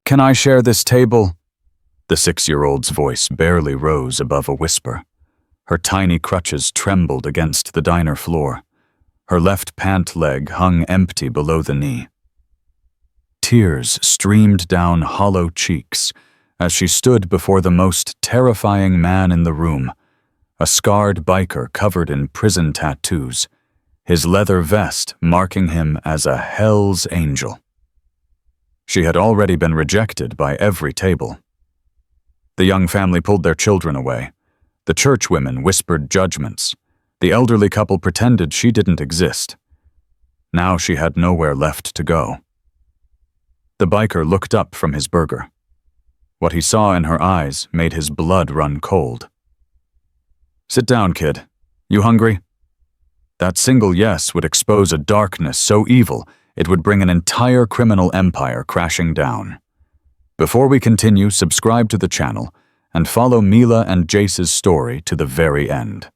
"Can I share this table?" The 6-year-old's voice barely rose above a whisper. Her tiny crutches trembled against the diner floor. Her left pant leg hung empty below the knee. Tears streamed down hollow cheeks as she stood before the most terrifying man in the room, a scarred biker covered in prison tattoos, his leather vest marking him as a Hell's Angel. She had already been rejected by every table. The young family pulled their children away. The church women whispered judgments. The elderly couple pretended she didn't exist. Now she had nowhere left to go. The biker looked up from his burger. What he saw in her eyes made his blood run cold. "Sit down, kid. You hungry?" That single yes would expose a darkness so evil it would bring an entire criminal empire crashing down. Before we continue, subscribe to the channel and follow Mila and Jace's story to the very end.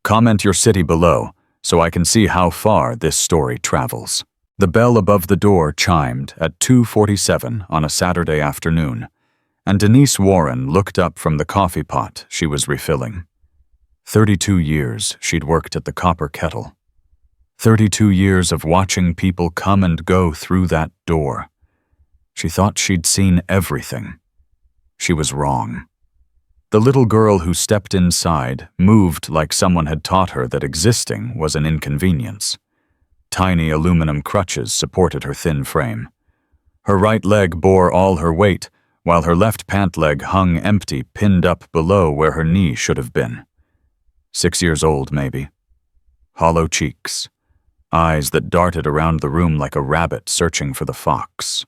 Comment your city below so I can see how far this story travels. The bell above the door chimed at 2:47 on a Saturday afternoon, and Denise Warren looked up from the coffee pot she was refilling. 32 years she'd worked at the Copper Kettle. 32 years of watching people come and go through that door. She thought she'd seen everything. She was wrong. The little girl who stepped inside moved like someone had taught her that existing was an inconvenience. Tiny aluminum crutches supported her thin frame. Her right leg bore all her weight, while her left pant leg hung empty, pinned up below where her knee should have been. 6 years old, maybe. Hollow cheeks. Eyes that darted around the room like a rabbit searching for the fox.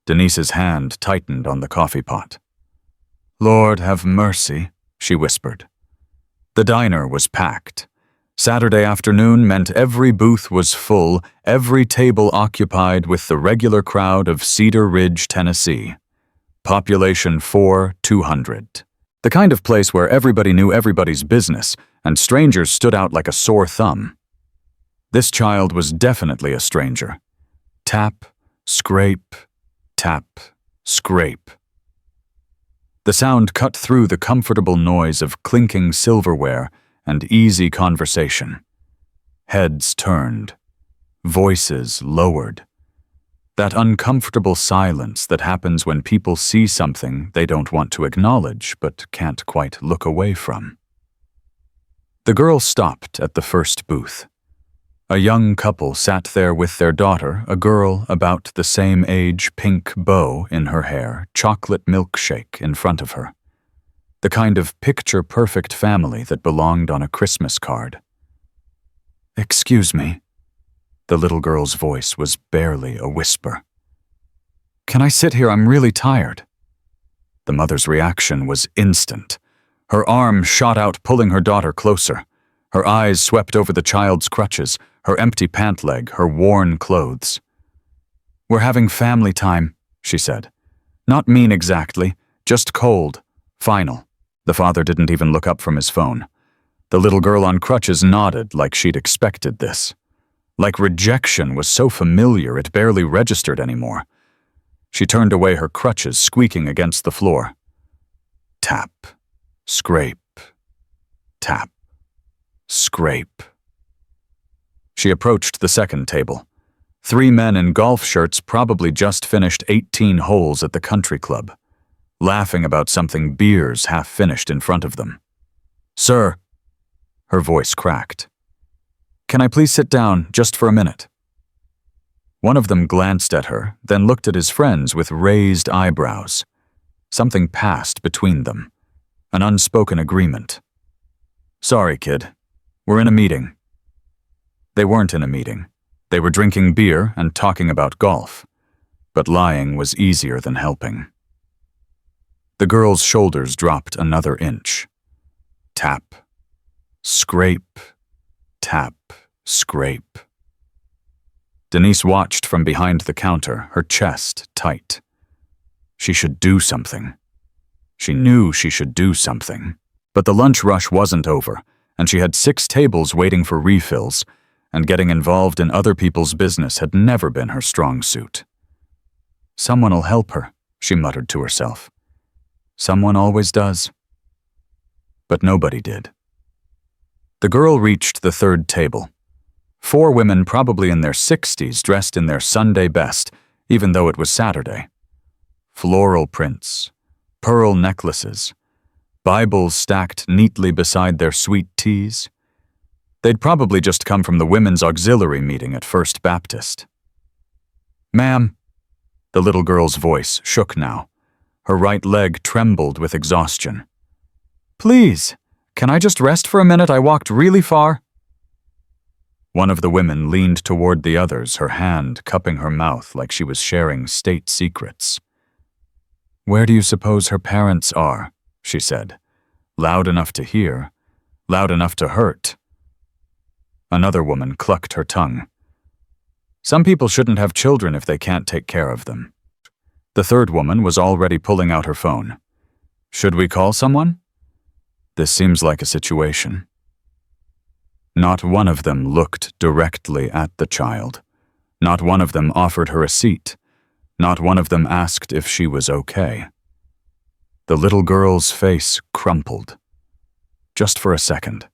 Denise's hand tightened on the coffee pot. "Lord have mercy," she whispered. The diner was packed. Saturday afternoon meant every booth was full, every table occupied with the regular crowd of Cedar Ridge, Tennessee. Population 4,200. The kind of place where everybody knew everybody's business, and strangers stood out like a sore thumb. This child was definitely a stranger. Tap, scrape, tap, scrape. The sound cut through the comfortable noise of clinking silverware and easy conversation. Heads turned. Voices lowered. That uncomfortable silence that happens when people see something they don't want to acknowledge but can't quite look away from. The girl stopped at the first booth. A young couple sat there with their daughter, a girl about the same age, pink bow in her hair, chocolate milkshake in front of her. The kind of picture-perfect family that belonged on a Christmas card. "Excuse me." The little girl's voice was barely a whisper. "Can I sit here? I'm really tired." The mother's reaction was instant. Her arm shot out, pulling her daughter closer. Her eyes swept over the child's crutches, her empty pant leg, her worn clothes. "We're having family time," she said. "Not mean exactly, just cold. Final." The father didn't even look up from his phone. The little girl on crutches nodded like she'd expected this. Like rejection was so familiar it barely registered anymore. She turned away, her crutches squeaking against the floor. Tap, scrape, tap, scrape. She approached the second table. 3 men in golf shirts probably just finished 18 holes at the country club, laughing about something beers half finished in front of them. "Sir," her voice cracked. "Can I please sit down just for a minute?" One of them glanced at her, then looked at his friends with raised eyebrows. Something passed between them, an unspoken agreement. "Sorry, kid. We're in a meeting." They weren't in a meeting. They were drinking beer and talking about golf. But lying was easier than helping. The girl's shoulders dropped another inch. Tap, scrape, tap, scrape. Denise watched from behind the counter, her chest tight. She should do something. She knew she should do something. But the lunch rush wasn't over, and she had 6 tables waiting for refills, and getting involved in other people's business had never been her strong suit. Someone'll help her, she muttered to herself. Someone always does. But nobody did. The girl reached the third table. 4 women, probably in their 60s, dressed in their Sunday best, even though it was Saturday. Floral prints, pearl necklaces, Bibles stacked neatly beside their sweet teas. They'd probably just come from the women's auxiliary meeting at First Baptist. "Ma'am," the little girl's voice shook now. Her right leg trembled with exhaustion. "Please, can I just rest for a minute? I walked really far." One of the women leaned toward the others, her hand cupping her mouth like she was sharing state secrets. "Where do you suppose her parents are?" she said, loud enough to hear, loud enough to hurt. Another woman clucked her tongue. "Some people shouldn't have children if they can't take care of them." The third woman was already pulling out her phone. "Should we call someone? This seems like a situation." Not one of them looked directly at the child. Not one of them offered her a seat. Not one of them asked if she was okay. The little girl's face crumpled. Just for a second.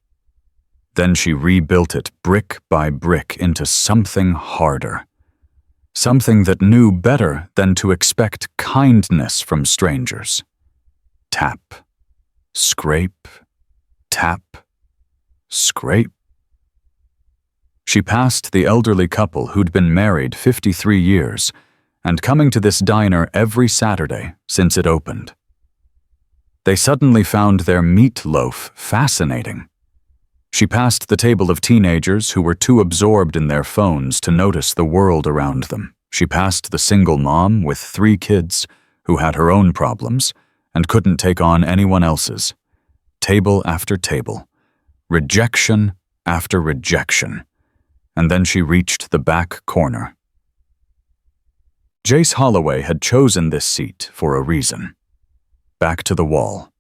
Then she rebuilt it brick by brick into something harder. Something that knew better than to expect kindness from strangers. Tap. Scrape. Tap. Scrape. She passed the elderly couple who'd been married 53 years and coming to this diner every Saturday since it opened. They suddenly found their meatloaf fascinating. She passed the table of teenagers who were too absorbed in their phones to notice the world around them. She passed the single mom with 3 kids who had her own problems and couldn't take on anyone else's. Table after table. Rejection after rejection. And then she reached the back corner. Jace Holloway had chosen this seat for a reason. Back to the wall.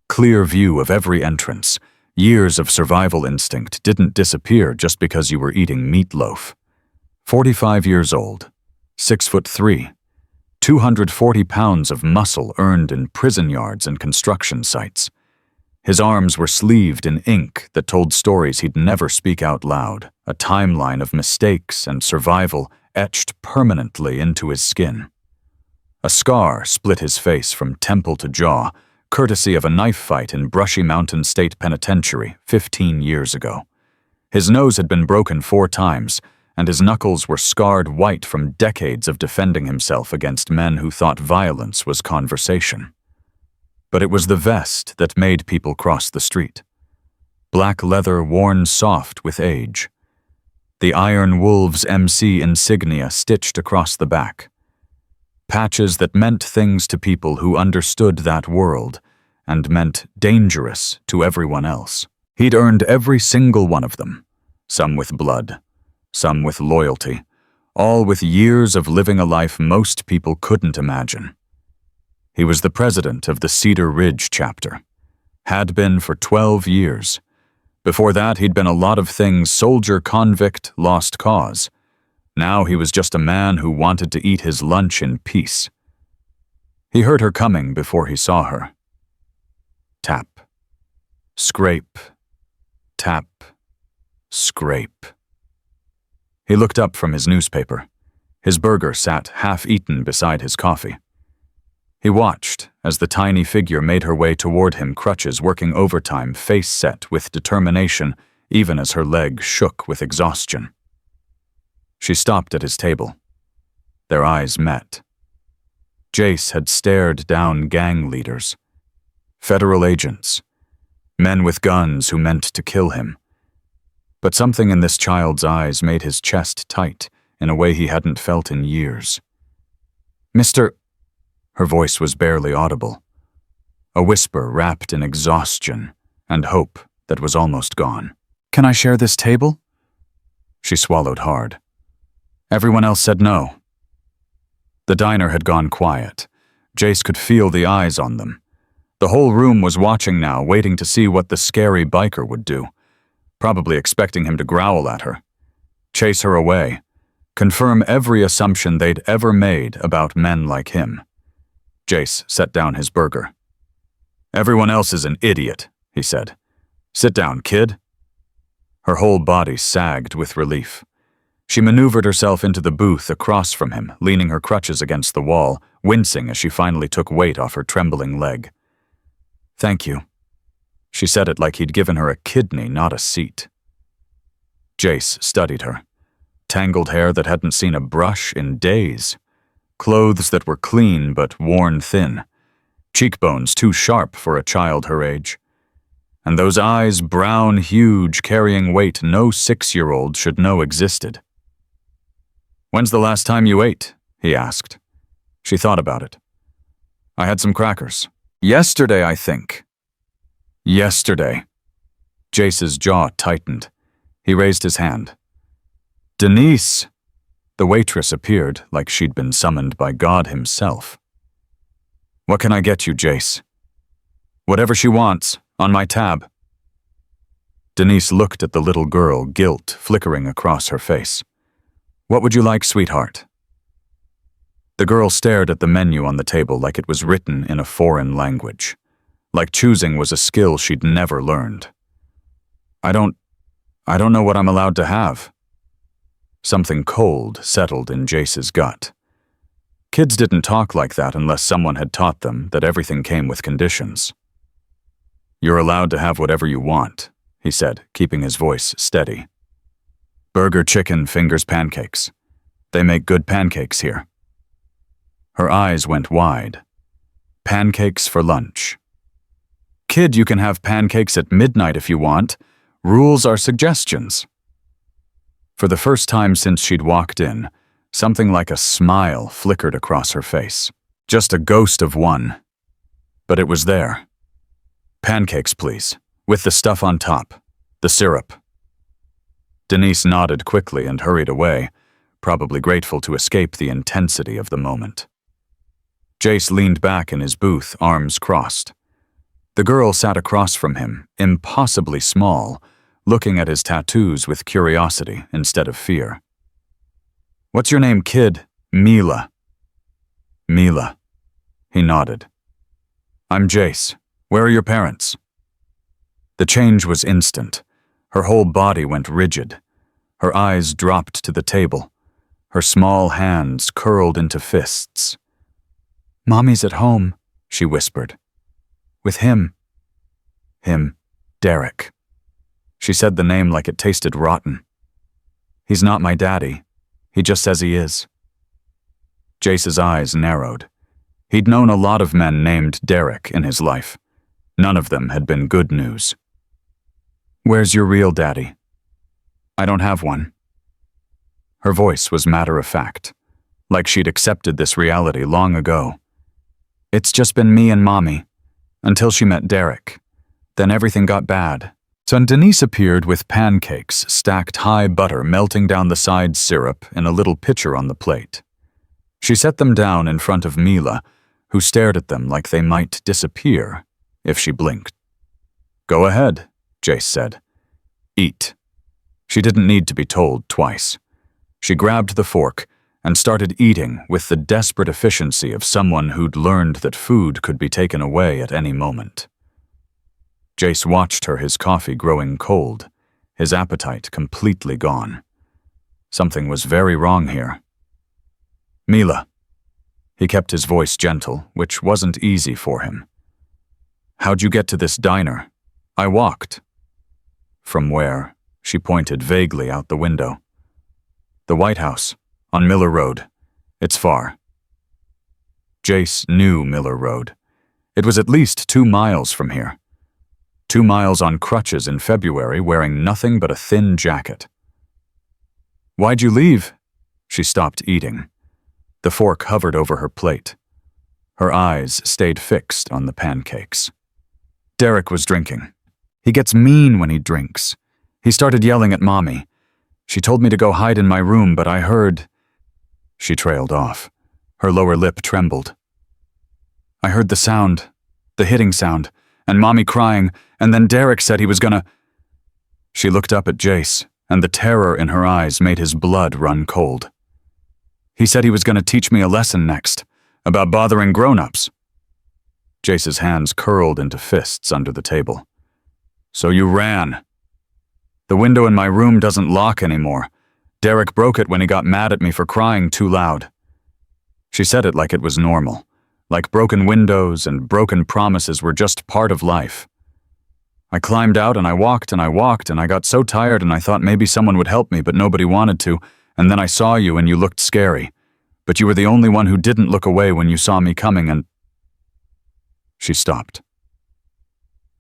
Clear view of every entrance. Years of survival instinct didn't disappear just because you were eating meatloaf. 45 years old, 6'3", 240 pounds of muscle earned in prison yards and construction sites. His arms were sleeved in ink that told stories he'd never speak out loud, a timeline of mistakes and survival etched permanently into his skin. A scar split his face from temple to jaw, courtesy of a knife fight in Brushy Mountain State Penitentiary 15 years ago. His nose had been broken 4 times, and his knuckles were scarred white from decades of defending himself against men who thought violence was conversation. But it was the vest that made people cross the street. Black leather worn soft with age. The Iron Wolves MC insignia stitched across the back. Patches that meant things to people who understood that world and meant dangerous to everyone else. He'd earned every single one of them, some with blood, some with loyalty, all with years of living a life most people couldn't imagine. He was the president of the Cedar Ridge chapter, had been for 12 years. Before that, he'd been a lot of things: soldier, convict, lost cause. Now he was just a man who wanted to eat his lunch in peace. He heard her coming before he saw her. Tap. Scrape. Tap. Scrape. He looked up from his newspaper. His burger sat half-eaten beside his coffee. He watched as the tiny figure made her way toward him, crutches working overtime, face set with determination, even as her leg shook with exhaustion. She stopped at his table. Their eyes met. Jace had stared down gang leaders, federal agents, men with guns who meant to kill him. But something in this child's eyes made his chest tight in a way he hadn't felt in years. "Mr. Her voice was barely audible, a whisper wrapped in exhaustion and hope that was almost gone. "Can I share this table?" She swallowed hard. Everyone else said no. The diner had gone quiet. Jace could feel the eyes on them. The whole room was watching now, waiting to see what the scary biker would do, probably expecting him to growl at her, chase her away, confirm every assumption they'd ever made about men like him. Jace set down his burger. "Everyone else is an idiot," he said. "Sit down, kid." Her whole body sagged with relief. She maneuvered herself into the booth across from him, leaning her crutches against the wall, wincing as she finally took weight off her trembling leg. "Thank you." She said it like he'd given her a kidney, not a seat. Jace studied her. Tangled hair that hadn't seen a brush in days. Clothes that were clean but worn thin. Cheekbones too sharp for a child her age. And those eyes, brown, huge, carrying weight no 6-year-old should know existed. "When's the last time you ate?" he asked. She thought about it. "I had some crackers. Yesterday, I think." Yesterday. Jace's jaw tightened. He raised his hand. "Denise!" The waitress appeared like she'd been summoned by God himself. "What can I get you, Jace?" "Whatever she wants, on my tab." Denise looked at the little girl, guilt flickering across her face. "What would you like, sweetheart?" The girl stared at the menu on the table like it was written in a foreign language, like choosing was a skill she'd never learned. I don't know what I'm allowed to have." Something cold settled in Jace's gut. Kids didn't talk like that unless someone had taught them that everything came with conditions. "You're allowed to have whatever you want," he said, keeping his voice steady. "Burger, chicken, fingers, pancakes. They make good pancakes here." Her eyes went wide. "Pancakes for lunch." "Kid, you can have pancakes at midnight if you want. Rules are suggestions." For the first time since she'd walked in, something like a smile flickered across her face. Just a ghost of one. But it was there. "Pancakes, please, with the stuff on top. The syrup." Denise nodded quickly and hurried away, probably grateful to escape the intensity of the moment. Jace leaned back in his booth, arms crossed. The girl sat across from him, impossibly small, looking at his tattoos with curiosity instead of fear. "What's your name, kid?" "Mila." "Mila." He nodded. "I'm Jace. Where are your parents?" The change was instant. Her whole body went rigid. Her eyes dropped to the table. Her small hands curled into fists. "Mommy's at home," she whispered. "With him." "Him. Derek." She said the name like it tasted rotten. "He's not my daddy. He just says he is." Jace's eyes narrowed. He'd known a lot of men named Derek in his life. None of them had been good news. "Where's your real daddy?" "I don't have one." Her voice was matter-of-fact, like she'd accepted this reality long ago. "It's just been me and Mommy, until she met Derek. Then everything got bad." So Denise appeared with pancakes, stacked high butter melting down the side syrup in a little pitcher on the plate. She set them down in front of Mila, who stared at them like they might disappear if she blinked. "Go ahead," Jace said. "Eat." She didn't need to be told twice. She grabbed the fork and started eating with the desperate efficiency of someone who'd learned that food could be taken away at any moment. Jace watched her, his coffee growing cold, his appetite completely gone. Something was very wrong here. "Mila." He kept his voice gentle, which wasn't easy for him. "How'd you get to this diner?" "I walked." "From where?" She pointed vaguely out the window. "The White House, on Miller Road. It's far." Jace knew Miller Road. It was at least 2 miles from here. 2 miles on crutches in February, wearing nothing but a thin jacket. "Why'd you leave?" She stopped eating. The fork hovered over her plate. Her eyes stayed fixed on the pancakes. "Derek was drinking. He gets mean when he drinks. He started yelling at Mommy. She told me to go hide in my room, but I heard..." She trailed off. Her lower lip trembled. "I heard the sound, the hitting sound, and Mommy crying, and then Derek said he was gonna..." She looked up at Jace, and the terror in her eyes made his blood run cold. He said he was going to teach me a lesson next, about bothering grown-ups. Jace's hands curled into fists under the table. So you ran. The window in my room doesn't lock anymore. Derek broke it when he got mad at me for crying too loud. She said it like it was normal, like broken windows and broken promises were just part of life. I climbed out and I walked and I walked and I got so tired and I thought maybe someone would help me, but nobody wanted to, and then I saw you and you looked scary. But you were the only one who didn't look away when you saw me coming and... She stopped.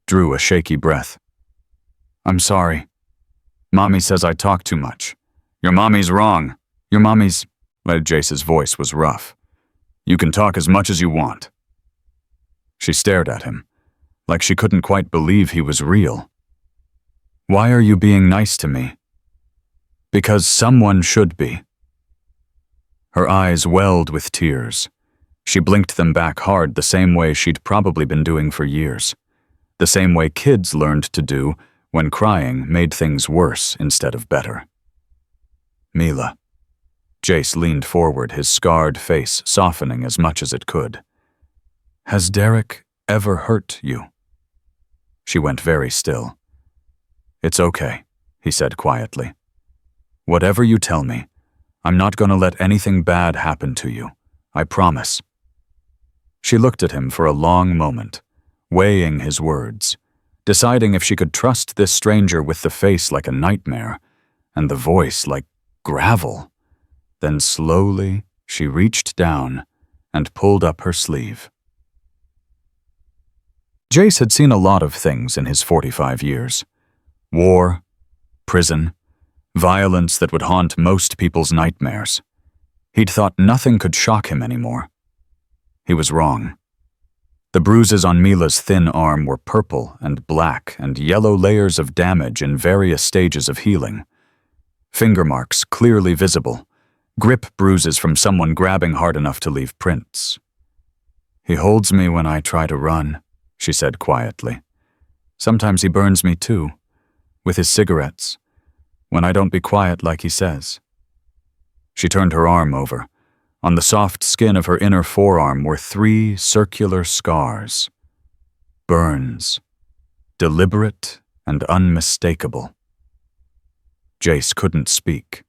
Drew a shaky breath. I'm sorry. Mommy says I talk too much. Your mommy's wrong. Your mommy's... Jace's voice was rough. You can talk as much as you want. She stared at him, like she couldn't quite believe he was real. Why are you being nice to me? Because someone should be. Her eyes welled with tears. She blinked them back hard the same way she'd probably been doing for years. The same way kids learned to do when crying made things worse instead of better. Mila. Jace leaned forward, his scarred face softening as much as it could. Has Derek ever hurt you? She went very still. It's okay, he said quietly. Whatever you tell me, I'm not going to let anything bad happen to you. I promise. She looked at him for a long moment, weighing his words, deciding if she could trust this stranger with the face like a nightmare and the voice like gravel. Then slowly, she reached down and pulled up her sleeve. Jace had seen a lot of things in his 45 years. War, prison, violence that would haunt most people's nightmares. He'd thought nothing could shock him anymore. He was wrong. The bruises on Mila's thin arm were purple and black and yellow layers of damage in various stages of healing. Finger marks clearly visible. Grip bruises from someone grabbing hard enough to leave prints. He holds me when I try to run, she said quietly. Sometimes he burns me too, with his cigarettes, when I don't be quiet like he says. She turned her arm over. On the soft skin of her inner forearm were 3 circular scars. Burns. Deliberate and unmistakable. Jace couldn't speak.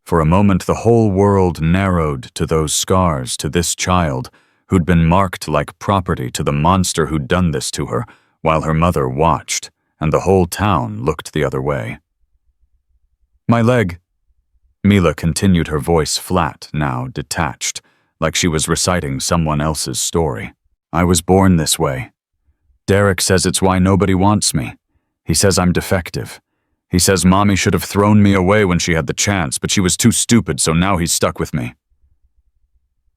For a moment, the whole world narrowed to those scars, to this child who'd been marked like property to the monster who'd done this to her, while her mother watched, and the whole town looked the other way. My leg. Mila continued, her voice flat, now detached, like she was reciting someone else's story. I was born this way. Derek says it's why nobody wants me. He says I'm defective. He says Mommy should have thrown me away when she had the chance, but she was too stupid, so now he's stuck with me.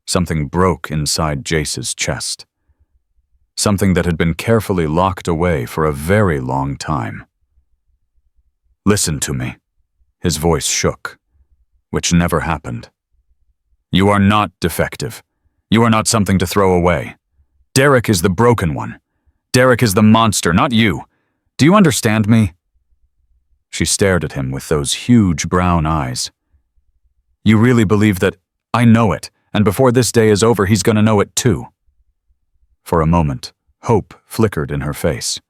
Something broke inside Jace's chest. Something that had been carefully locked away for a very long time. Listen to me. His voice shook, which never happened. You are not defective. You are not something to throw away. Derek is the broken one. Derek is the monster, not you. Do you understand me? She stared at him with those huge brown eyes. You really believe that? I know it, and before this day is over, he's going to know it too. For a moment, hope flickered in her face.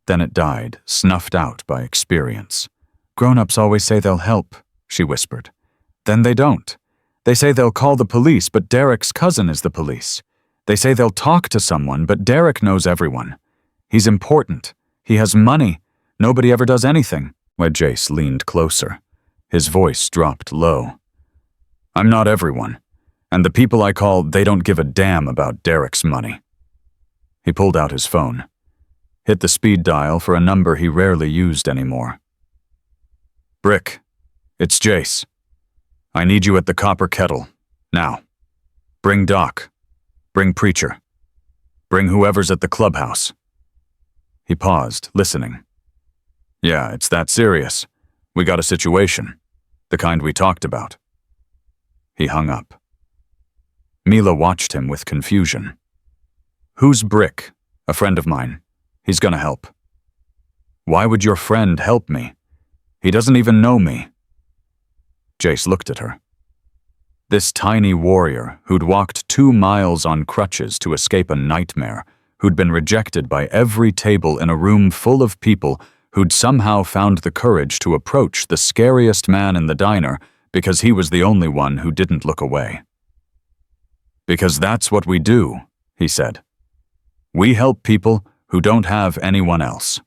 Then it died, snuffed out by experience. Grown-ups always say they'll help, she whispered. Then they don't. They say they'll call the police, but Derek's cousin is the police. They say they'll talk to someone, but Derek knows everyone. He's important. He has money. Nobody ever does anything. Jace leaned closer. His voice dropped low. I'm not everyone, and the people I call, they don't give a damn about Derek's money. He pulled out his phone, hit the speed dial for a number he rarely used anymore. Brick, it's Jace. I need you at the Copper Kettle, now. Bring Doc. Bring Preacher. Bring whoever's at the clubhouse. He paused, listening. Yeah, it's that serious. We got a situation. The kind we talked about. He hung up. Mila watched him with confusion. Who's Brick? A friend of mine. He's gonna help. Why would your friend help me? He doesn't even know me. Jace looked at her. This tiny warrior who'd walked 2 miles on crutches to escape a nightmare, who'd been rejected by every table in a room full of people who'd somehow found the courage to approach the scariest man in the diner because he was the only one who didn't look away. "Because that's what we do," he said. "We help people who don't have anyone else."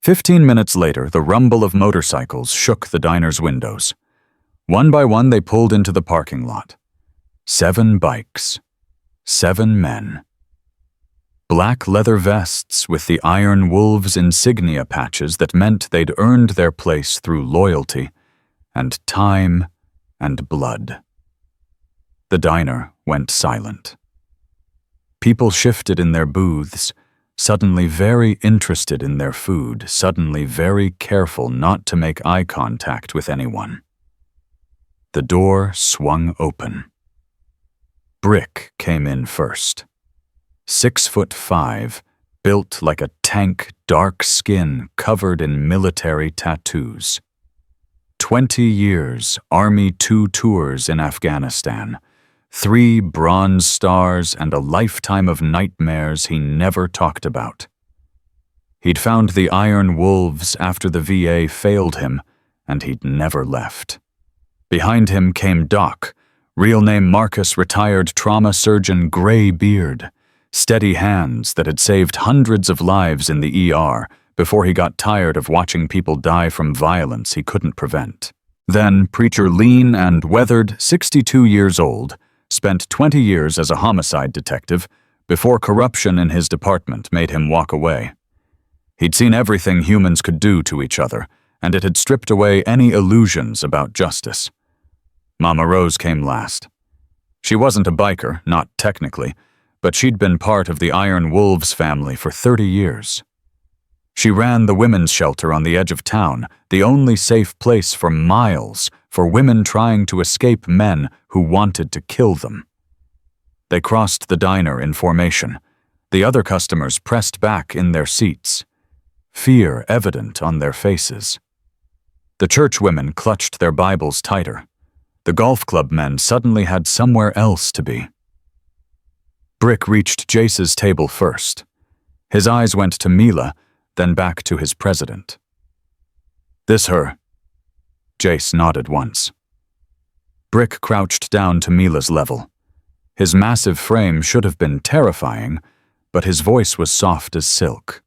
15 minutes later, the rumble of motorcycles shook the diner's windows. One by one, they pulled into the parking lot. 7 bikes. 7 men. Black leather vests with the Iron Wolves insignia patches that meant they'd earned their place through loyalty and time and blood. The diner went silent. People shifted in their booths, suddenly very interested in their food, suddenly very careful not to make eye contact with anyone. The door swung open. Brick came in first. 6'5", built like a tank, dark skin covered in military tattoos. 20 years, Army 2 tours in Afghanistan, 3 Bronze Stars, and a lifetime of nightmares he never talked about. He'd found the Iron Wolves after the VA failed him, and he'd never left. Behind him came Doc, real name Marcus, retired trauma surgeon, gray beard, steady hands that had saved hundreds of lives in the ER before he got tired of watching people die from violence he couldn't prevent. Then Preacher, lean and weathered, 62 years old, spent 20 years as a homicide detective before corruption in his department made him walk away. He'd seen everything humans could do to each other, and it had stripped away any illusions about justice. Mama Rose came last. She wasn't a biker, not technically, but she'd been part of the Iron Wolves family for 30 years. She ran the women's shelter on the edge of town, the only safe place for miles for women trying to escape men who wanted to kill them. They crossed the diner in formation. The other customers pressed back in their seats, fear evident on their faces. The church women clutched their Bibles tighter. The golf club men suddenly had somewhere else to be. Brick reached Jace's table first. His eyes went to Mila, then back to his president. "This her?" Jace nodded once. Brick crouched down to Mila's level. His massive frame should have been terrifying, but his voice was soft as silk.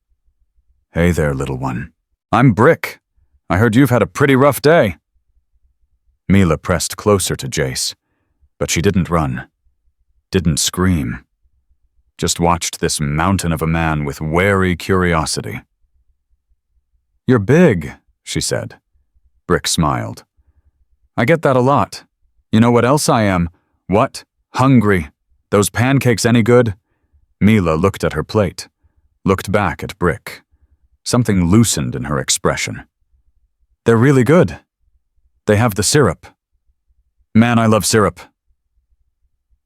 "Hey there, little one. I'm Brick. I heard you've had a pretty rough day." Mila pressed closer to Jace, but she didn't run, didn't scream, just watched this mountain of a man with wary curiosity. "You're big," she said. Brick smiled. "I get that a lot. You know what else I am? What? Hungry. Those pancakes any good?" Mila looked at her plate, looked back at Brick. Something loosened in her expression. "They're really good. They have the syrup. Man, I love syrup."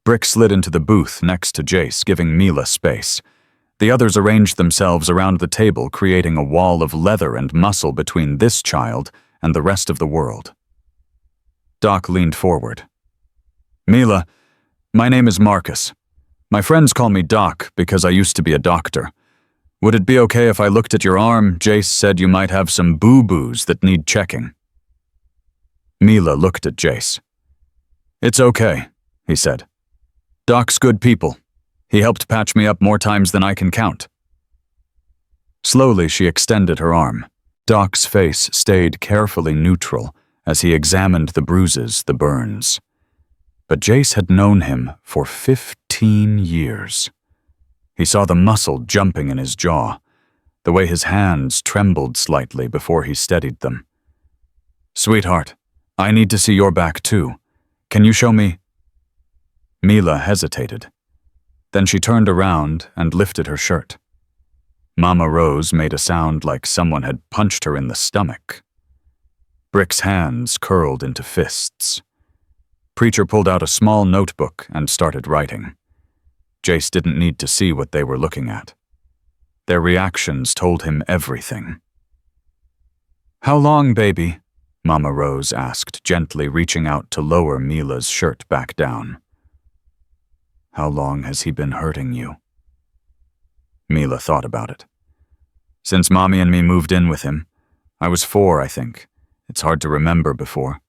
Brick slid into the booth next to Jace, giving Mila space. The others arranged themselves around the table, creating a wall of leather and muscle between this child and the rest of the world. Doc leaned forward. "Mila, my name is Marcus. My friends call me Doc because I used to be a doctor. Would it be okay if I looked at your arm? Jace said you might have some boo-boos that need checking." Mila looked at Jace. "It's okay," he said. "Doc's good people. He helped patch me up more times than I can count." Slowly, she extended her arm. Doc's face stayed carefully neutral as he examined the bruises, the burns. But Jace had known him for 15 years. He saw the muscle jumping in his jaw, the way his hands trembled slightly before he steadied them. "Sweetheart, I need to see your back too. Can you show me?" Mila hesitated. Then she turned around and lifted her shirt. Mama Rose made a sound like someone had punched her in the stomach. Brick's hands curled into fists. Preacher pulled out a small notebook and started writing. Jace didn't need to see what they were looking at. Their reactions told him everything. "How long, baby?" Mama Rose asked, gently reaching out to lower Mila's shirt back down. How long has he been hurting you? Mila thought about it. Since Mommy and me moved in with him. I was 4, I think. It's hard to remember before.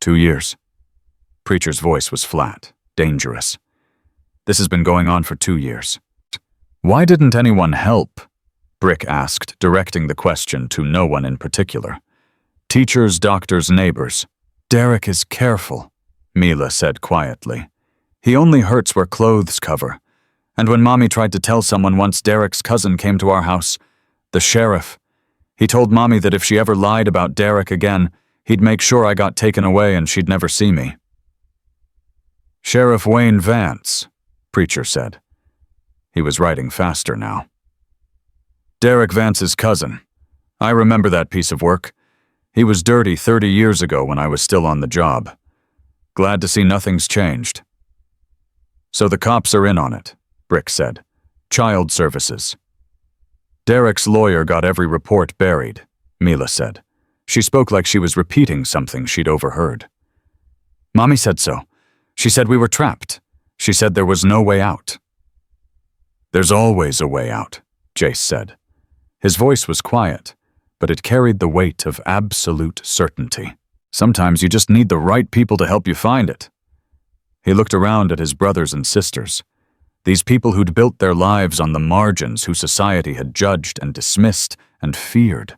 2 years. Preacher's voice was flat, dangerous. This has been going on for 2 years. Why didn't anyone help? Brick asked, directing the question to no one in particular. Teachers, doctors, neighbors. Derek is careful, Mila said quietly. He only hurts where clothes cover. And when Mommy tried to tell someone once Derek's cousin came to our house, the sheriff, he told Mommy that if she ever lied about Derek again, he'd make sure I got taken away and she'd never see me. Sheriff Wayne Vance, Preacher said. He was writing faster now. Derek Vance's cousin. I remember that piece of work. He was dirty 30 years ago when I was still on the job. Glad to see nothing's changed. So the cops are in on it, Brick said. Child services. Derek's lawyer got every report buried, Mila said. She spoke like she was repeating something she'd overheard. Mommy said so. She said we were trapped. She said there was no way out. There's always a way out, Jace said. His voice was quiet, but it carried the weight of absolute certainty. Sometimes you just need the right people to help you find it. He looked around at his brothers and sisters, these people who'd built their lives on the margins who society had judged and dismissed and feared.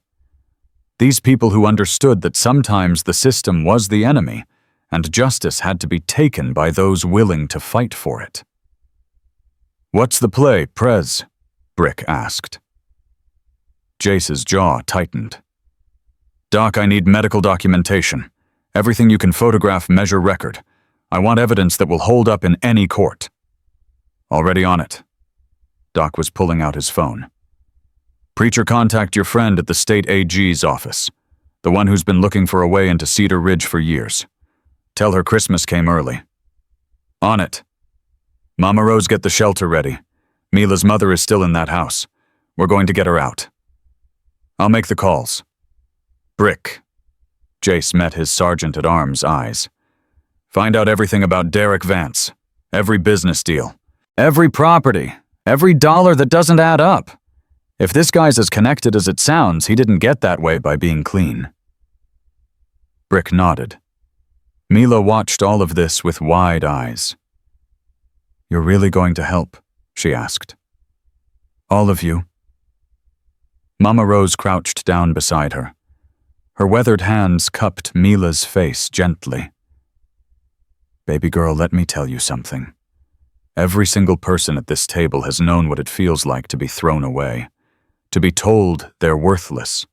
These people who understood that sometimes the system was the enemy, and justice had to be taken by those willing to fight for it. What's the play, Prez? Brick asked. Jace's jaw tightened. Doc, I need medical documentation. Everything you can photograph, measure, record. I want evidence that will hold up in any court. Already on it. Doc was pulling out his phone. Preacher, contact your friend at the state AG's office, the one who's been looking for a way into Cedar Ridge for years. Tell her Christmas came early. On it. Mama Rose, get the shelter ready. Mila's mother is still in that house. We're going to get her out. I'll make the calls. Brick. Jace met his sergeant-at-arms eyes. Find out everything about Derek Vance. Every business deal. Every property. Every dollar that doesn't add up. If this guy's as connected as it sounds, he didn't get that way by being clean. Brick nodded. Mila watched all of this with wide eyes. You're really going to help? She asked. All of you? Mama Rose crouched down beside her. Her weathered hands cupped Mila's face gently. Baby girl, let me tell you something. Every single person at this table has known what it feels like to be thrown away, to be told they're worthless,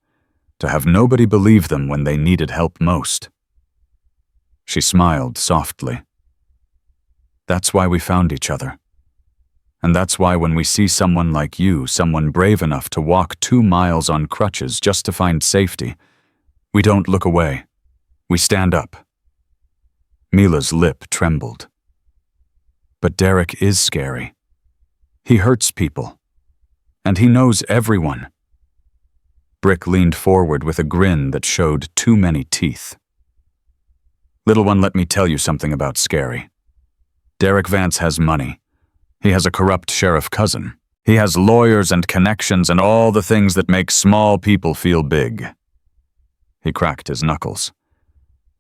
to have nobody believe them when they needed help most. She smiled softly. That's why we found each other. And that's why when we see someone like you, someone brave enough to walk 2 miles on crutches just to find safety, we don't look away. We stand up. Mila's lip trembled. But Derek is scary. He hurts people. And he knows everyone. Brick leaned forward with a grin that showed too many teeth. Little one, let me tell you something about Scary. Derek Vance has money. He has a corrupt sheriff cousin. He has lawyers and connections and all the things that make small people feel big. He cracked his knuckles.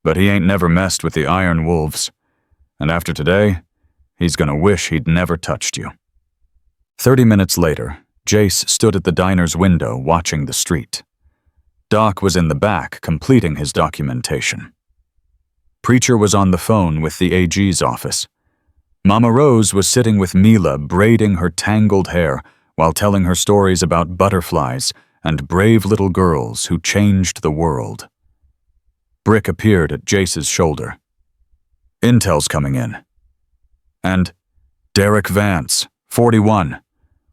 But he ain't never messed with the Iron Wolves. And after today, he's gonna wish he'd never touched you. 30 minutes later, Jace stood at the diner's window watching the street. Doc was in the back completing his documentation. Preacher was on the phone with the AG's office. Mama Rose was sitting with Mila braiding her tangled hair while telling her stories about butterflies and brave little girls who changed the world. Brick appeared at Jace's shoulder. Intel's coming in. And Derek Vance, 41,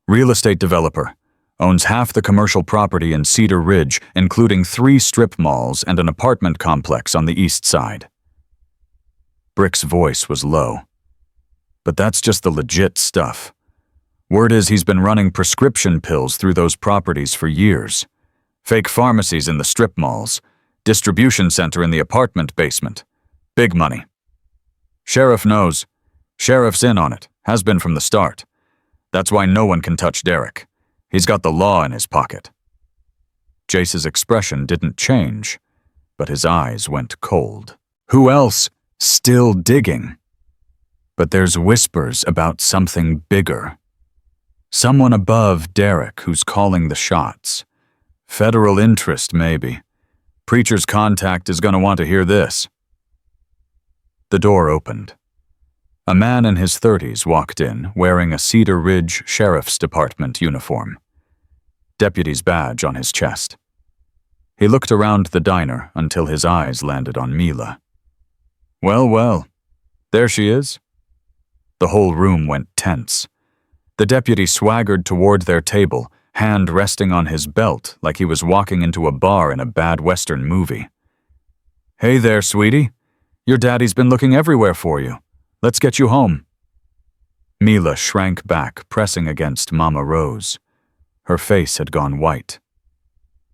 real estate developer, owns half the commercial property in Cedar Ridge, including 3 strip malls and an apartment complex on the east side. Brick's voice was low. But that's just the legit stuff. Word is he's been running prescription pills through those properties for years. Fake pharmacies in the strip malls. Distribution center in the apartment basement. Big money. Sheriff knows. Sheriff's in on it. Has been from the start. That's why no one can touch Derek. He's got the law in his pocket. Jace's expression didn't change, but his eyes went cold. Who else? Still digging. But there's whispers about something bigger. Someone above Derek who's calling the shots. Federal interest, maybe. Preacher's contact is going to want to hear this. The door opened. A man in his 30s walked in, wearing a Cedar Ridge Sheriff's Department uniform. Deputy's badge on his chest. He looked around the diner until his eyes landed on Mila. Well, well, there she is. The whole room went tense. The deputy swaggered toward their table, hand resting on his belt like he was walking into a bar in a bad Western movie. Hey there, sweetie. Your daddy's been looking everywhere for you. Let's get you home. Mila shrank back, pressing against Mama Rose. Her face had gone white.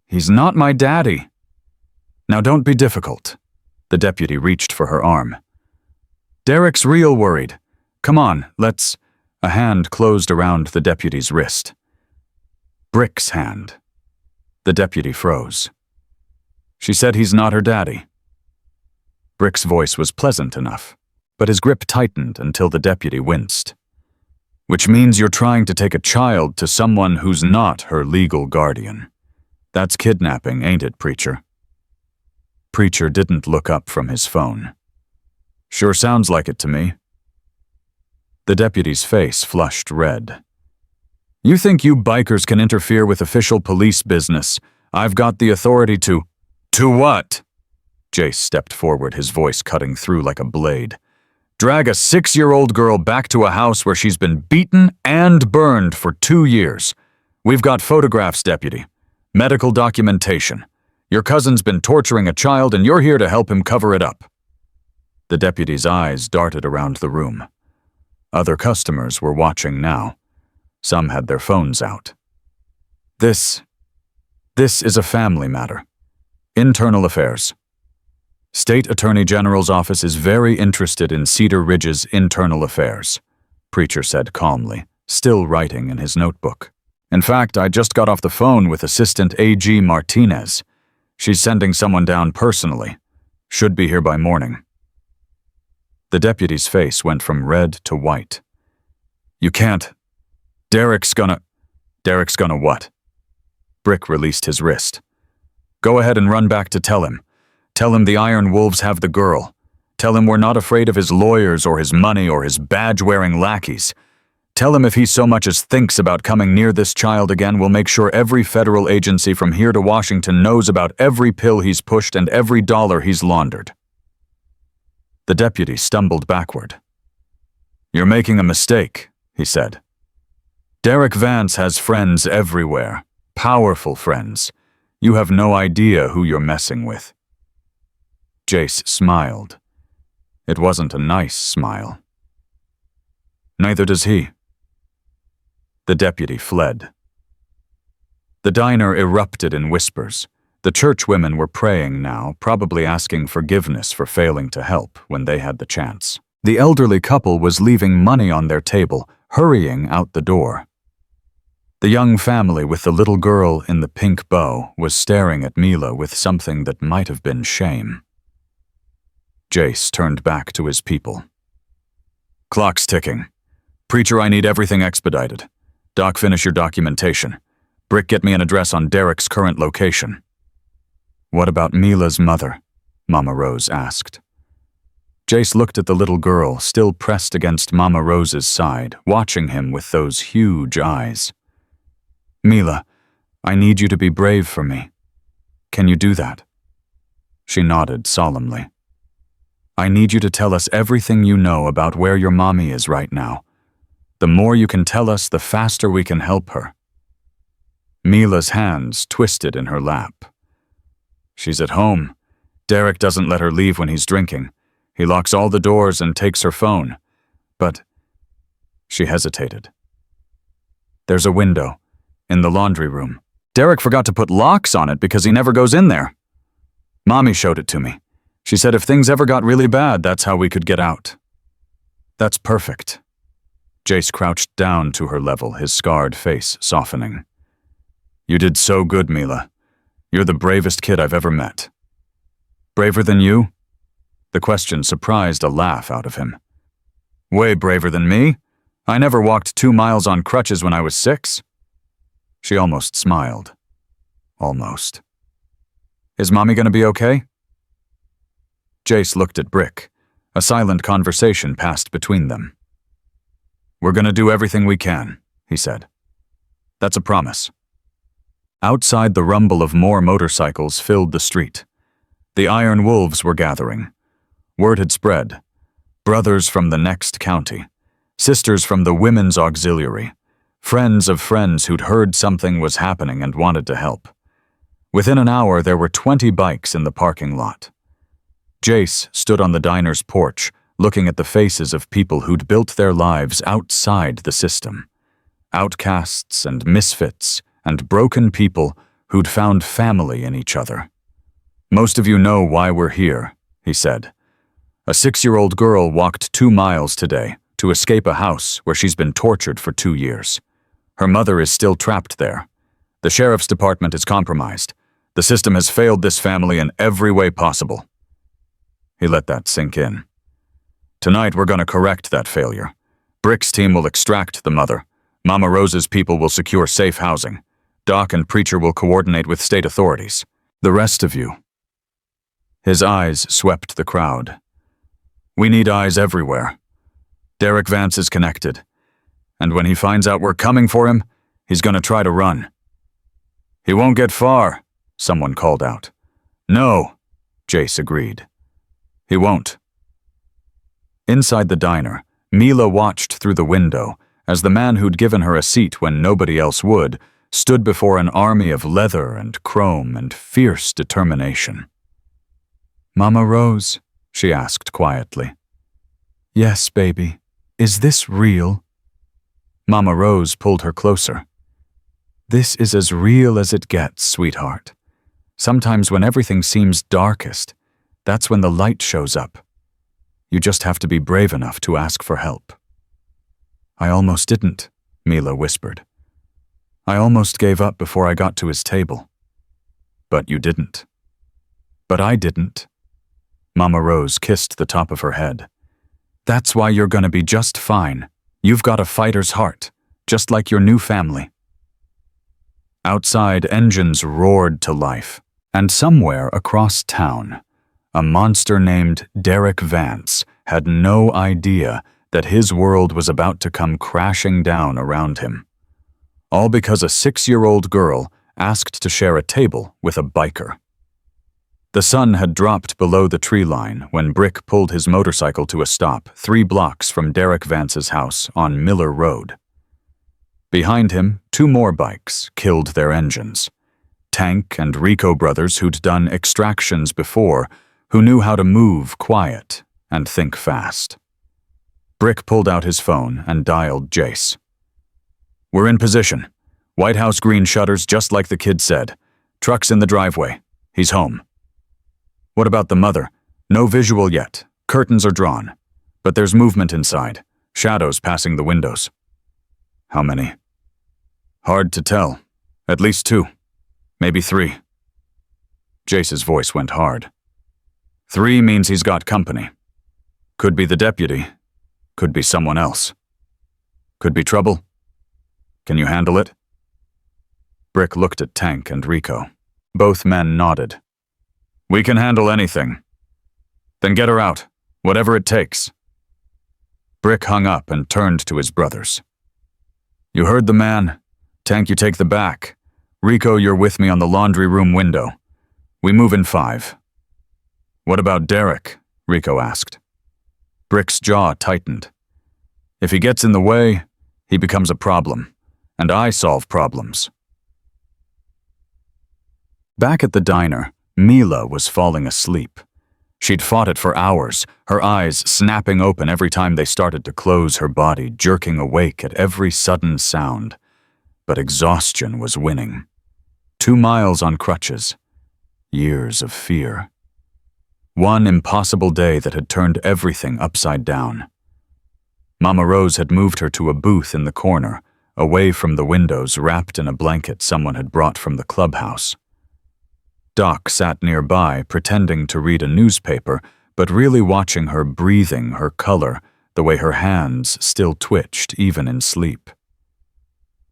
He's not my daddy. Now don't be difficult. The deputy reached for her arm. Derek's real worried. Come on, let's... A hand closed around the deputy's wrist. Brick's hand. The deputy froze. She said he's not her daddy. Brick's voice was pleasant enough, but his grip tightened until the deputy winced. Which means you're trying to take a child to someone who's not her legal guardian. That's kidnapping, ain't it, Preacher? Preacher didn't look up from his phone. Sure sounds like it to me. The deputy's face flushed red. You think you bikers can interfere with official police business? I've got the authority to... To what? Jace stepped forward, his voice cutting through like a blade. Drag a 6-year-old girl back to a house where she's been beaten and burned for 2 years. We've got photographs, deputy. Medical documentation. Your cousin's been torturing a child and you're here to help him cover it up. The deputy's eyes darted around the room. Other customers were watching now. Some had their phones out. This is a family matter. Internal affairs. State Attorney General's office is very interested in Cedar Ridge's internal affairs, Preacher said calmly, still writing in his notebook. In fact, I just got off the phone with Assistant A.G. Martinez. She's sending someone down personally. Should be here by morning. The deputy's face went from red to white. You can't. Derek's gonna what? Brick released his wrist. Go ahead and run back to tell him. Tell him the Iron Wolves have the girl. Tell him we're not afraid of his lawyers or his money or his badge-wearing lackeys. Tell him if he so much as thinks about coming near this child again, we'll make sure every federal agency from here to Washington knows about every pill he's pushed and every dollar he's laundered. The deputy stumbled backward. You're making a mistake, he said. Derek Vance has friends everywhere, powerful friends. You have no idea who you're messing with. Jace smiled. It wasn't a nice smile. Neither does he. The deputy fled. The diner erupted in whispers. The church women were praying now, probably asking forgiveness for failing to help when they had the chance. The elderly couple was leaving money on their table, hurrying out the door. The young family with the little girl in the pink bow was staring at Mila with something that might have been shame. Jace turned back to his people. Clock's ticking. Preacher, I need everything expedited. Doc, finish your documentation. Brick, get me an address on Derek's current location. What about Mila's mother? Mama Rose asked. Jace looked at the little girl, still pressed against Mama Rose's side, watching him with those huge eyes. Mila, I need you to be brave for me. Can you do that? She nodded solemnly. I need you to tell us everything you know about where your mommy is right now. The more you can tell us, the faster we can help her. Mila's hands twisted in her lap. She's at home. Derek doesn't let her leave when he's drinking. He locks all the doors and takes her phone. But... She hesitated. There's a window. In the laundry room. Derek forgot to put locks on it because he never goes in there. Mommy showed it to me. She said if things ever got really bad, that's how we could get out. That's perfect. Jace crouched down to her level, his scarred face softening. You did so good, Mila. You're the bravest kid I've ever met. Braver than you? The question surprised a laugh out of him. Way braver than me? I never walked 2 miles on crutches when I was 6. She almost smiled. Almost. Is Mommy gonna be okay? Jace looked at Brick. A silent conversation passed between them. We're gonna do everything we can, he said. That's a promise. Outside, the rumble of more motorcycles filled the street. The Iron Wolves were gathering. Word had spread. Brothers from the next county. Sisters from the Women's Auxiliary. Friends of friends who'd heard something was happening and wanted to help. Within an hour, there were 20 bikes in the parking lot. Jace stood on the diner's porch, looking at the faces of people who'd built their lives outside the system. Outcasts and misfits and broken people who'd found family in each other. Most of you know why we're here, he said. A 6-year-old girl walked 2 miles today to escape a house where she's been tortured for 2 years. Her mother is still trapped there. The sheriff's department is compromised. The system has failed this family in every way possible. He let that sink in. Tonight we're going to correct that failure. Brick's team will extract the mother. Mama Rose's people will secure safe housing. Doc and Preacher will coordinate with state authorities. The rest of you. His eyes swept the crowd. We need eyes everywhere. Derek Vance is connected. And when he finds out we're coming for him, he's going to try to run. He won't get far, someone called out. No, Jace agreed. He won't. Inside the diner, Mila watched through the window as the man who'd given her a seat when nobody else would stood before an army of leather and chrome and fierce determination. Mama Rose, she asked quietly. Yes, baby. Is this real? Mama Rose pulled her closer. This is as real as it gets, sweetheart. Sometimes when everything seems darkest, that's when the light shows up. You just have to be brave enough to ask for help. I almost didn't, Mila whispered. I almost gave up before I got to his table. But you didn't. But I didn't. Mama Rose kissed the top of her head. That's why you're gonna be just fine. You've got a fighter's heart, just like your new family. Outside, engines roared to life, and somewhere across town, a monster named Derek Vance had no idea that his world was about to come crashing down around him. All because a 6-year-old girl asked to share a table with a biker. The sun had dropped below the tree line when Brick pulled his motorcycle to a stop 3 blocks from Derek Vance's house on Miller Road. Behind him, 2 more bikes killed their engines. Tank and Rico brothers who'd done extractions before, who knew how to move quiet and think fast. Brick pulled out his phone and dialed Jace. We're in position. White House green shutters just like the kid said. Truck's in the driveway. He's home. What about the mother? No visual yet. Curtains are drawn. But there's movement inside. Shadows passing the windows. How many? Hard to tell. At least 2. Maybe 3. Jace's voice went hard. 3 means he's got company. Could be the deputy. Could be someone else. Could be trouble. Can you handle it? Brick looked at Tank and Rico. Both men nodded. We can handle anything. Then get her out, whatever it takes. Brick hung up and turned to his brothers. You heard the man. Tank, you take the back. Rico, you're with me on the laundry room window. We move in 5. What about Derek? Rico asked. Brick's jaw tightened. If he gets in the way, he becomes a problem, and I solve problems. Back at the diner, Mila was falling asleep. She'd fought it for hours, her eyes snapping open every time they started to close, her body jerking awake at every sudden sound. But exhaustion was winning. 2 miles on crutches. Years of fear. One impossible day that had turned everything upside down. Mama Rose had moved her to a booth in the corner, away from the windows, wrapped in a blanket someone had brought from the clubhouse. Doc sat nearby, pretending to read a newspaper, but really watching her, breathing her color, the way her hands still twitched even in sleep.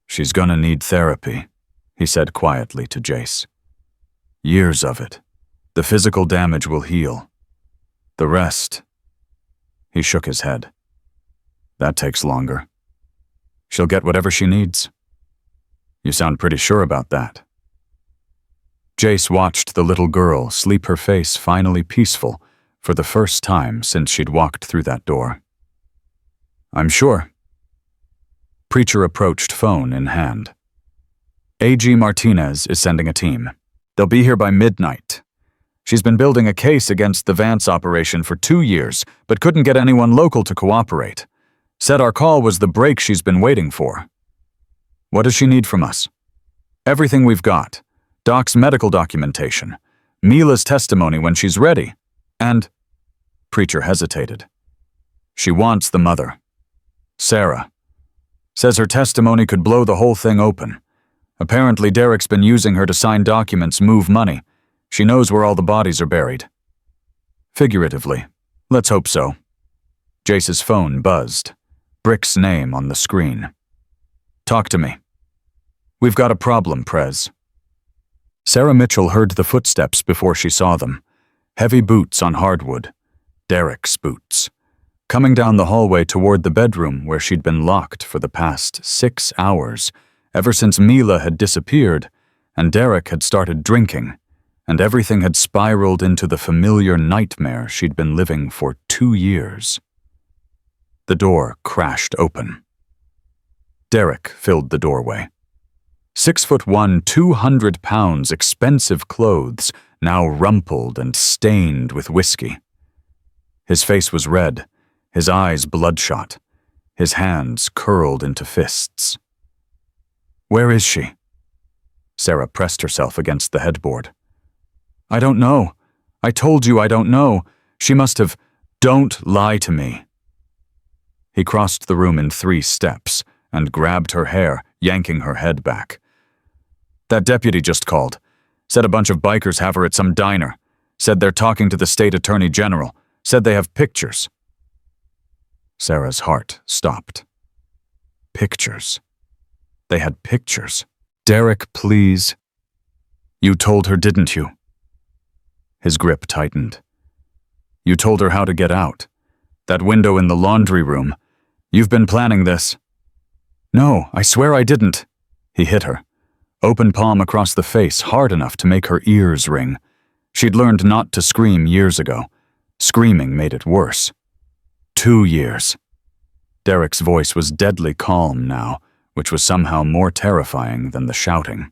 "She's gonna need therapy," he said quietly to Jace. "Years of it. The physical damage will heal. The rest..." He shook his head. "That takes longer. She'll get whatever she needs." "You sound pretty sure about that." Jace watched the little girl sleep, her face finally peaceful, for the first time since she'd walked through that door. "I'm sure." Preacher approached, phone in hand. "A.G. Martinez is sending a team. They'll be here by midnight. She's been building a case against the Vance operation for 2 years, but couldn't get anyone local to cooperate. Said our call was the break she's been waiting for." "What does she need from us?" "Everything we've got. Doc's medical documentation. Mila's testimony when she's ready. And..." Preacher hesitated. "She wants the mother. Sarah. Says her testimony could blow the whole thing open. Apparently Derek's been using her to sign documents, move money. She knows where all the bodies are buried." "Figuratively. Let's hope so." Jace's phone buzzed. Brick's name on the screen. "Talk to me." "We've got a problem, Prez." Sarah Mitchell heard the footsteps before she saw them. Heavy boots on hardwood. Derek's boots. Coming down the hallway toward the bedroom where she'd been locked for the past 6 hours, ever since Mila had disappeared, and Derek had started drinking, and everything had spiraled into the familiar nightmare she'd been living for 2 years. The door crashed open. Derek filled the doorway. 6'1", 200 pounds, expensive clothes, now rumpled and stained with whiskey. His face was red, his eyes bloodshot, his hands curled into fists. "Where is she?" Sarah pressed herself against the headboard. "I don't know. I told you I don't know. She must have..." "Don't lie to me." He crossed the room in 3 steps and grabbed her hair, yanking her head back. "That deputy just called. Said a bunch of bikers have her at some diner. Said they're talking to the state attorney general. Said they have pictures." Sarah's heart stopped. Pictures. They had pictures. "Derek, please." "You told her, didn't you?" His grip tightened. "You told her how to get out. That window in the laundry room. You've been planning this." "No, I swear I didn't." He hit her. Open palm across the face, hard enough to make her ears ring. She'd learned not to scream years ago. Screaming made it worse. 2 years. Derek's voice was deadly calm now, which was somehow more terrifying than the shouting.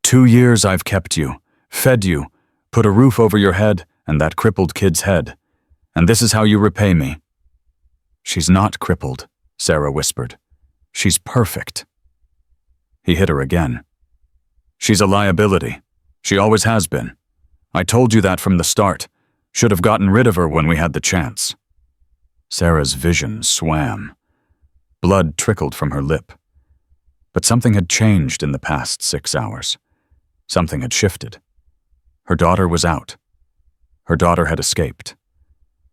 2 years I've kept you, fed you, put a roof over your head and that crippled kid's head. And this is how you repay me." "She's not crippled," Sarah whispered. "She's perfect." He hit her again. "She's a liability. She always has been. I told you that from the start. Should have gotten rid of her when we had the chance." Sarah's vision swam. Blood trickled from her lip. But something had changed in the past 6 hours. Something had shifted. Her daughter was out. Her daughter had escaped.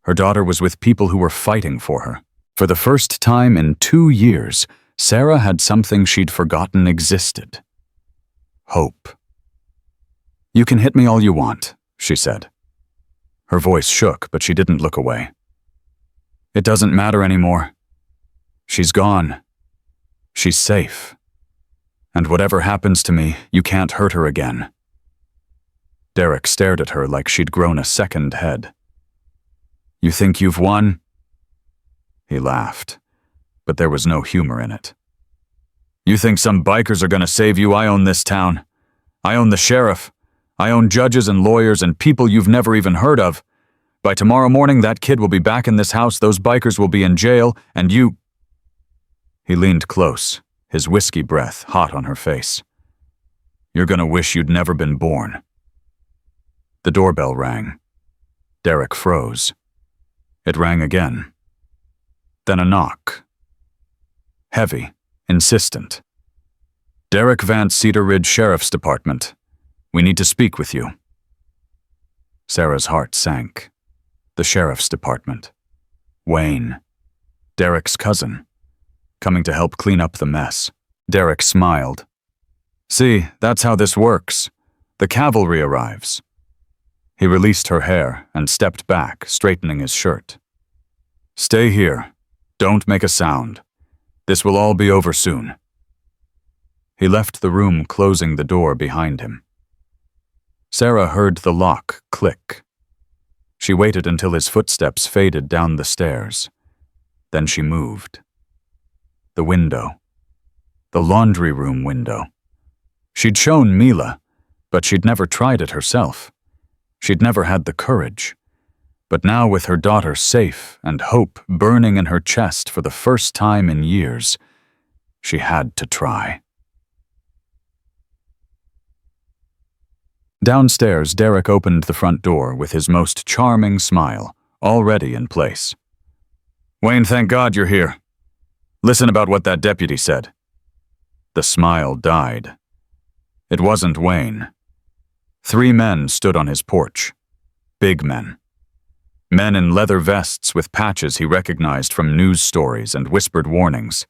Her daughter was with people who were fighting for her. For the first time in 2 years, Sarah had something she'd forgotten existed. Hope. "You can hit me all you want," she said. Her voice shook, but she didn't look away. "It doesn't matter anymore. She's gone. She's safe. And whatever happens to me, you can't hurt her again." Derek stared at her like she'd grown a second head. "You think you've won?" He laughed, but there was no humor in it. "You think some bikers are gonna save you? I own this town. I own the sheriff. I own judges and lawyers and people you've never even heard of. By tomorrow morning, that kid will be back in this house, those bikers will be in jail, and you..." He leaned close, his whiskey breath hot on her face. "You're gonna wish you'd never been born." The doorbell rang. Derek froze. It rang again. Then a knock. Heavy, insistent. Derek Vance, Cedar Ridge Sheriff's Department. We need to speak with you. Sarah's heart sank. The Sheriff's Department. Wayne. Derek's cousin. Coming to help clean up the mess. Derek smiled. See, that's how this works. The cavalry arrives. He released her hair and stepped back, straightening his shirt. Stay here. Don't make a sound. This will all be over soon. He left the room, closing the door behind him. Sarah heard the lock click. She waited until his footsteps faded down the stairs. Then she moved. The window. The laundry room window. She'd shown Mila, but she'd never tried it herself. She'd never had the courage. But now, with her daughter safe and hope burning in her chest for the first time in years, she had to try. Downstairs, Derek opened the front door with his most charming smile, already in place. Wayne, thank God you're here. Listen about what that deputy said. The smile died. It wasn't Wayne. 3 men stood on his porch. Big men. Men in leather vests with patches he recognized from news stories and whispered warnings.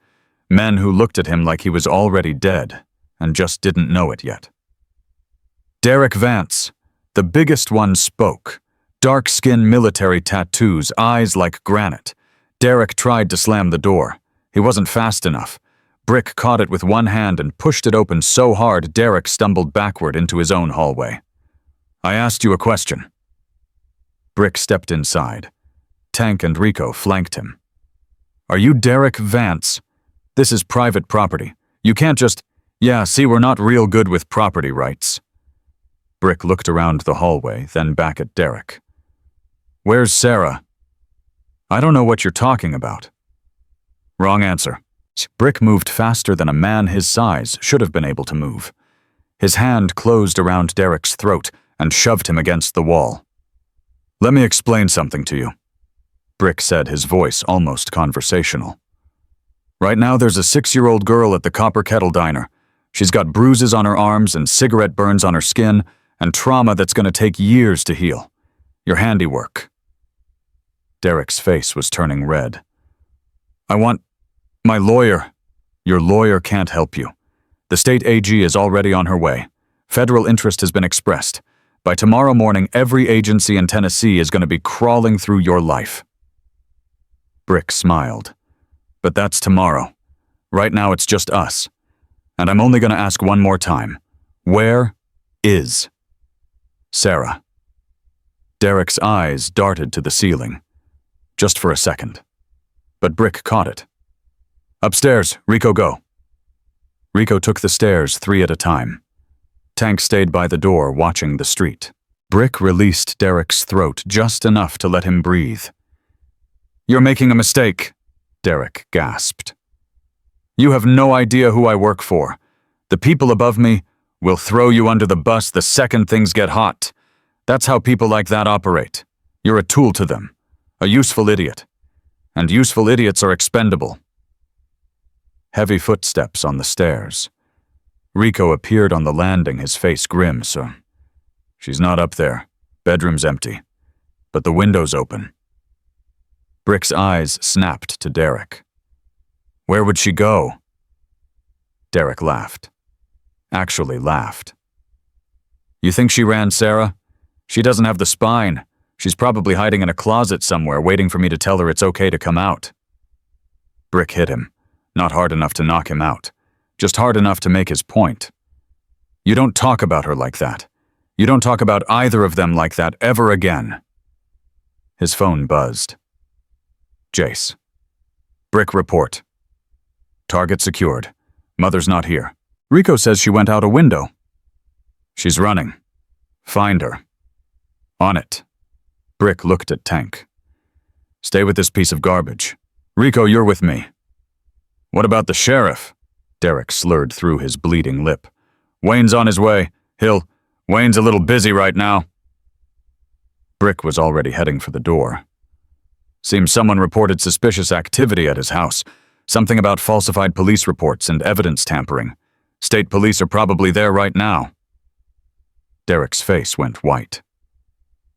Men who looked at him like he was already dead and just didn't know it yet. Derek Vance, the biggest one, spoke. Dark-skinned military tattoos, eyes like granite. Derek tried to slam the door. He wasn't fast enough. Brick caught it with one hand and pushed it open so hard Derek stumbled backward into his own hallway. I asked you a question. Brick stepped inside. Tank and Rico flanked him. Are you Derek Vance? This is private property. You can't just... Yeah, see, we're not real good with property rights. Brick looked around the hallway, then back at Derek. Where's Sarah? I don't know what you're talking about. Wrong answer. Brick moved faster than a man his size should have been able to move. His hand closed around Derek's throat and shoved him against the wall. Let me explain something to you, Brick said, his voice almost conversational. Right now there's a 6-year-old girl at the Copper Kettle Diner. She's got bruises on her arms and cigarette burns on her skin and trauma that's going to take years to heal. Your handiwork. Derek's face was turning red. I want my lawyer. Your lawyer can't help you. The state AG is already on her way. Federal interest has been expressed. By tomorrow morning, every agency in Tennessee is going to be crawling through your life. Brick smiled. But that's tomorrow. Right now it's just us. And I'm only going to ask one more time. Where is Sarah? Derek's eyes darted to the ceiling. Just for a second. But Brick caught it. Upstairs, Rico, go. Rico took the stairs 3 at a time. Tank stayed by the door, watching the street. Brick released Derek's throat just enough to let him breathe. You're making a mistake, Derek gasped. You have no idea who I work for. The people above me will throw you under the bus the second things get hot. That's how people like that operate. You're a tool to them, a useful idiot. And useful idiots are expendable. Heavy footsteps on the stairs. Rico appeared on the landing, his face grim, so... She's not up there. Bedroom's empty. But the window's open. Brick's eyes snapped to Derek. Where would she go? Derek laughed. Actually laughed. You think she ran Sarah? She doesn't have the spine. She's probably hiding in a closet somewhere, waiting for me to tell her it's okay to come out. Brick hit him. Not hard enough to knock him out. Just hard enough to make his point. You don't talk about her like that. You don't talk about either of them like that ever again. His phone buzzed. Jace. Brick report. Target secured. Mother's not here. Rico says she went out a window. She's running. Find her. On it. Brick looked at Tank. Stay with this piece of garbage. Rico, you're with me. What about the sheriff? Derek slurred through his bleeding lip. Wayne's on his way. Wayne's a little busy right now. Brick was already heading for the door. Seems someone reported suspicious activity at his house. Something about falsified police reports and evidence tampering. State police are probably there right now. Derek's face went white.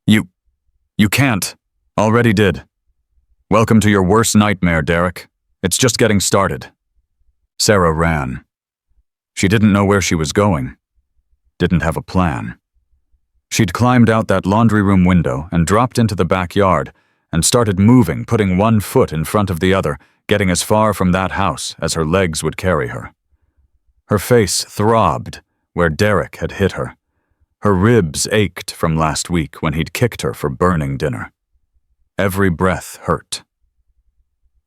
You can't. Already did. Welcome to your worst nightmare, Derek. It's just getting started. Sarah ran. She didn't know where she was going. Didn't have a plan. She'd climbed out that laundry room window and dropped into the backyard and started moving, putting one foot in front of the other, getting as far from that house as her legs would carry her. Her face throbbed where Derek had hit her. Her ribs ached from last week when he'd kicked her for burning dinner. Every breath hurt.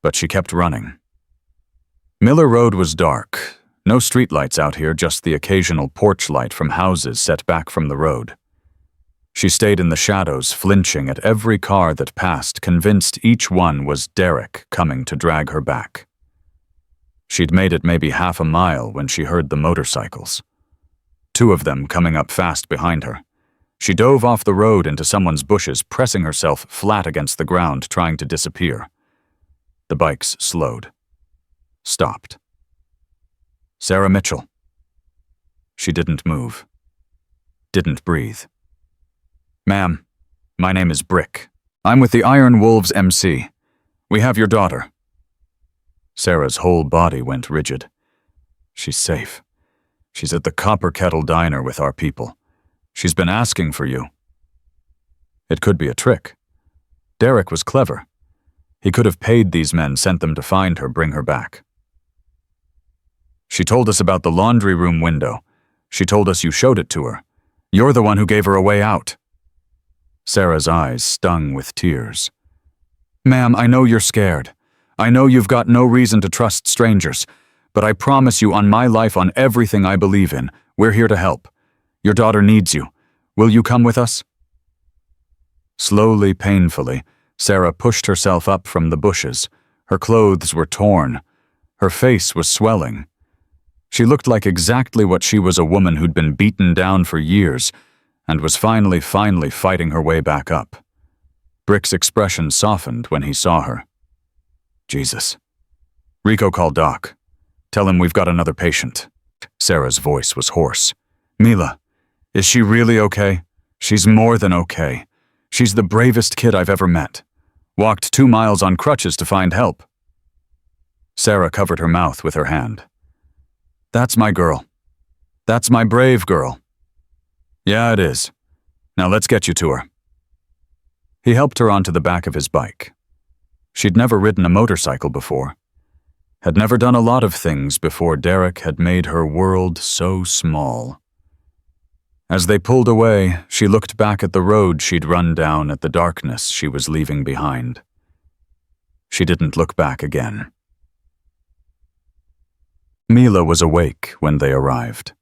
But she kept running. Miller Road was dark. No streetlights out here, just the occasional porch light from houses set back from the road. She stayed in the shadows, flinching at every car that passed, convinced each one was Derek coming to drag her back. She'd made it maybe half a mile when she heard the motorcycles. 2 of them coming up fast behind her. She dove off the road into someone's bushes, pressing herself flat against the ground, trying to disappear. The bikes slowed. Stopped. Sarah Mitchell. She didn't move. Didn't breathe. Ma'am, my name is Brick. I'm with the Iron Wolves MC. We have your daughter. Sarah's whole body went rigid. She's safe. She's at the Copper Kettle Diner with our people. She's been asking for you. It could be a trick. Derek was clever. He could have paid these men, sent them to find her, bring her back. She told us about the laundry room window. She told us you showed it to her. You're the one who gave her a way out. Sarah's eyes stung with tears. Ma'am, I know you're scared. I know you've got no reason to trust strangers, but I promise you on my life, on everything I believe in, we're here to help. Your daughter needs you. Will you come with us? Slowly, painfully, Sarah pushed herself up from the bushes. Her clothes were torn. Her face was swelling. She looked like exactly what she was, a woman who'd been beaten down for years and was finally fighting her way back up. Brick's expression softened when he saw her. Jesus. Rico, call Doc. Tell him we've got another patient. Sarah's voice was hoarse. Mila, is she really okay? She's more than okay. She's the bravest kid I've ever met. Walked 2 miles on crutches to find help. Sarah covered her mouth with her hand. That's my girl. That's my brave girl. Yeah, it is. Now let's get you to her. He helped her onto the back of his bike. She'd never ridden a motorcycle before. Had never done a lot of things before Derek had made her world so small. As they pulled away, she looked back at the road she'd run down, at the darkness she was leaving behind. She didn't look back again. Mila was awake when they arrived.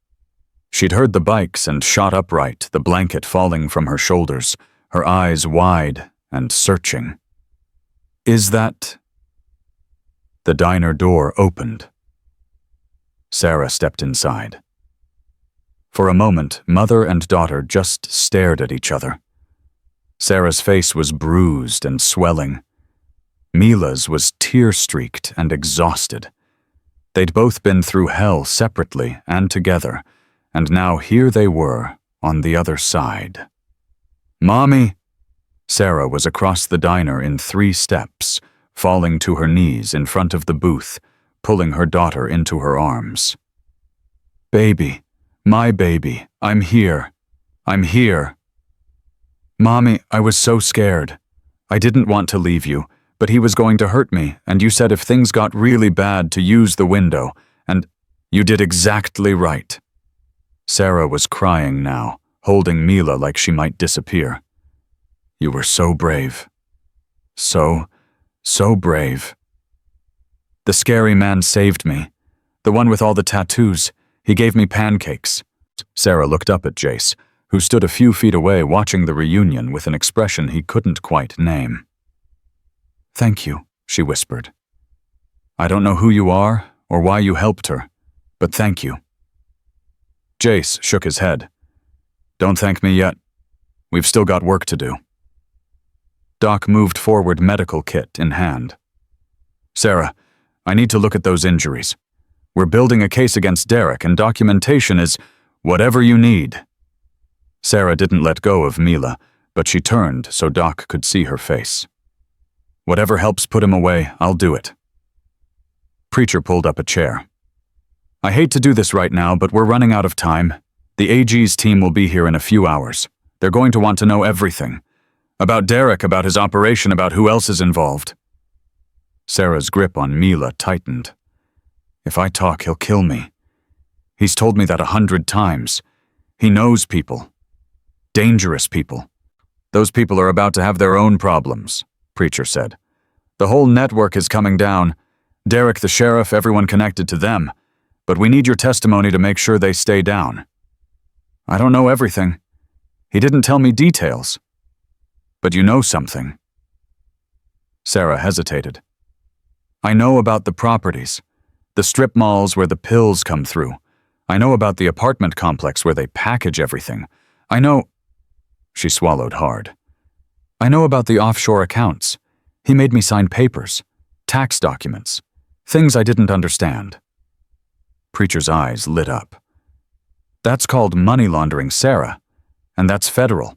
She'd heard the bikes and shot upright, the blanket falling from her shoulders, her eyes wide and searching. Is that... The diner door opened. Sarah stepped inside. For a moment, mother and daughter just stared at each other. Sarah's face was bruised and swelling. Mila's was tear-streaked and exhausted. They'd both been through hell separately and together, and now here they were, on the other side. Mommy! Sarah was across the diner in 3 steps, falling to her knees in front of the booth, pulling her daughter into her arms. Baby, my baby, I'm here. I'm here. Mommy, I was so scared. I didn't want to leave you, but he was going to hurt me, and you said if things got really bad to use the window, and you did exactly right. Sarah was crying now, holding Mila like she might disappear. You were so brave. So brave. The scary man saved me. The one with all the tattoos. He gave me pancakes. Sarah looked up at Jace, who stood a few feet away watching the reunion with an expression he couldn't quite name. Thank you, she whispered. I don't know who you are or why you helped her, but thank you. Jace shook his head. Don't thank me yet. We've still got work to do. Doc moved forward, medical kit in hand. Sarah, I need to look at those injuries. We're building a case against Derek, and documentation is whatever you need. Sarah didn't let go of Mila, but she turned so Doc could see her face. Whatever helps put him away, I'll do it. Preacher pulled up a chair. I hate to do this right now, but we're running out of time. The AG's team will be here in a few hours. They're going to want to know everything. About Derek, about his operation, about who else is involved. Sarah's grip on Mila tightened. If I talk, he'll kill me. He's told me that 100 times. He knows people. Dangerous people. Those people are about to have their own problems, Preacher said. The whole network is coming down. Derek, the sheriff, everyone connected to them. But we need your testimony to make sure they stay down. I don't know everything. He didn't tell me details. But you know something. Sarah hesitated. I know about the properties, the strip malls where the pills come through. I know about the apartment complex where they package everything. I know... She swallowed hard. I know about the offshore accounts. He made me sign papers, tax documents, things I didn't understand. Preacher's eyes lit up. That's called money laundering, Sarah, and that's federal.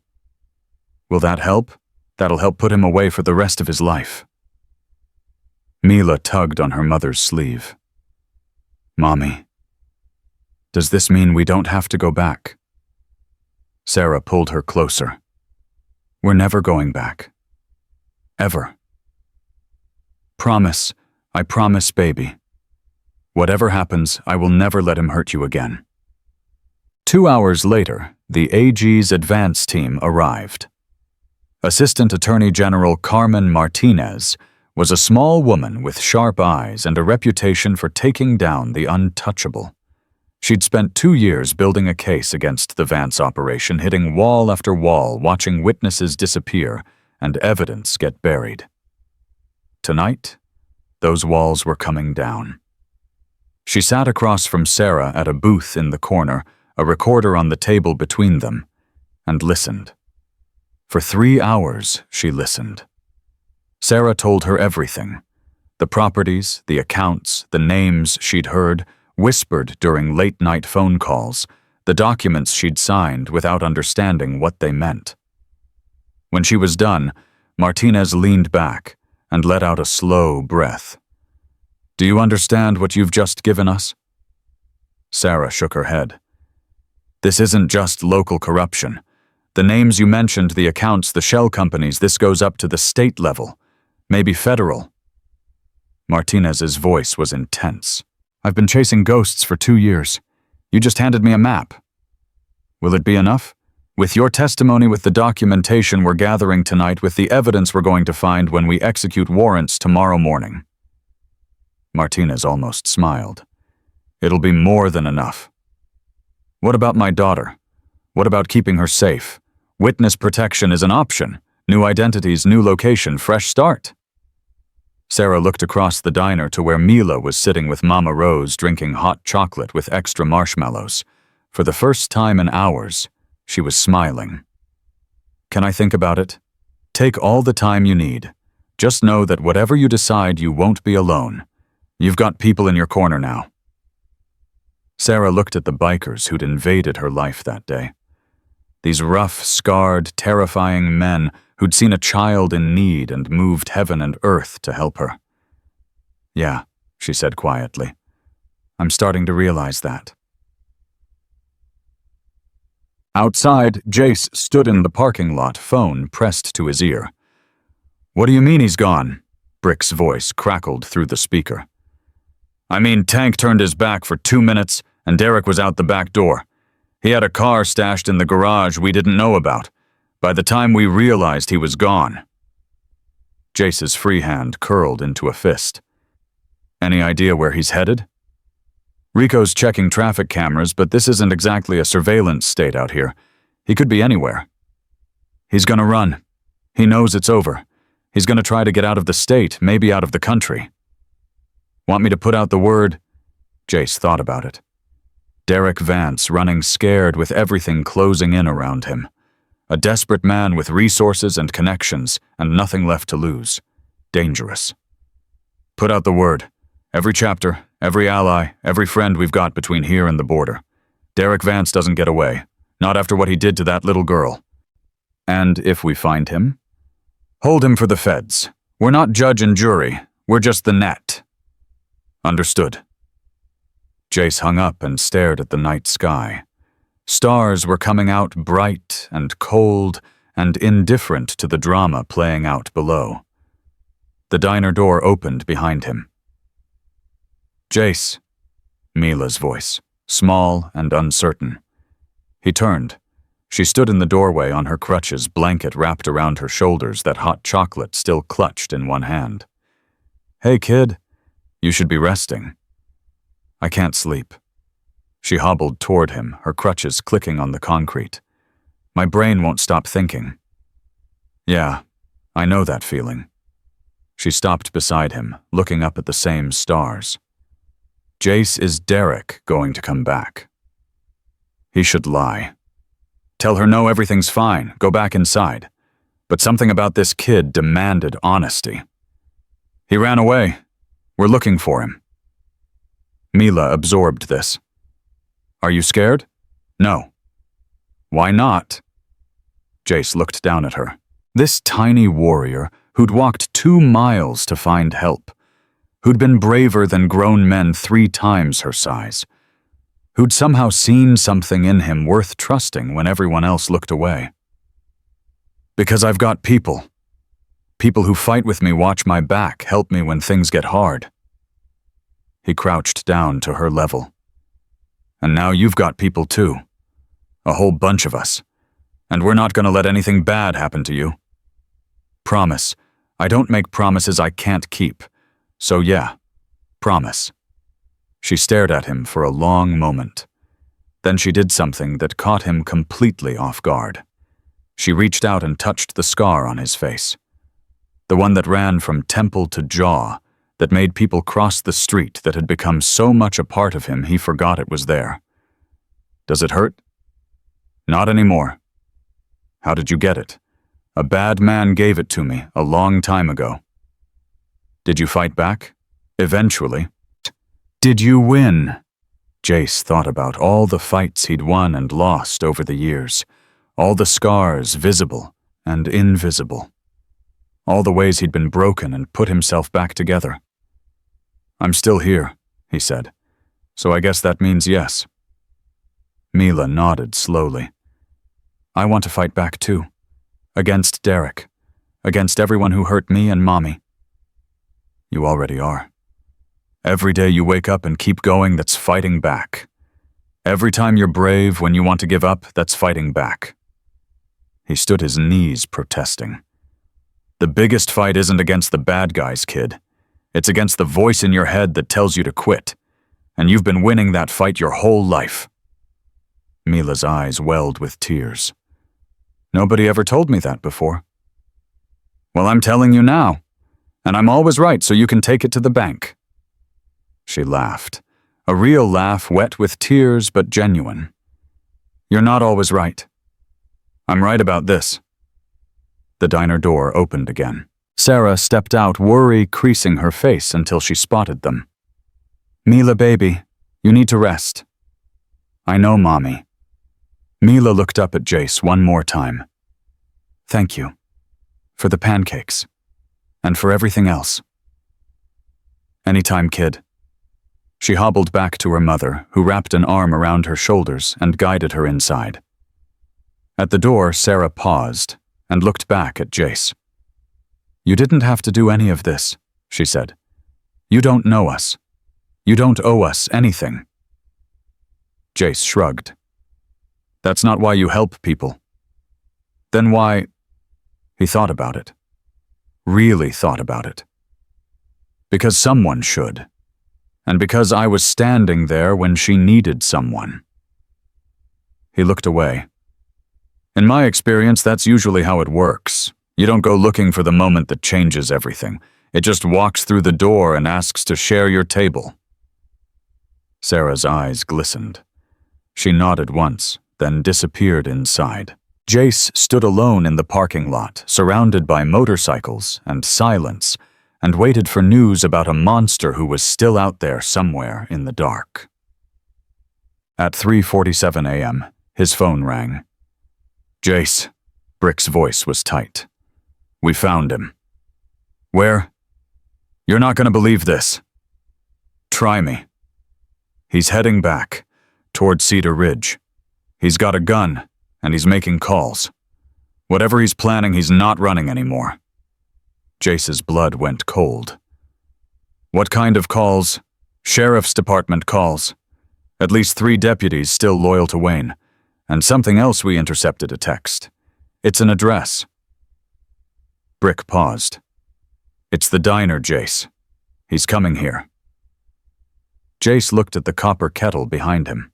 Will that help? That'll help put him away for the rest of his life. Mila tugged on her mother's sleeve. Mommy, does this mean we don't have to go back? Sarah pulled her closer. We're never going back. Ever. Promise, I promise, baby. Whatever happens, I will never let him hurt you again. 2 hours later, the AG's advance team arrived. Assistant Attorney General Carmen Martinez was a small woman with sharp eyes and a reputation for taking down the untouchable. She'd spent 2 years building a case against the Vance operation, hitting wall after wall, watching witnesses disappear and evidence get buried. Tonight, those walls were coming down. She sat across from Sarah at a booth in the corner, a recorder on the table between them, and listened. For 3 hours, she listened. Sarah told her everything. The properties, the accounts, the names she'd heard, whispered during late-night phone calls, the documents she'd signed without understanding what they meant. When she was done, Martinez leaned back and let out a slow breath. Do you understand what you've just given us? Sarah shook her head. This isn't just local corruption. The names you mentioned, the accounts, the shell companies, this goes up to the state level, maybe federal. Martinez's voice was intense. I've been chasing ghosts for 2 years. You just handed me a map. Will it be enough? With your testimony, with the documentation we're gathering tonight, with the evidence we're going to find when we execute warrants tomorrow morning. Martinez almost smiled. It'll be more than enough. What about my daughter? What about keeping her safe? Witness protection is an option. New identities, new location, fresh start. Sarah looked across the diner to where Mila was sitting with Mama Rose drinking hot chocolate with extra marshmallows. For the first time in hours, she was smiling. Can I think about it? Take all the time you need. Just know that whatever you decide, you won't be alone. You've got people in your corner now. Sarah looked at the bikers who'd invaded her life that day. These rough, scarred, terrifying men who'd seen a child in need and moved heaven and earth to help her. Yeah, she said quietly. I'm starting to realize that. Outside, Jace stood in the parking lot, phone pressed to his ear. What do you mean he's gone? Brick's voice crackled through the speaker. I mean, Tank turned his back for 2 minutes and Derek was out the back door. He had a car stashed in the garage we didn't know about. By the time we realized he was gone. Jace's free hand curled into a fist. Any idea where he's headed? Rico's checking traffic cameras, but this isn't exactly a surveillance state out here. He could be anywhere. He's gonna run. He knows it's over. He's gonna try to get out of the state, maybe out of the country. Want me to put out the word? Jace thought about it. Derek Vance running scared with everything closing in around him. A desperate man with resources and connections and nothing left to lose. Dangerous. Put out the word. Every chapter, every ally, every friend we've got between here and the border. Derek Vance doesn't get away. Not after what he did to that little girl. And if we find him? Hold him for the feds. We're not judge and jury. We're just the net. Understood. Jace hung up and stared at the night sky. Stars were coming out bright and cold and indifferent to the drama playing out below. The diner door opened behind him. Jace, Mila's voice, small and uncertain. He turned. She stood in the doorway on her crutches, blanket wrapped around her shoulders, that hot chocolate still clutched in one hand. Hey, kid, you should be resting. I can't sleep. She hobbled toward him, her crutches clicking on the concrete. My brain won't stop thinking. Yeah, I know that feeling. She stopped beside him, looking up at the same stars. Jace, is Derek going to come back? He should lie. Tell her no, everything's fine, go back inside. But something about this kid demanded honesty. He ran away. We're looking for him. Mila absorbed this. Are you scared? No. Why not? Jace looked down at her. This tiny warrior who'd walked 2 miles to find help, who'd been braver than grown men 3 times her size, who'd somehow seen something in him worth trusting when everyone else looked away. Because I've got people. People who fight with me, watch my back, help me when things get hard. He crouched down to her level. And now you've got people too. A whole bunch of us. And we're not going to let anything bad happen to you. Promise. I don't make promises I can't keep. So yeah, promise. She stared at him for a long moment. Then she did something that caught him completely off guard. She reached out and touched the scar on his face. The one that ran from temple to jaw, that made people cross the street, that had become so much a part of him he forgot it was there. Does it hurt? Not anymore. How did you get it? A bad man gave it to me a long time ago. Did you fight back? Eventually. Did you win? Jace thought about all the fights he'd won and lost over the years, all the scars, visible and invisible, all the ways he'd been broken and put himself back together. I'm still here, he said, so I guess that means yes. Mila nodded slowly. I want to fight back too, against Derek, against everyone who hurt me and Mommy. You already are. Every day you wake up and keep going, that's fighting back. Every time you're brave when you want to give up, that's fighting back. He stood his knees, protesting. The biggest fight isn't against the bad guys, kid. It's against the voice in your head that tells you to quit. And you've been winning that fight your whole life. Mila's eyes welled with tears. Nobody ever told me that before. Well, I'm telling you now. And I'm always right, so you can take it to the bank. She laughed, a real laugh wet with tears but genuine. You're not always right. I'm right about this. The diner door opened again. Sarah stepped out, worry creasing her face until she spotted them. Mila, baby, you need to rest. I know, Mommy. Mila looked up at Jace one more time. Thank you. For the pancakes. And for everything else. Anytime, kid. She hobbled back to her mother, who wrapped an arm around her shoulders and guided her inside. At the door, Sarah paused and looked back at Jace. You didn't have to do any of this, she said. You don't know us. You don't owe us anything. Jace shrugged. That's not why you help people. Then why? He thought about it. Really thought about it. Because someone should. And because I was standing there when she needed someone. He looked away. In my experience, that's usually how it works. You don't go looking for the moment that changes everything. It just walks through the door and asks to share your table. Sarah's eyes glistened. She nodded once, then disappeared inside. Jace stood alone in the parking lot, surrounded by motorcycles and silence, and waited for news about a monster who was still out there somewhere in the dark. At 3:47 a.m., his phone rang. "Jace," Brick's voice was tight. "We found him." "Where?" "You're not going to believe this." "Try me." "He's heading back, toward Cedar Ridge. He's got a gun, and he's making calls. Whatever he's planning, he's not running anymore." Jace's blood went cold. "What kind of calls?" "Sheriff's Department calls. At least 3 deputies still loyal to Wayne. And something else we intercepted a text. It's an address." Brick paused. "It's the diner, Jace. He's coming here." Jace looked at the copper kettle behind him,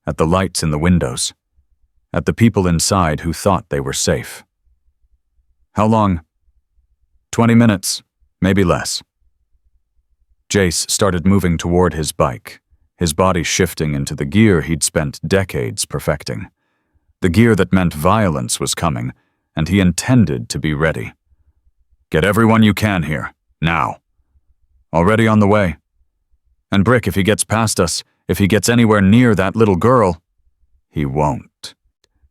at the lights in the windows, at the people inside who thought they were safe. "How long?" 20 minutes, maybe less." Jace started moving toward his bike, his body shifting into the gear he'd spent decades perfecting. The gear that meant violence was coming, and he intended to be ready. "Get everyone you can here, now." "Already on the way." "And Brick, if he gets past us, if he gets anywhere near that little girl—" "He won't."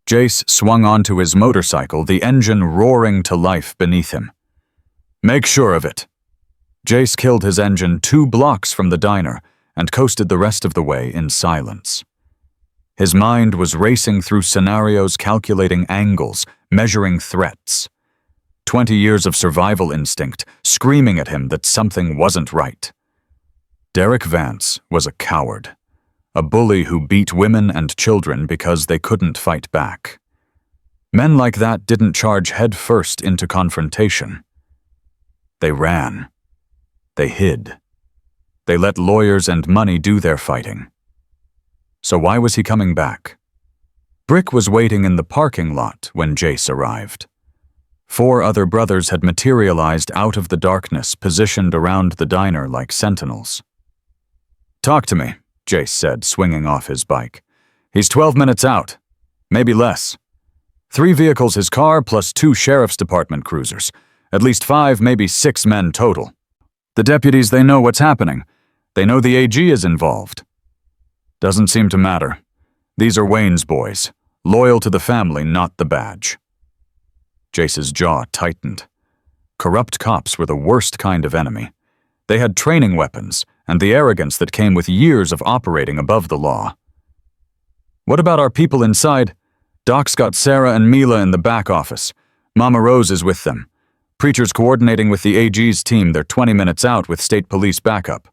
Jace swung onto his motorcycle, the engine roaring to life beneath him. "Make sure of it." Jace killed his engine 2 blocks from the diner and coasted the rest of the way in silence. His mind was racing through scenarios, calculating angles, measuring threats. 20 years of survival instinct, screaming at him that something wasn't right. Derek Vance was a coward, a bully who beat women and children because they couldn't fight back. Men like that didn't charge headfirst into confrontation. They ran. They hid. They let lawyers and money do their fighting. So why was he coming back? Brick was waiting in the parking lot when Jace arrived. 4 other brothers had materialized out of the darkness, positioned around the diner like sentinels. "Talk to me," Jace said, swinging off his bike. "He's 12 minutes out. Maybe less. 3 vehicles his car plus 2 Sheriff's Department cruisers. At least 5, maybe 6 men total. The deputies, they know what's happening. They know the AG is involved. Doesn't seem to matter. These are Wayne's boys, loyal to the family, not the badge." Jace's jaw tightened. Corrupt cops were the worst kind of enemy. They had training weapons and the arrogance that came with years of operating above the law. "What about our people inside? Doc's got Sarah and Mila in the back office. Mama Rose is with them. Preacher's coordinating with the AG's team. They're 20 minutes out with state police backup.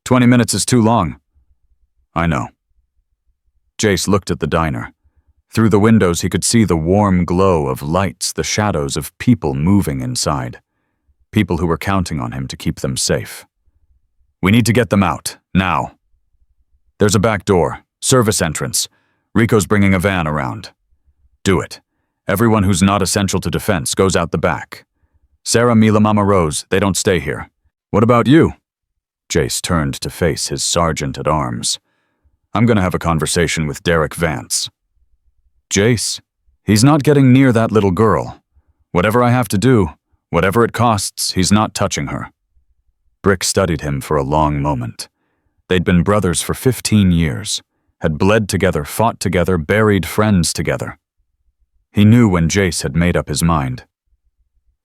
20 minutes is too long." "I know." Jace looked at the diner. Through the windows he could see the warm glow of lights, the shadows of people moving inside. People who were counting on him to keep them safe. "We need to get them out, now." "There's a back door, service entrance. Rico's bringing a van around." "Do it. Everyone who's not essential to defense goes out the back. Sarah, Mila, Mama Rose, they don't stay here. What about you?" Jace turned to face his sergeant at arms. "I'm going to have a conversation with Derek Vance." "Jace, he's not getting near that little girl. Whatever I have to do, whatever it costs, he's not touching her." Brick studied him for a long moment. They'd been brothers for 15 years, had bled together, fought together, buried friends together. He knew when Jace had made up his mind.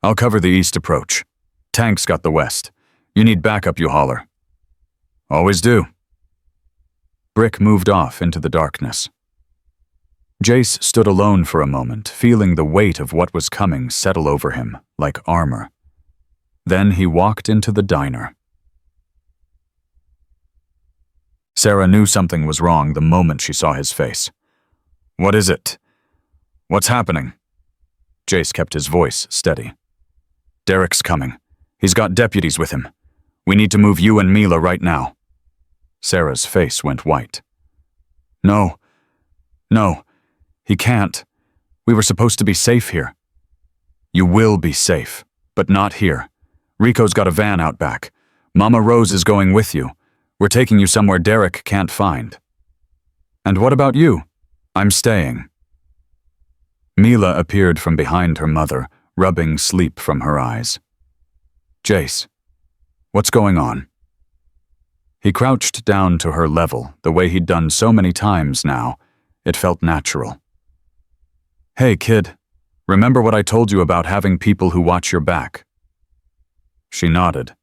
"I'll cover the east approach. Tank's got the west. You need backup, you holler." "Always do." Brick moved off into the darkness. Jace stood alone for a moment, feeling the weight of what was coming settle over him like armor. Then he walked into the diner. Sarah knew something was wrong the moment she saw his face. "What is it? What's happening?" Jace kept his voice steady. "Derek's coming. He's got deputies with him. We need to move you and Mila right now." Sarah's face went white. No, he can't. We were supposed to be safe here." "You will be safe, but not here. Rico's got a van out back. Mama Rose is going with you. We're taking you somewhere Derek can't find." "And what about you?" "I'm staying." Mila appeared from behind her mother, rubbing sleep from her eyes. "Jace, what's going on?" He crouched down to her level, the way he'd done so many times now. It felt natural. "Hey, kid, remember what I told you about having people who watch your back?" She nodded.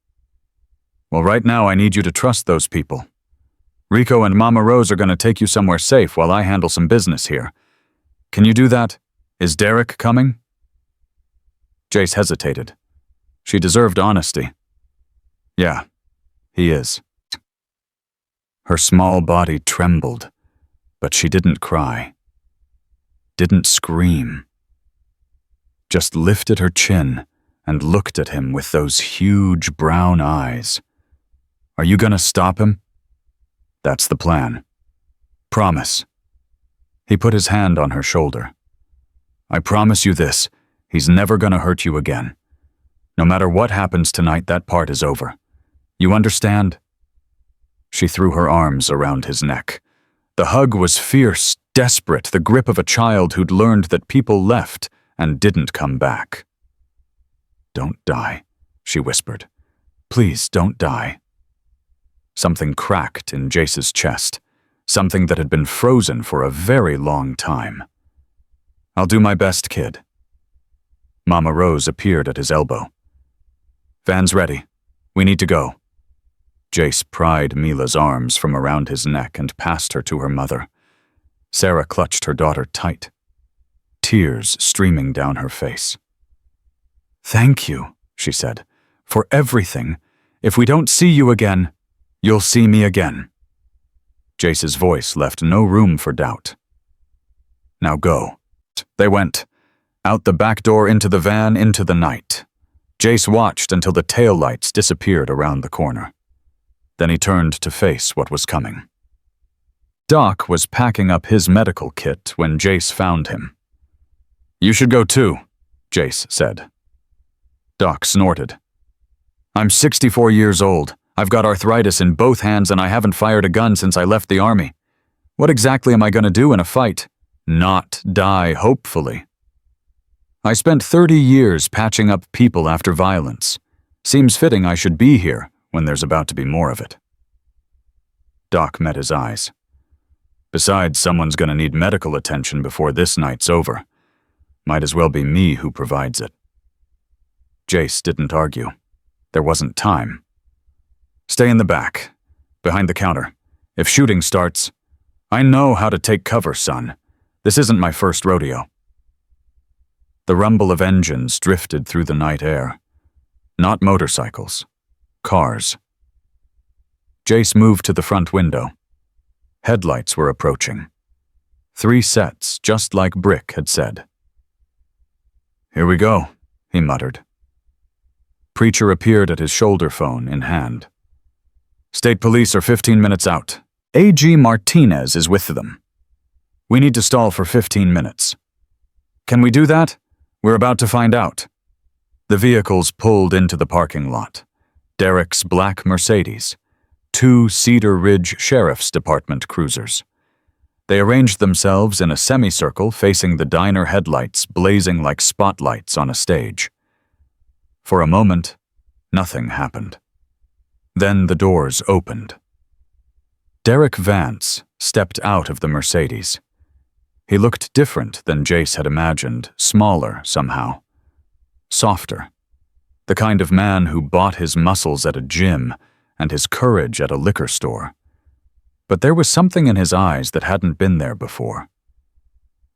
"Well, right now I need you to trust those people. Rico and Mama Rose are going to take you somewhere safe while I handle some business here. Can you do that? Is Derek coming?" Jace hesitated. She deserved honesty. "Yeah, he is." Her small body trembled, but she didn't cry. Didn't scream. Just lifted her chin and looked at him with those huge brown eyes. "Are you gonna stop him?" "That's the plan. Promise." He put his hand on her shoulder. "I promise you this, he's never gonna hurt you again. No matter what happens tonight, that part is over. You understand?" She threw her arms around his neck. The hug was fierce, desperate, the grip of a child who'd learned that people left and didn't come back. "Don't die," she whispered. "Please don't die." Something cracked in Jace's chest, something that had been frozen for a very long time. "I'll do my best, kid." Mama Rose appeared at his elbow. "Van's ready. We need to go." Jace pried Mila's arms from around his neck and passed her to her mother. Sarah clutched her daughter tight, tears streaming down her face. "Thank you," she said, "for everything. If we don't see you again, you'll see me again." Jace's voice left no room for doubt. "Now go." They went, out the back door into the van into the night. Jace watched until the taillights disappeared around the corner. Then he turned to face what was coming. Doc was packing up his medical kit when Jace found him. "You should go too," Jace said. Doc snorted. "I'm 64 years old. I've got arthritis in both hands and I haven't fired a gun since I left the army. What exactly am I going to do in a fight? Not die, hopefully. I spent 30 years patching up people after violence. Seems fitting I should be here when there's about to be more of it." Doc met his eyes. "Besides, someone's going to need medical attention before this night's over. Might as well be me who provides it." Jace didn't argue. There wasn't time. "Stay in the back, behind the counter. If shooting starts, I know how to take cover, son. This isn't my first rodeo." The rumble of engines drifted through the night air. Not motorcycles. Cars. Jace moved to the front window. Headlights were approaching. 3 sets, just like Brick had said. "Here we go," he muttered. Preacher appeared at his shoulder phone in hand. "State police are 15 minutes out. A.G. Martinez is with them. We need to stall for 15 minutes. Can we do that? We're about to find out." The vehicles pulled into the parking lot. Derek's black Mercedes, 2 Cedar Ridge Sheriff's Department cruisers. They arranged themselves in a semicircle facing the diner headlights blazing like spotlights on a stage. For a moment, nothing happened. Then the doors opened. Derek Vance stepped out of the Mercedes. He looked different than Jace had imagined, smaller somehow. Softer. The kind of man who bought his muscles at a gym and his courage at a liquor store. But there was something in his eyes that hadn't been there before.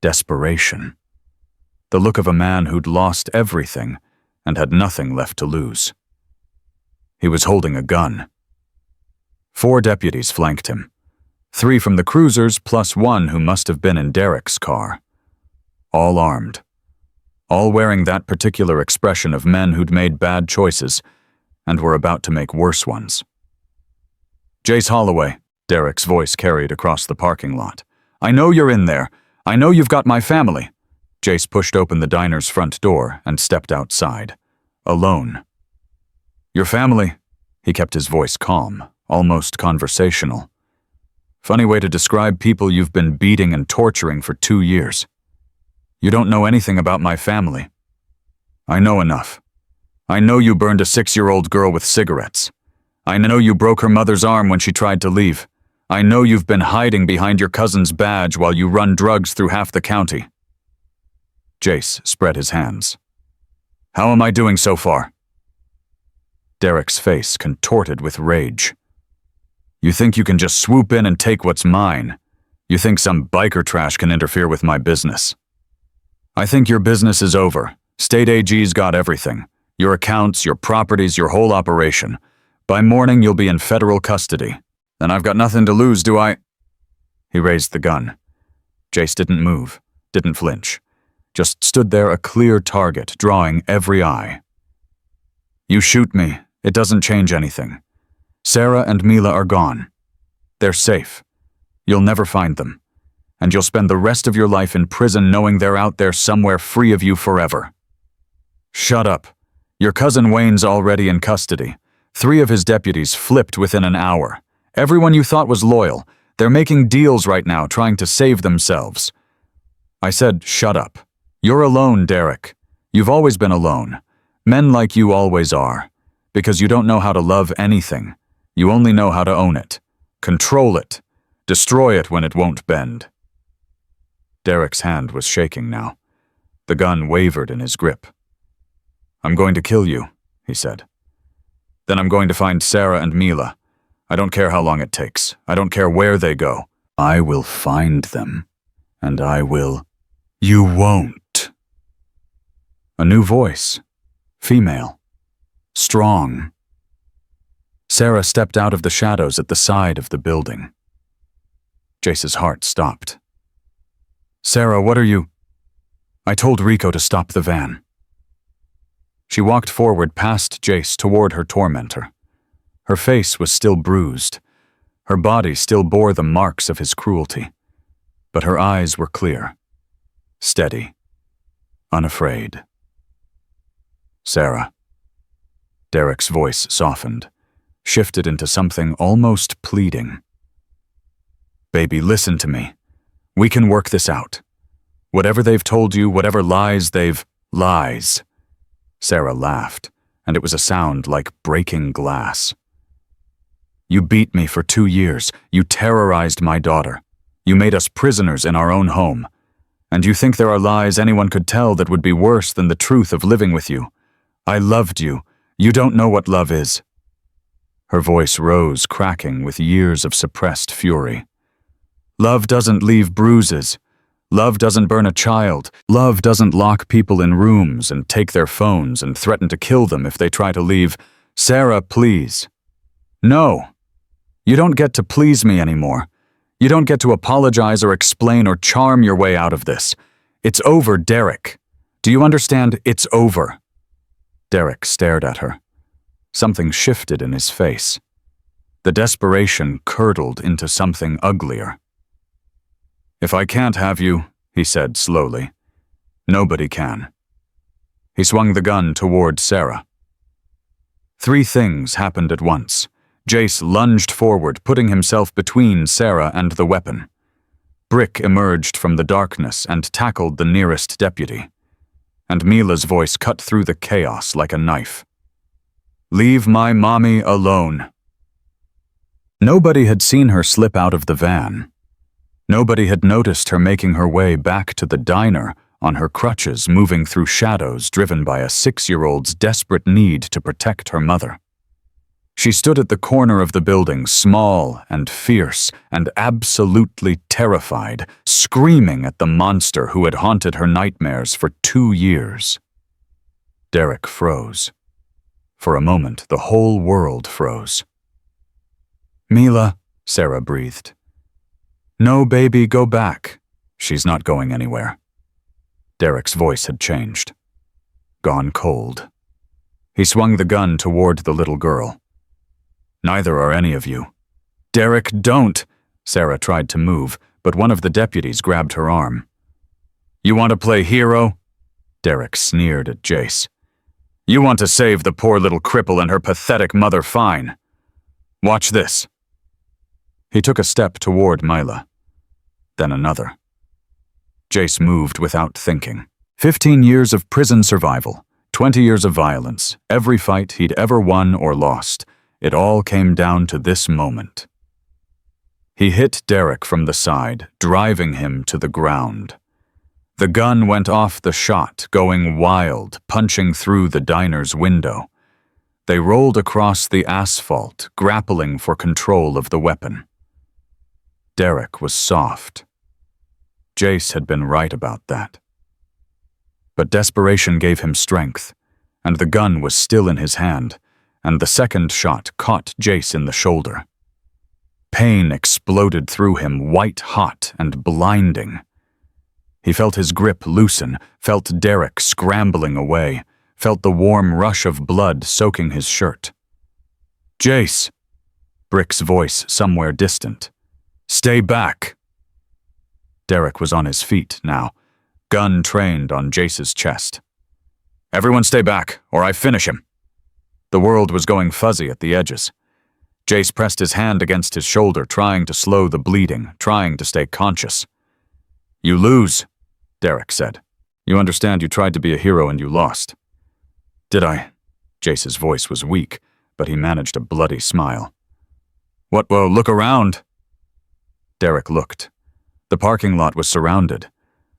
Desperation. The look of a man who'd lost everything and had nothing left to lose. He was holding a gun. 4 deputies flanked him. 3 from the cruisers plus 1 who must have been in Derek's car. All armed. All wearing that particular expression of men who'd made bad choices and were about to make worse ones. "Jace Holloway," Derek's voice carried across the parking lot. "I know you're in there. I know you've got my family." Jace pushed open the diner's front door and stepped outside. Alone. "Your family?" He kept his voice calm, almost conversational. "Funny way to describe people you've been beating and torturing for 2 years." You don't know anything about my family. I know enough. I know you burned a 6-year-old girl with cigarettes. I know you broke her mother's arm when she tried to leave. I know you've been hiding behind your cousin's badge while you run drugs through half the county. Jace spread his hands. How am I doing so far? Derek's face contorted with rage. You think you can just swoop in and take what's mine? You think some biker trash can interfere with my business? I think your business is over. State AG's got everything. Your accounts, your properties, your whole operation. By morning, you'll be in federal custody. Then I've got nothing to lose, do I? He raised the gun. Jace didn't move, didn't flinch. Just stood there a clear target, drawing every eye. You shoot me, it doesn't change anything. Sarah and Mila are gone. They're safe. You'll never find them. And you'll spend the rest of your life in prison knowing they're out there somewhere free of you forever. Shut up. Your cousin Wayne's already in custody. 3 of his deputies flipped within an hour. Everyone you thought was loyal, they're making deals right now trying to save themselves. I said, shut up. You're alone, Derek. You've always been alone. Men like you always are. Because you don't know how to love anything. You only know how to own it. Control it. Destroy it when it won't bend. Derek's hand was shaking now. The gun wavered in his grip. I'm going to kill you, he said. Then I'm going to find Sarah and Mila. I don't care how long it takes. I don't care where they go. I will find them. And I will... You won't. A new voice. Female. Strong. Sarah stepped out of the shadows at the side of the building. Jace's heart stopped. Sarah, what are you... I told Rico to stop the van. She walked forward past Jace toward her tormentor. Her face was still bruised. Her body still bore the marks of his cruelty. But her eyes were clear. Steady. Unafraid. Sarah. Derek's voice softened, shifted into something almost pleading. Baby, listen to me. We can work this out. Whatever they've told you, whatever lies they've... Lies. Sarah laughed, and it was a sound like breaking glass. You beat me for 2 years. You terrorized my daughter. You made us prisoners in our own home. And you think there are lies anyone could tell that would be worse than the truth of living with you. I loved you. You don't know what love is. Her voice rose, cracking with years of suppressed fury. Love doesn't leave bruises. Love doesn't burn a child. Love doesn't lock people in rooms and take their phones and threaten to kill them if they try to leave. Sarah, please. No. You don't get to please me anymore. You don't get to apologize or explain or charm your way out of this. It's over, Derek. Do you understand? It's over. Derek stared at her. Something shifted in his face. The desperation curdled into something uglier. If I can't have you, he said slowly, nobody can. He swung the gun toward Sarah. 3 things happened at once. Jace lunged forward, putting himself between Sarah and the weapon. Brick emerged from the darkness and tackled the nearest deputy. And Mila's voice cut through the chaos like a knife. Leave my mommy alone. Nobody had seen her slip out of the van. Nobody had noticed her making her way back to the diner on her crutches, moving through shadows driven by a 6-year-old's desperate need to protect her mother. She stood at the corner of the building, small and fierce and absolutely terrified, screaming at the monster who had haunted her nightmares for 2 years. Derek froze. For a moment, the whole world froze. Mila, Sarah breathed. No, baby, go back. She's not going anywhere. Derek's voice had changed. Gone cold. He swung the gun toward the little girl. Neither are any of you. Derek, don't! Sarah tried to move, but one of the deputies grabbed her arm. You want to play hero? Derek sneered at Jace. You want to save the poor little cripple and her pathetic mother, fine. Watch this. He took a step toward Mila. Then another. Jace moved without thinking. 15 years of prison survival, 20 years of violence, every fight he'd ever won or lost. It all came down to this moment. He hit Derek from the side, driving him to the ground. The gun went off the shot, going wild, punching through the diner's window. They rolled across the asphalt, grappling for control of the weapon. Derek was soft. Jace had been right about that. But desperation gave him strength, and the gun was still in his hand, and the second shot caught Jace in the shoulder. Pain exploded through him, white-hot and blinding. He felt his grip loosen, felt Derek scrambling away, felt the warm rush of blood soaking his shirt. "Jace!" Brick's voice somewhere distant. "Stay back!" Derek was on his feet now, gun trained on Jace's chest. "Everyone stay back, or I finish him." The world was going fuzzy at the edges. Jace pressed his hand against his shoulder, trying to slow the bleeding, trying to stay conscious. "You lose," Derek said. "You understand you tried to be a hero and you lost." "Did I?" Jace's voice was weak, but he managed a bloody smile. "What, well, look around." Derek looked. The parking lot was surrounded.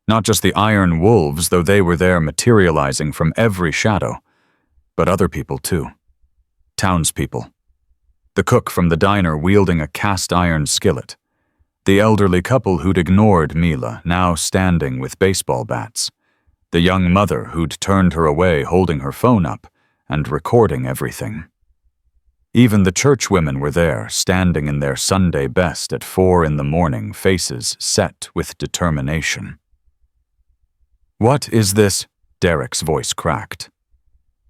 Not just the iron wolves, though they were there materializing from every shadow, but other people too. Townspeople. The cook from the diner wielding a cast-iron skillet. The elderly couple who'd ignored Mila, now standing with baseball bats. The young mother who'd turned her away holding her phone up and recording everything. Even the churchwomen were there, standing in their Sunday best at 4 a.m, faces set with determination. "What is this?" Derek's voice cracked.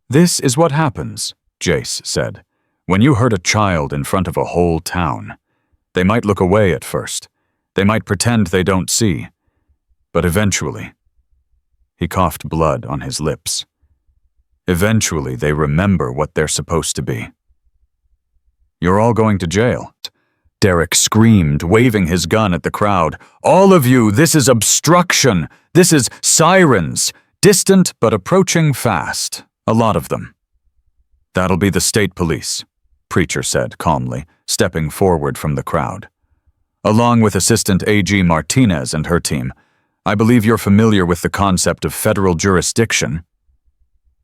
"This is what happens," Jace said, "when you hurt a child in front of a whole town. They might look away at first. They might pretend they don't see. But eventually," he coughed blood on his lips, "eventually they remember what they're supposed to be." "You're all going to jail," Derek screamed, waving his gun at the crowd. "All of you, this is obstruction. This is sirens. Distant but approaching fast. A lot of them." "That'll be the state police," Preacher said calmly, stepping forward from the crowd. "Along with Assistant AG Martinez and her team. I believe you're familiar with the concept of federal jurisdiction."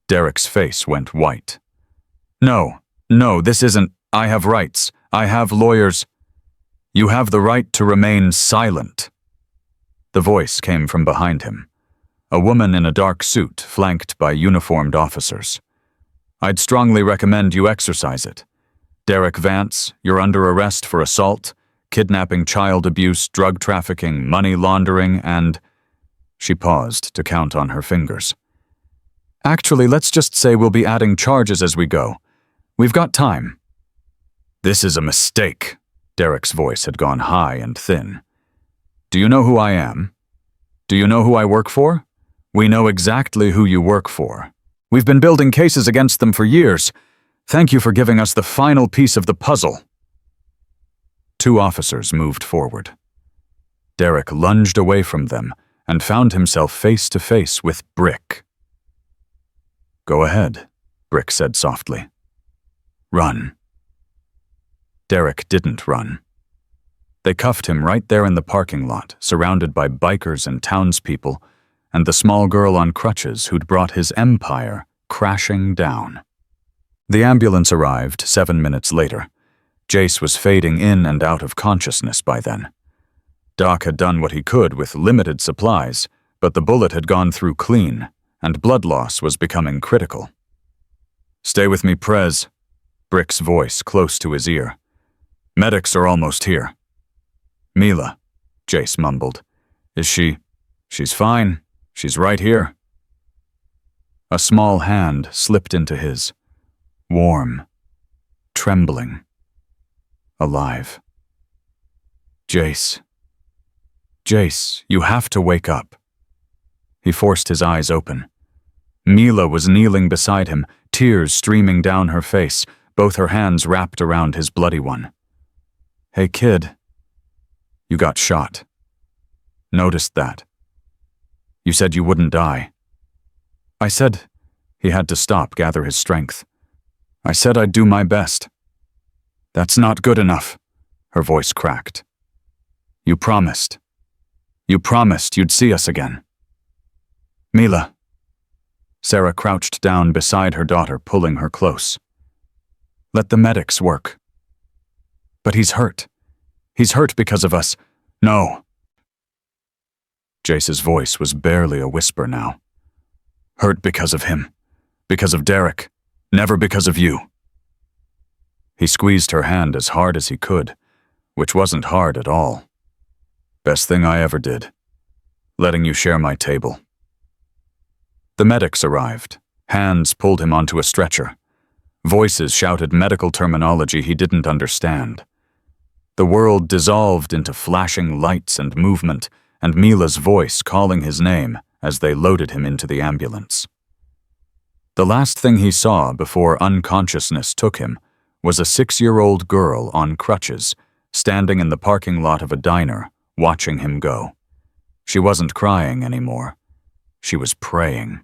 Derek's face went white. No, this isn't. I have rights. I have lawyers." "You have the right to remain silent." The voice came from behind him. A woman in a dark suit, flanked by uniformed officers. "I'd strongly recommend you exercise it. Derek Vance, you're under arrest for assault, kidnapping, child abuse, drug trafficking, money laundering, and—" She paused to count on her fingers. "Actually, let's just say we'll be adding charges as we go. We've got time." "This is a mistake." Derek's voice had gone high and thin. "Do you know who I am? Do you know who I work for? We know exactly who you work for. We've been building cases against them for years. Thank you for giving us the final piece of the puzzle." 2 officers moved forward. Derek lunged away from them and found himself face to face with Brick. "Go ahead," Brick said softly. "Run." Derek didn't run. They cuffed him right there in the parking lot, surrounded by bikers and townspeople, and the small girl on crutches who'd brought his empire crashing down. The ambulance arrived 7 minutes later. Jace was fading in and out of consciousness by then. Doc had done what he could with limited supplies, but the bullet had gone through clean, and blood loss was becoming critical. "Stay with me, Prez," Brick's voice close to his ear. "Medics are almost here." "Mila," Jace mumbled. "Is she—" "She's fine. She's right here." A small hand slipped into his. Warm. Trembling. Alive. "Jace. Jace, you have to wake up." He forced his eyes open. Mila was kneeling beside him, tears streaming down her face, both her hands wrapped around his bloody one. "Hey, kid. You got shot. Noticed that." You said you wouldn't die. I said, he had to stop, gather his strength. I said I'd do my best. That's not good enough, her voice cracked. You promised. You promised you'd see us again. Mila. Sarah crouched down beside her daughter, pulling her close. Let the medics work. But he's hurt. He's hurt because of us. No. Jace's voice was barely a whisper now. Hurt because of him. Because of Derek. Never because of you. He squeezed her hand as hard as he could, which wasn't hard at all. Best thing I ever did. Letting you share my table. The medics arrived. Hands pulled him onto a stretcher. Voices shouted medical terminology he didn't understand. The world dissolved into flashing lights and movement, and Mila's voice calling his name as they loaded him into the ambulance. The last thing he saw before unconsciousness took him was a 6-year-old girl on crutches, standing in the parking lot of a diner, watching him go. She wasn't crying anymore. She was praying.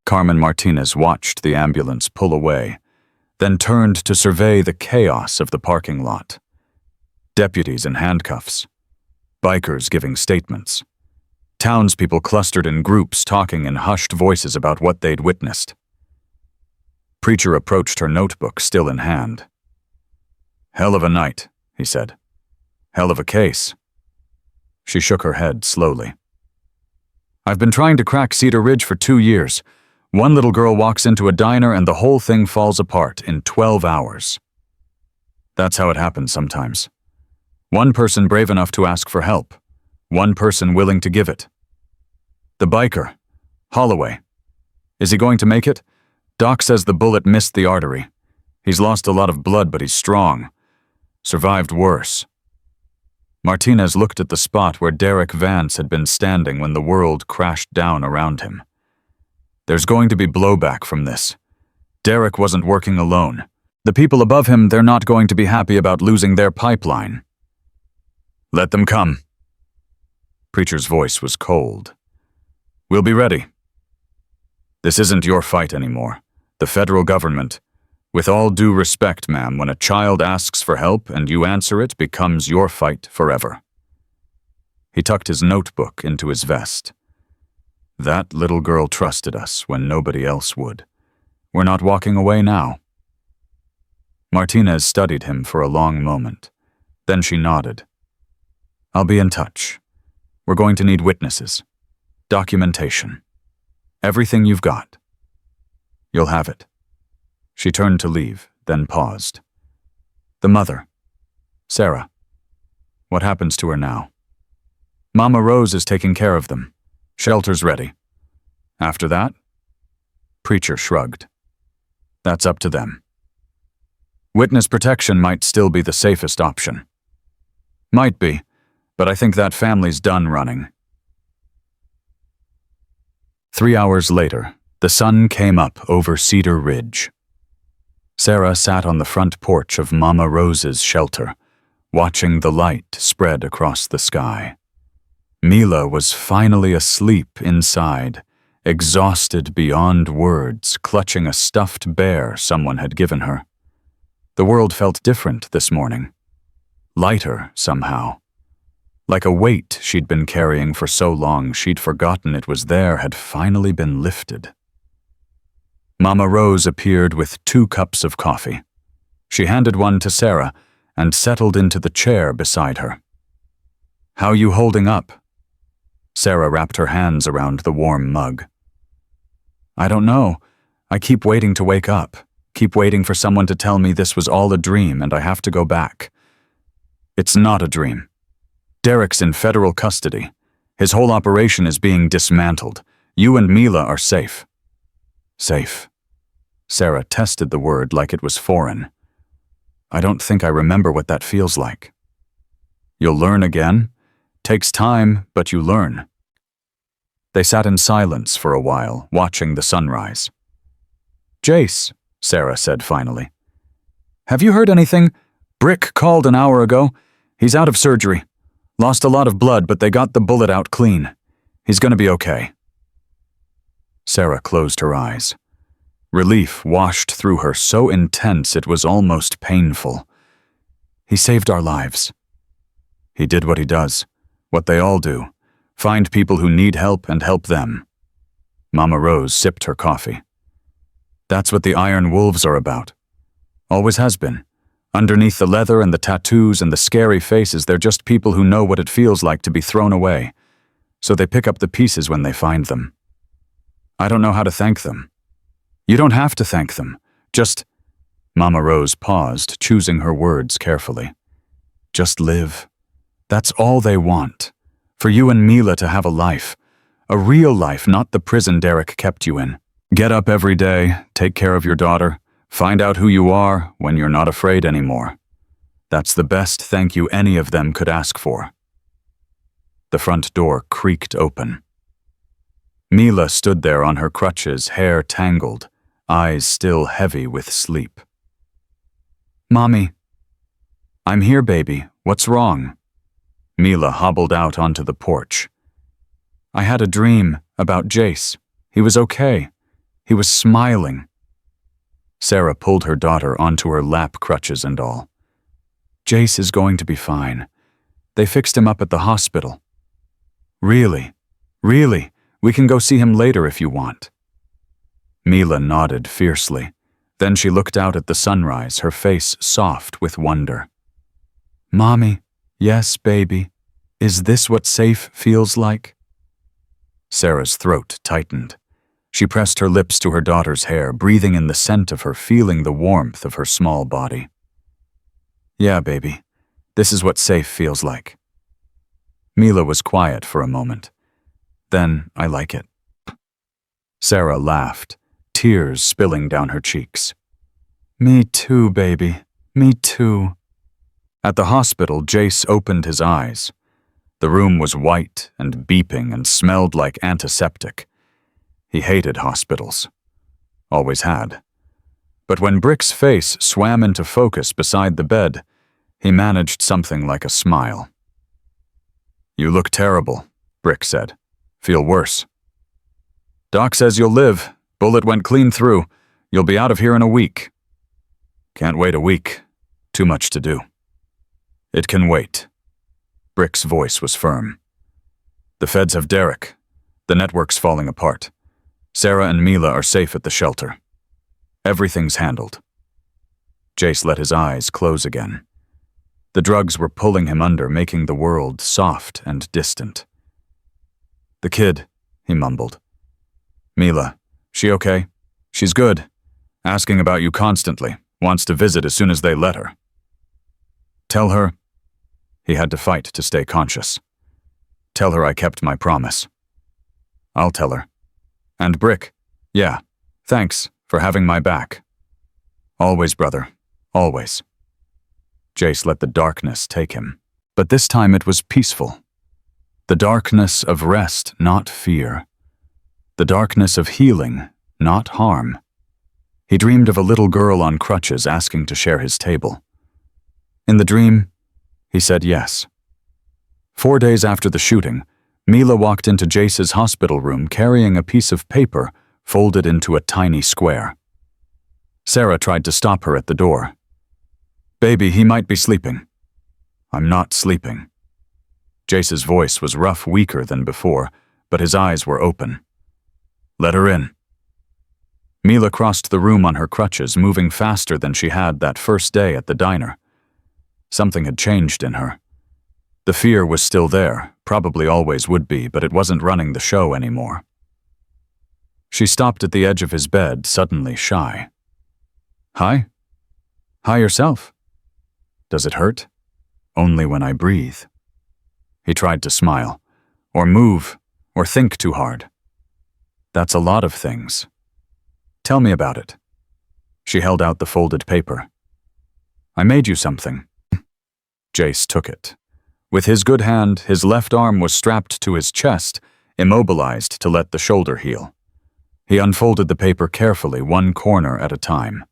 Carmen Martinez watched the ambulance pull away, then turned to survey the chaos of the parking lot. Deputies in handcuffs. Bikers giving statements. Townspeople clustered in groups talking in hushed voices about what they'd witnessed. Preacher approached her notebook, still in hand. Hell of a night, he said. Hell of a case. She shook her head slowly. I've been trying to crack Cedar Ridge for 2 years. One little girl walks into a diner and the whole thing falls apart in 12 hours. That's how it happens sometimes. One person brave enough to ask for help. One person willing to give it. The biker, Holloway. Is he going to make it? Doc says the bullet missed the artery. He's lost a lot of blood, but he's strong. Survived worse. Martinez looked at the spot where Derek Vance had been standing when the world crashed down around him. There's going to be blowback from this. Derek wasn't working alone. The people above him, they're not going to be happy about losing their pipeline. Let them come. Preacher's voice was cold. We'll be ready. This isn't your fight anymore. The federal government. With all due respect, ma'am, when a child asks for help and you answer it, becomes your fight forever. He tucked his notebook into his vest. That little girl trusted us when nobody else would. We're not walking away now. Martinez studied him for a long moment. Then she nodded. I'll be in touch. We're going to need witnesses. Documentation. Everything you've got. You'll have it. She turned to leave, then paused. The mother. Sarah. What happens to her now? Mama Rose is taking care of them. Shelter's ready. After that? Preacher shrugged. That's up to them. Witness protection might still be the safest option. Might be, but I think that family's done running. 3 hours later, the sun came up over Cedar Ridge. Sarah sat on the front porch of Mama Rose's shelter, watching the light spread across the sky. Mila was finally asleep inside, exhausted beyond words, clutching a stuffed bear someone had given her. The world felt different this morning. Lighter, somehow. Like a weight she'd been carrying for so long she'd forgotten it was there had finally been lifted. Mama Rose appeared with 2 cups of coffee. She handed one to Sarah and settled into the chair beside her. How you holding up? Sarah wrapped her hands around the warm mug. I don't know. I keep waiting to wake up. Keep waiting for someone to tell me this was all a dream and I have to go back. It's not a dream. Derek's in federal custody. His whole operation is being dismantled. You and Mila are safe. Safe. Sarah tested the word like it was foreign. I don't think I remember what that feels like. You'll learn again. Takes time, but you learn. They sat in silence for a while, watching the sunrise. Jace, Sarah said finally. Have you heard anything? Brick called an hour ago. He's out of surgery. Lost a lot of blood, but they got the bullet out clean. He's gonna be okay. Sarah closed her eyes. Relief washed through her, so intense it was almost painful. He saved our lives. He did what he does, what they all do, find people who need help and help them. Mama Rose sipped her coffee. That's what the Iron Wolves are about. Always has been. Underneath the leather and the tattoos and the scary faces, they're just people who know what it feels like to be thrown away. So they pick up the pieces when they find them. I don't know how to thank them. You don't have to thank them. Just— Mama Rose paused, choosing her words carefully. Just live. That's all they want. For you and Mila to have a life. A real life, not the prison Derek kept you in. Get up every day, take care of your daughter, find out who you are when you're not afraid anymore. That's the best thank you any of them could ask for. The front door creaked open. Mila stood there on her crutches, hair tangled, eyes still heavy with sleep. Mommy. I'm here, baby. What's wrong? Mila hobbled out onto the porch. I had a dream about Jace. He was okay. He was smiling. Sarah pulled her daughter onto her lap, crutches and all. Jace is going to be fine. They fixed him up at the hospital. Really? Really? We can go see him later if you want. Mila nodded fiercely. Then she looked out at the sunrise, her face soft with wonder. Mommy, yes, baby. Is this what safe feels like? Sarah's throat tightened. She pressed her lips to her daughter's hair, breathing in the scent of her, feeling the warmth of her small body. Yeah, baby. This is what safe feels like. Mila was quiet for a moment. Then, I like it. Sarah laughed, tears spilling down her cheeks. Me too, baby. Me too. At the hospital, Jace opened his eyes. The room was white and beeping and smelled like antiseptic. He hated hospitals. Always had. But when Brick's face swam into focus beside the bed, he managed something like a smile. You look terrible, Brick said. Feel worse. Doc says you'll live. Bullet went clean through. You'll be out of here in a week. Can't wait a week. Too much to do. It can wait. Brick's voice was firm. The feds have Derek. The network's falling apart. Sarah and Mila are safe at the shelter. Everything's handled. Jace let his eyes close again. The drugs were pulling him under, making the world soft and distant. The kid, he mumbled. Mila, she okay? She's good. Asking about you constantly. Wants to visit as soon as they let her. Tell her. He had to fight to stay conscious. Tell her I kept my promise. I'll tell her. And Brick, yeah, thanks for having my back. Always, brother, always. Jace let the darkness take him, but this time it was peaceful. The darkness of rest, not fear. The darkness of healing, not harm. He dreamed of a little girl on crutches asking to share his table. In the dream, he said yes. 4 days after the shooting, Mila walked into Jace's hospital room carrying a piece of paper folded into a tiny square. Sarah tried to stop her at the door. Baby, he might be sleeping. I'm not sleeping. Jace's voice was rough, weaker than before, but his eyes were open. Let her in. Mila crossed the room on her crutches, moving faster than she had that first day at the diner. Something had changed in her. The fear was still there, probably always would be, but it wasn't running the show anymore. She stopped at the edge of his bed, suddenly shy. Hi? Hi yourself. Does it hurt? Only when I breathe. He tried to smile, or move, or think too hard. That's a lot of things. Tell me about it. She held out the folded paper. I made you something. Jace took it. With his good hand, his left arm was strapped to his chest, immobilized to let the shoulder heal. He unfolded the paper carefully, one corner at a time.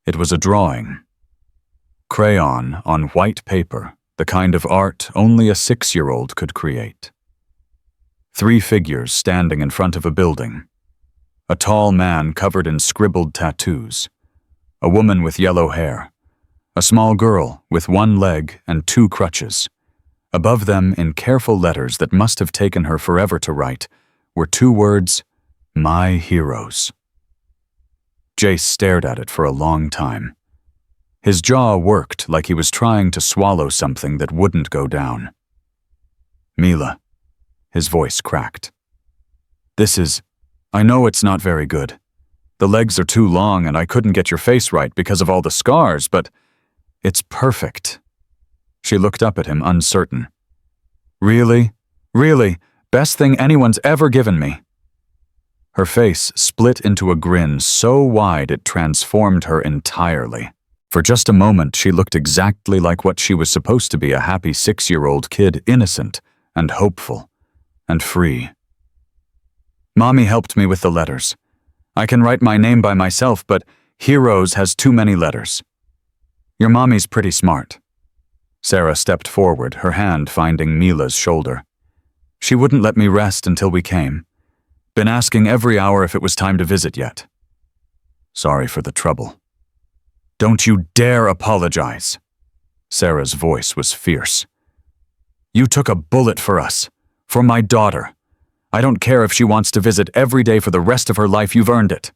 It was a drawing. Crayon on white paper, the kind of art only a 6-year-old could create. 3 figures standing in front of a building. A tall man covered in scribbled tattoos. A woman with yellow hair. A small girl with 1 leg and 2 crutches. Above them, in careful letters that must have taken her forever to write, were 2 words, "My heroes." Jace stared at it for a long time. His jaw worked like he was trying to swallow something that wouldn't go down. "Mila," his voice cracked. I know it's not very good. The legs are too long and I couldn't get your face right because of all the scars, but it's perfect." She looked up at him, uncertain. "Really? Really? Best thing anyone's ever given me." Her face split into a grin so wide it transformed her entirely. For just a moment, she looked exactly like what she was supposed to be, a happy 6-year-old kid, innocent and hopeful and free. "Mommy helped me with the letters. I can write my name by myself, but Heroes has too many letters. Your mommy's pretty smart." Sarah stepped forward, her hand finding Mila's shoulder. "She wouldn't let me rest until we came. Been asking every hour if it was time to visit yet. Sorry for the trouble." "Don't you dare apologize." Sarah's voice was fierce. "You took a bullet for us, for my daughter. I don't care if she wants to visit every day for the rest of her life, you've earned it."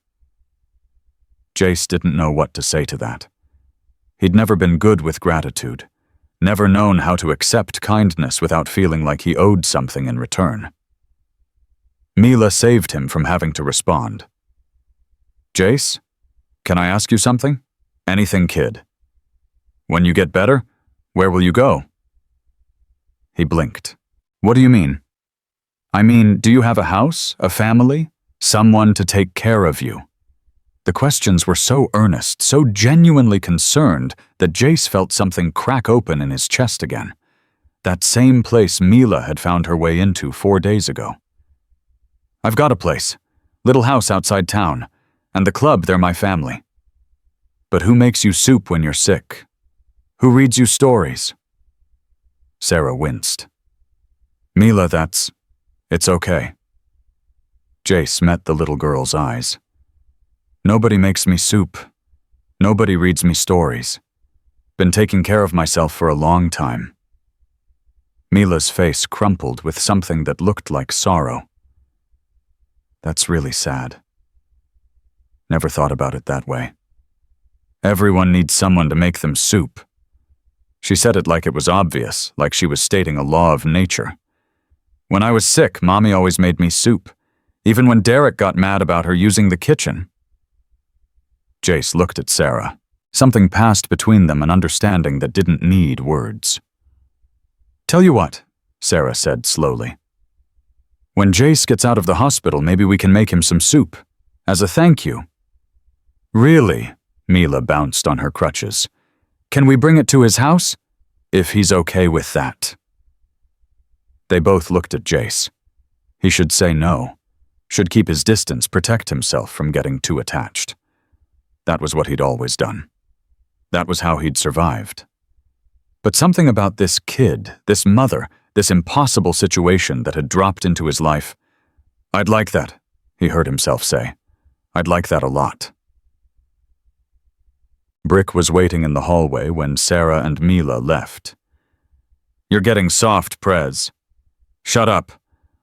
Jace didn't know what to say to that. He'd never been good with gratitude, never known how to accept kindness without feeling like he owed something in return. Mila saved him from having to respond. "Jace, can I ask you something? Anything, kid. When you get better, where will you go?" He blinked. "What do you mean?" "I mean, do you have a house, a family, someone to take care of you?" The questions were so earnest, so genuinely concerned, that Jace felt something crack open in his chest again. That same place Mila had found her way into 4 days ago. "I've got a place. Little house outside town. And the club, they're my family." "But who makes you soup when you're sick? Who reads you stories?" Sarah winced. "Mila, it's okay." Jace met the little girl's eyes. "Nobody makes me soup. Nobody reads me stories. Been taking care of myself for a long time." Mila's face crumpled with something that looked like sorrow. "That's really sad. Never thought about it that way. Everyone needs someone to make them soup." She said it like it was obvious, like she was stating a law of nature. "When I was sick, Mommy always made me soup, even when Derek got mad about her using the kitchen." Jace looked at Sarah. Something passed between them, an understanding that didn't need words. "Tell you what," Sarah said slowly. "When Jace gets out of the hospital, maybe we can make him some soup, as a thank you." "Really?" Mila bounced on her crutches. "Can we bring it to his house? If he's okay with that." They both looked at Jace. He should say no, should keep his distance, protect himself from getting too attached. That was what he'd always done. That was how he'd survived. But something about this kid, this mother, this impossible situation that had dropped into his life. "I'd like that," he heard himself say. "I'd like that a lot." Brick was waiting in the hallway when Sarah and Mila left. "You're getting soft, Prez." "Shut up.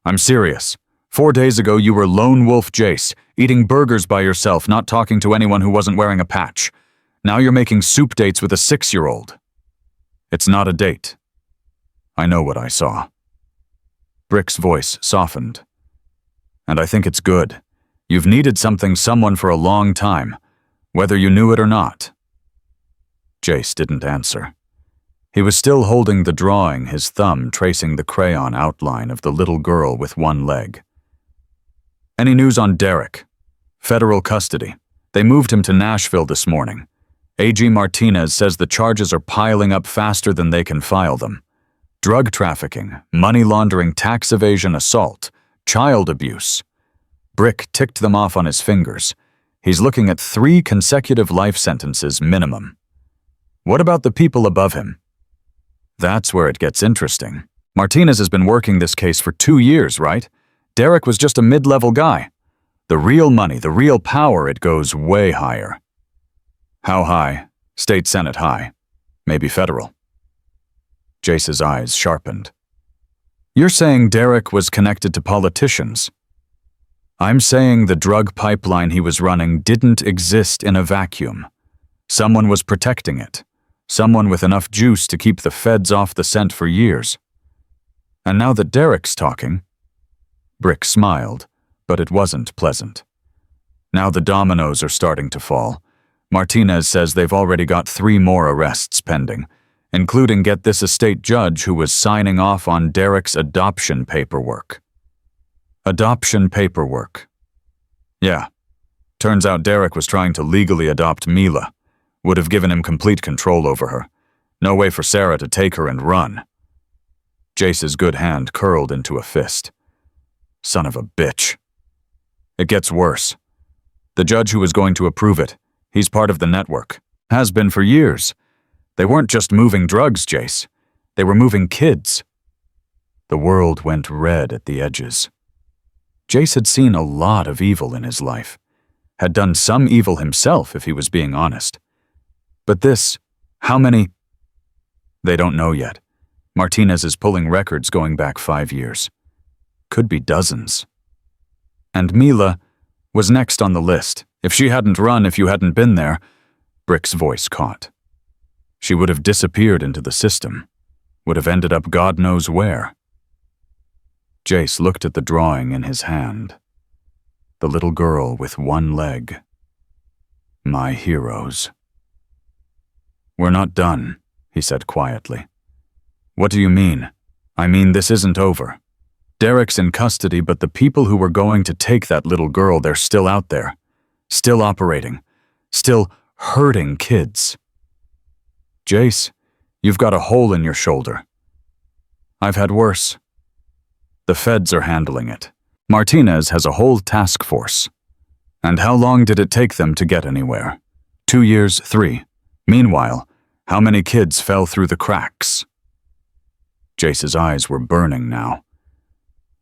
I'm serious. 4 days ago you were lone wolf Jace, eating burgers by yourself, not talking to anyone who wasn't wearing a patch. Now you're making soup dates with a 6-year-old. It's not a date. I know what I saw." Brick's voice softened. "And I think it's good. You've needed someone for a long time, whether you knew it or not." Jace didn't answer. He was still holding the drawing, his thumb tracing the crayon outline of the little girl with 1 leg. "Any news on Derek? Federal custody. They moved him to Nashville this morning. AG Martinez says the charges are piling up faster than they can file them. Drug trafficking, money laundering, tax evasion, assault, child abuse." Brick ticked them off on his fingers. He's looking at 3 consecutive life sentences minimum. "What about the people above him?" "That's where it gets interesting. Martinez has been working this case for 2 years, right? Derek was just a mid-level guy. The real money, the real power, it goes way higher. How high? State Senate high. Maybe federal. Jace's eyes sharpened. You're saying Derek was connected to politicians. I'm saying the drug pipeline he was running didn't exist in a vacuum. Someone was protecting it. Someone with enough juice to keep the feds off the scent for years. And now that Derek's talking, Brick smiled, but it wasn't pleasant. Now the dominoes are starting to fall. Martinez says they've already got 3 more arrests pending, including get this estate judge who was signing off on Derek's adoption paperwork. Adoption paperwork. Yeah. Turns out Derek was trying to legally adopt Mila. Would have given him complete control over her. No way for Sarah to take her and run. Jace's good hand curled into a fist. Son of a bitch. It gets worse. The judge who was going to approve it, he's part of the network. Has been for years. They weren't just moving drugs, Jace. They were moving kids. The world went red at the edges. Jace had seen a lot of evil in his life. Had done some evil himself, if he was being honest. But this, how many? They don't know yet. Martinez is pulling records going back 5 years. Could be dozens. And Mila was next on the list. If she hadn't run, if you hadn't been there, Brick's voice caught. She would have disappeared into the system, would have ended up God knows where. Jace looked at the drawing in his hand. The little girl with 1 leg. My heroes. We're not done, he said quietly. What do you mean? I mean, this isn't over. Derek's in custody, but the people who were going to take that little girl, they're still out there. Still operating. Still hurting kids. Jace, you've got a hole in your shoulder. I've had worse. The feds are handling it. Martinez has a whole task force. And how long did it take them to get anywhere? 2 years, 3. Meanwhile, how many kids fell through the cracks? Jace's eyes were burning now.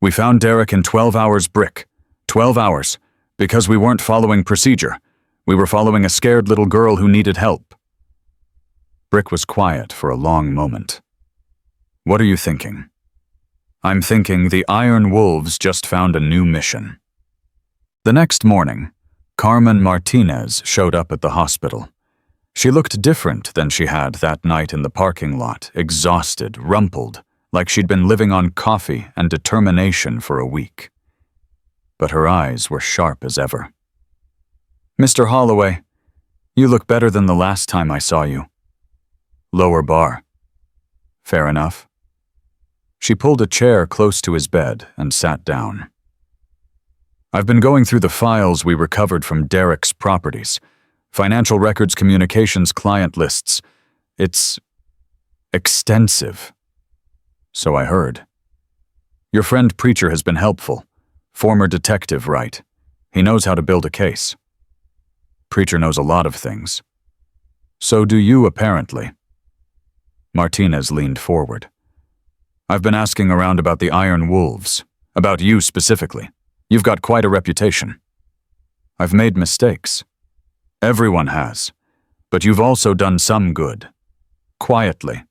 We found Derek in 12 hours, Brick. 12 hours. Because we weren't following procedure. We were following a scared little girl who needed help. Brick was quiet for a long moment. What are you thinking? I'm thinking the Iron Wolves just found a new mission. The next morning, Carmen Martinez showed up at the hospital. She looked different than she had that night in the parking lot, exhausted, rumpled, like she'd been living on coffee and determination for a week. But her eyes were sharp as ever. Mr. Holloway, you look better than the last time I saw you. Lower bar. Fair enough. She pulled a chair close to his bed and sat down. I've been going through the files we recovered from Derek's properties. Financial records, communications, client lists. It's extensive. So I heard. Your friend Preacher has been helpful. Former detective, right? He knows how to build a case. Preacher knows a lot of things. So do you, apparently. Martinez leaned forward. I've been asking around about the Iron Wolves, about you specifically. You've got quite a reputation. I've made mistakes. Everyone has. But you've also done some good. Quietly.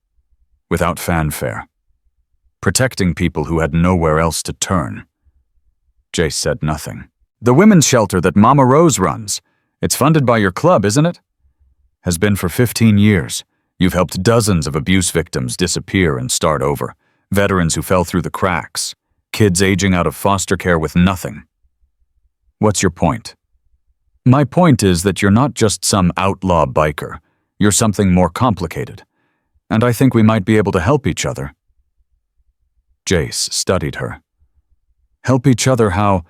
Without fanfare. Protecting people who had nowhere else to turn. Jace said nothing. The women's shelter that Mama Rose runs. It's funded by your club, isn't it? Has been for 15 years. You've helped dozens of abuse victims disappear and start over. Veterans who fell through the cracks. Kids aging out of foster care with nothing. What's your point? My point is that you're not just some outlaw biker. You're something more complicated. And I think we might be able to help each other. Jace studied her. Help each other how?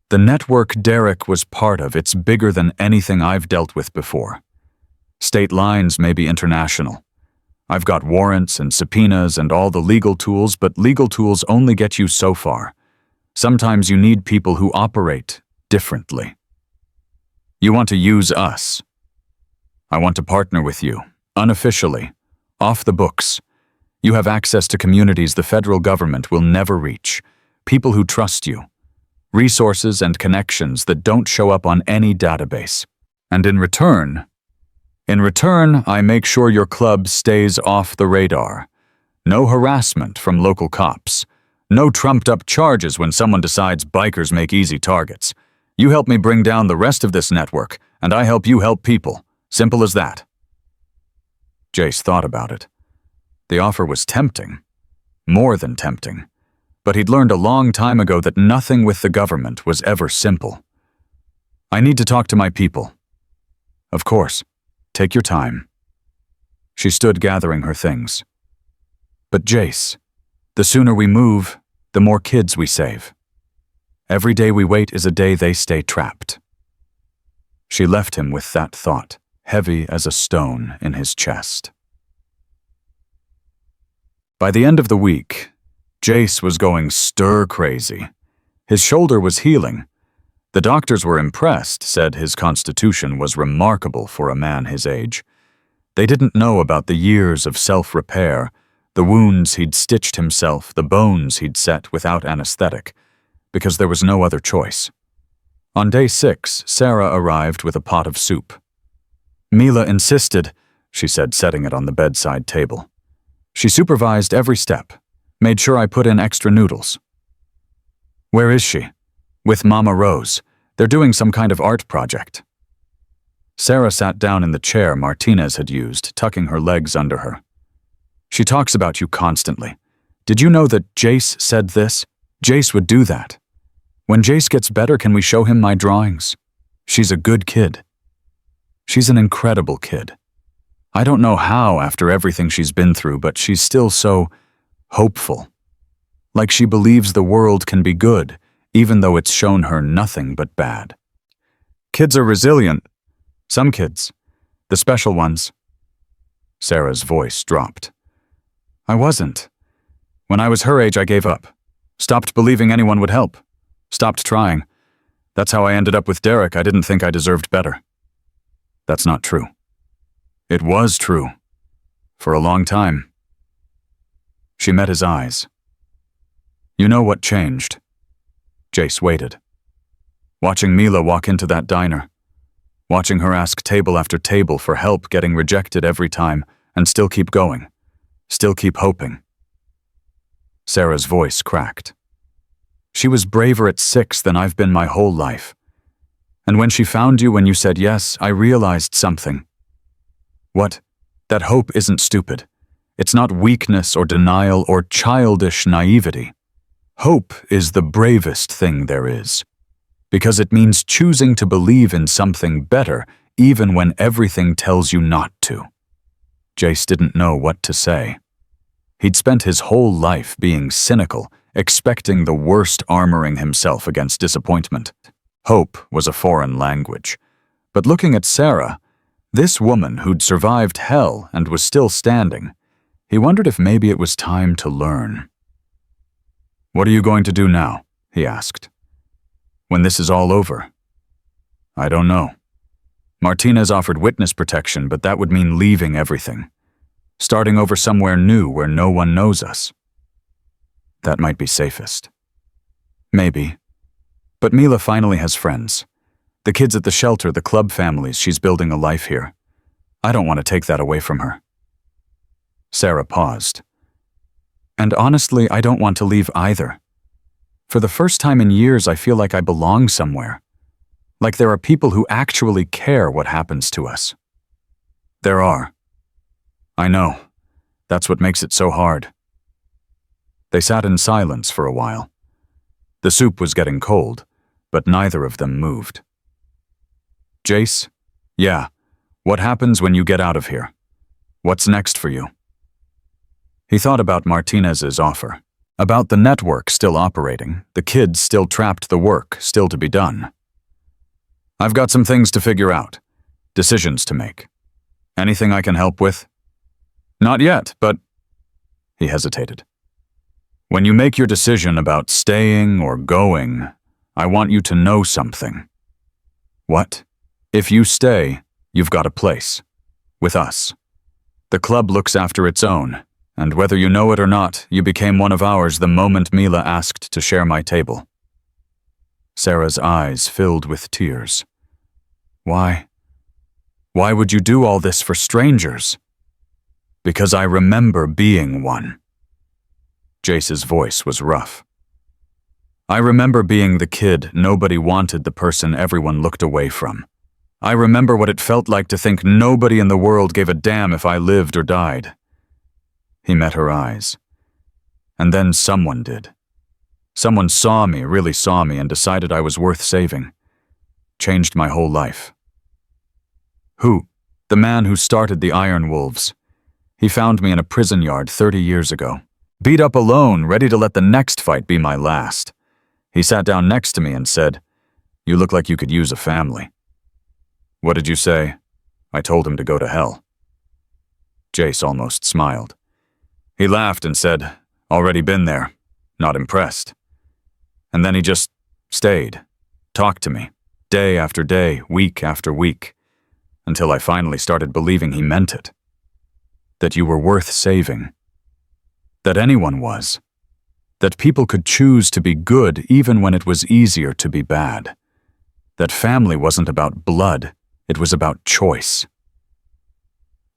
The network Derek was part of, it's bigger than anything I've dealt with before. State lines may be international. I've got warrants and subpoenas and all the legal tools, but legal tools only get you so far. Sometimes you need people who operate differently. You want to use us. I want to partner with you, unofficially, off the books. You have access to communities the federal government will never reach. people who trust you, resources and connections that don't show up on any database. And in return, I make sure your club stays off the radar. No harassment from local cops. No trumped-up charges when someone decides bikers make easy targets. You help me bring down the rest of this network, and I help you help people. Simple as that. Jace thought about it. The offer was tempting. More than tempting. But he'd learned a long time ago that nothing with the government was ever simple. I need to talk to my people. Of course. Take your time. She stood gathering her things. But Jace, the sooner we move, the more kids we save. Every day we wait is a day they stay trapped. She left him with that thought, heavy as a stone in his chest. By the end of the week, Jace was going stir-crazy. His shoulder was healing. The doctors were impressed, said his constitution was remarkable for a man his age. They didn't know about the years of self-repair, the wounds he'd stitched himself, the bones he'd set without anesthetic, because there was no other choice. On day 6, Sarah arrived with a pot of soup. Mila insisted, she said, setting it on the bedside table. She supervised every step, made sure I put in extra noodles. Where is she? With Mama Rose. They're doing some kind of art project. Sarah sat down in the chair Martinez had used, tucking her legs under her. She talks about you constantly. Did you know that Jace said this? Jace would do that. When Jace gets better, can we show him my drawings? She's a good kid. She's an incredible kid. I don't know how after everything she's been through, but she's still so hopeful. Like she believes the world can be good, even though it's shown her nothing but bad. Kids are resilient. Some kids. The special ones. Sarah's voice dropped. I wasn't. When I was her age, I gave up. Stopped believing anyone would help. Stopped trying. That's how I ended up with Derek. I didn't think I deserved better. That's not true. It was true. For a long time. She met his eyes. You know what changed? Jace waited. Watching Mila walk into that diner. Watching her ask table after table for help, getting rejected every time, and still keep going. Still keep hoping. Sarah's voice cracked. She was braver at 6 than I've been my whole life. And when she found you, when you said yes, I realized something. What? That hope isn't stupid. It's not weakness or denial or childish naivety. Hope is the bravest thing there is. Because it means choosing to believe in something better even when everything tells you not to. Jace didn't know what to say. He'd spent his whole life being cynical, expecting the worst, armoring himself against disappointment. Hope was a foreign language. But looking at Sarah, this woman who'd survived hell and was still standing, he wondered if maybe it was time to learn. What are you going to do now? He asked. When this is all over? I don't know. Martinez offered witness protection, but that would mean leaving everything. Starting over somewhere new where no one knows us. That might be safest. Maybe. But Mila finally has friends. The kids at the shelter, the club families, she's building a life here. I don't want to take that away from her. Sarah paused. And honestly, I don't want to leave either. For the first time in years, I feel like I belong somewhere. Like there are people who actually care what happens to us. There are. I know. That's what makes it so hard. They sat in silence for a while. The soup was getting cold, but neither of them moved. Jace? Yeah. What happens when you get out of here? What's next for you? He thought about Martinez's offer. About the network still operating, the kids still trapped, the work still to be done. I've got some things to figure out. Decisions to make. Anything I can help with? Not yet, but... He hesitated. When you make your decision about staying or going, I want you to know something. What? If you stay, you've got a place. With us. The club looks after its own. And whether you know it or not, you became one of ours the moment Mila asked to share my table." Sarah's eyes filled with tears. "Why? Why would you do all this for strangers?" "Because I remember being one." Jace's voice was rough. "I remember being the kid nobody wanted, the person everyone looked away from. I remember what it felt like to think nobody in the world gave a damn if I lived or died." He met her eyes. "And then someone did. Someone saw me, really saw me, and decided I was worth saving. Changed my whole life." "Who?" "The man who started the Iron Wolves. He found me in a prison yard 30 years ago. Beat up alone, ready to let the next fight be my last. He sat down next to me and said, 'You look like you could use a family.'" "What did you say?" "I told him to go to hell." Jace almost smiled. He laughed and said, "Already been there. Not impressed." And then he just stayed, talked to me, day after day, week after week, until I finally started believing he meant it. That you were worth saving. That anyone was. That people could choose to be good even when it was easier to be bad. That family wasn't about blood, it was about choice.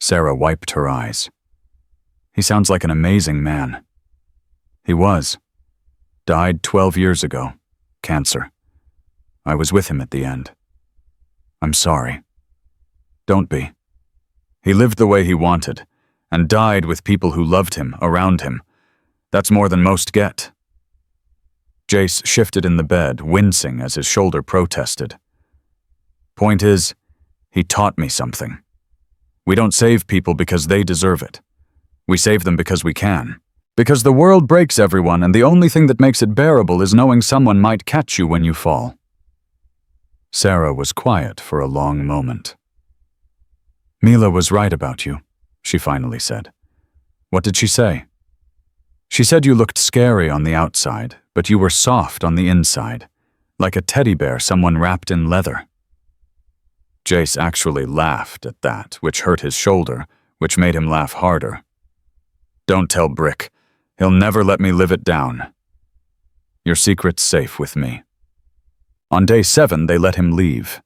Sarah wiped her eyes. "He sounds like an amazing man." "He was. Died 12 years ago. Cancer. I was with him at the end. I'm sorry." "Don't be. He lived the way he wanted, and died with people who loved him, around him. That's more than most get." Jace shifted in the bed, wincing as his shoulder protested. "Point is, he taught me something. We don't save people because they deserve it. We save them because we can. Because the world breaks everyone, and the only thing that makes it bearable is knowing someone might catch you when you fall." Sarah was quiet for a long moment. "Mila was right about you," she finally said. "What did she say?" "She said you looked scary on the outside, but you were soft on the inside, like a teddy bear someone wrapped in leather." Jace actually laughed at that, which hurt his shoulder, which made him laugh harder. "Don't tell Brick. He'll never let me live it down. Your secret's safe with me." On day 7, they let him leave.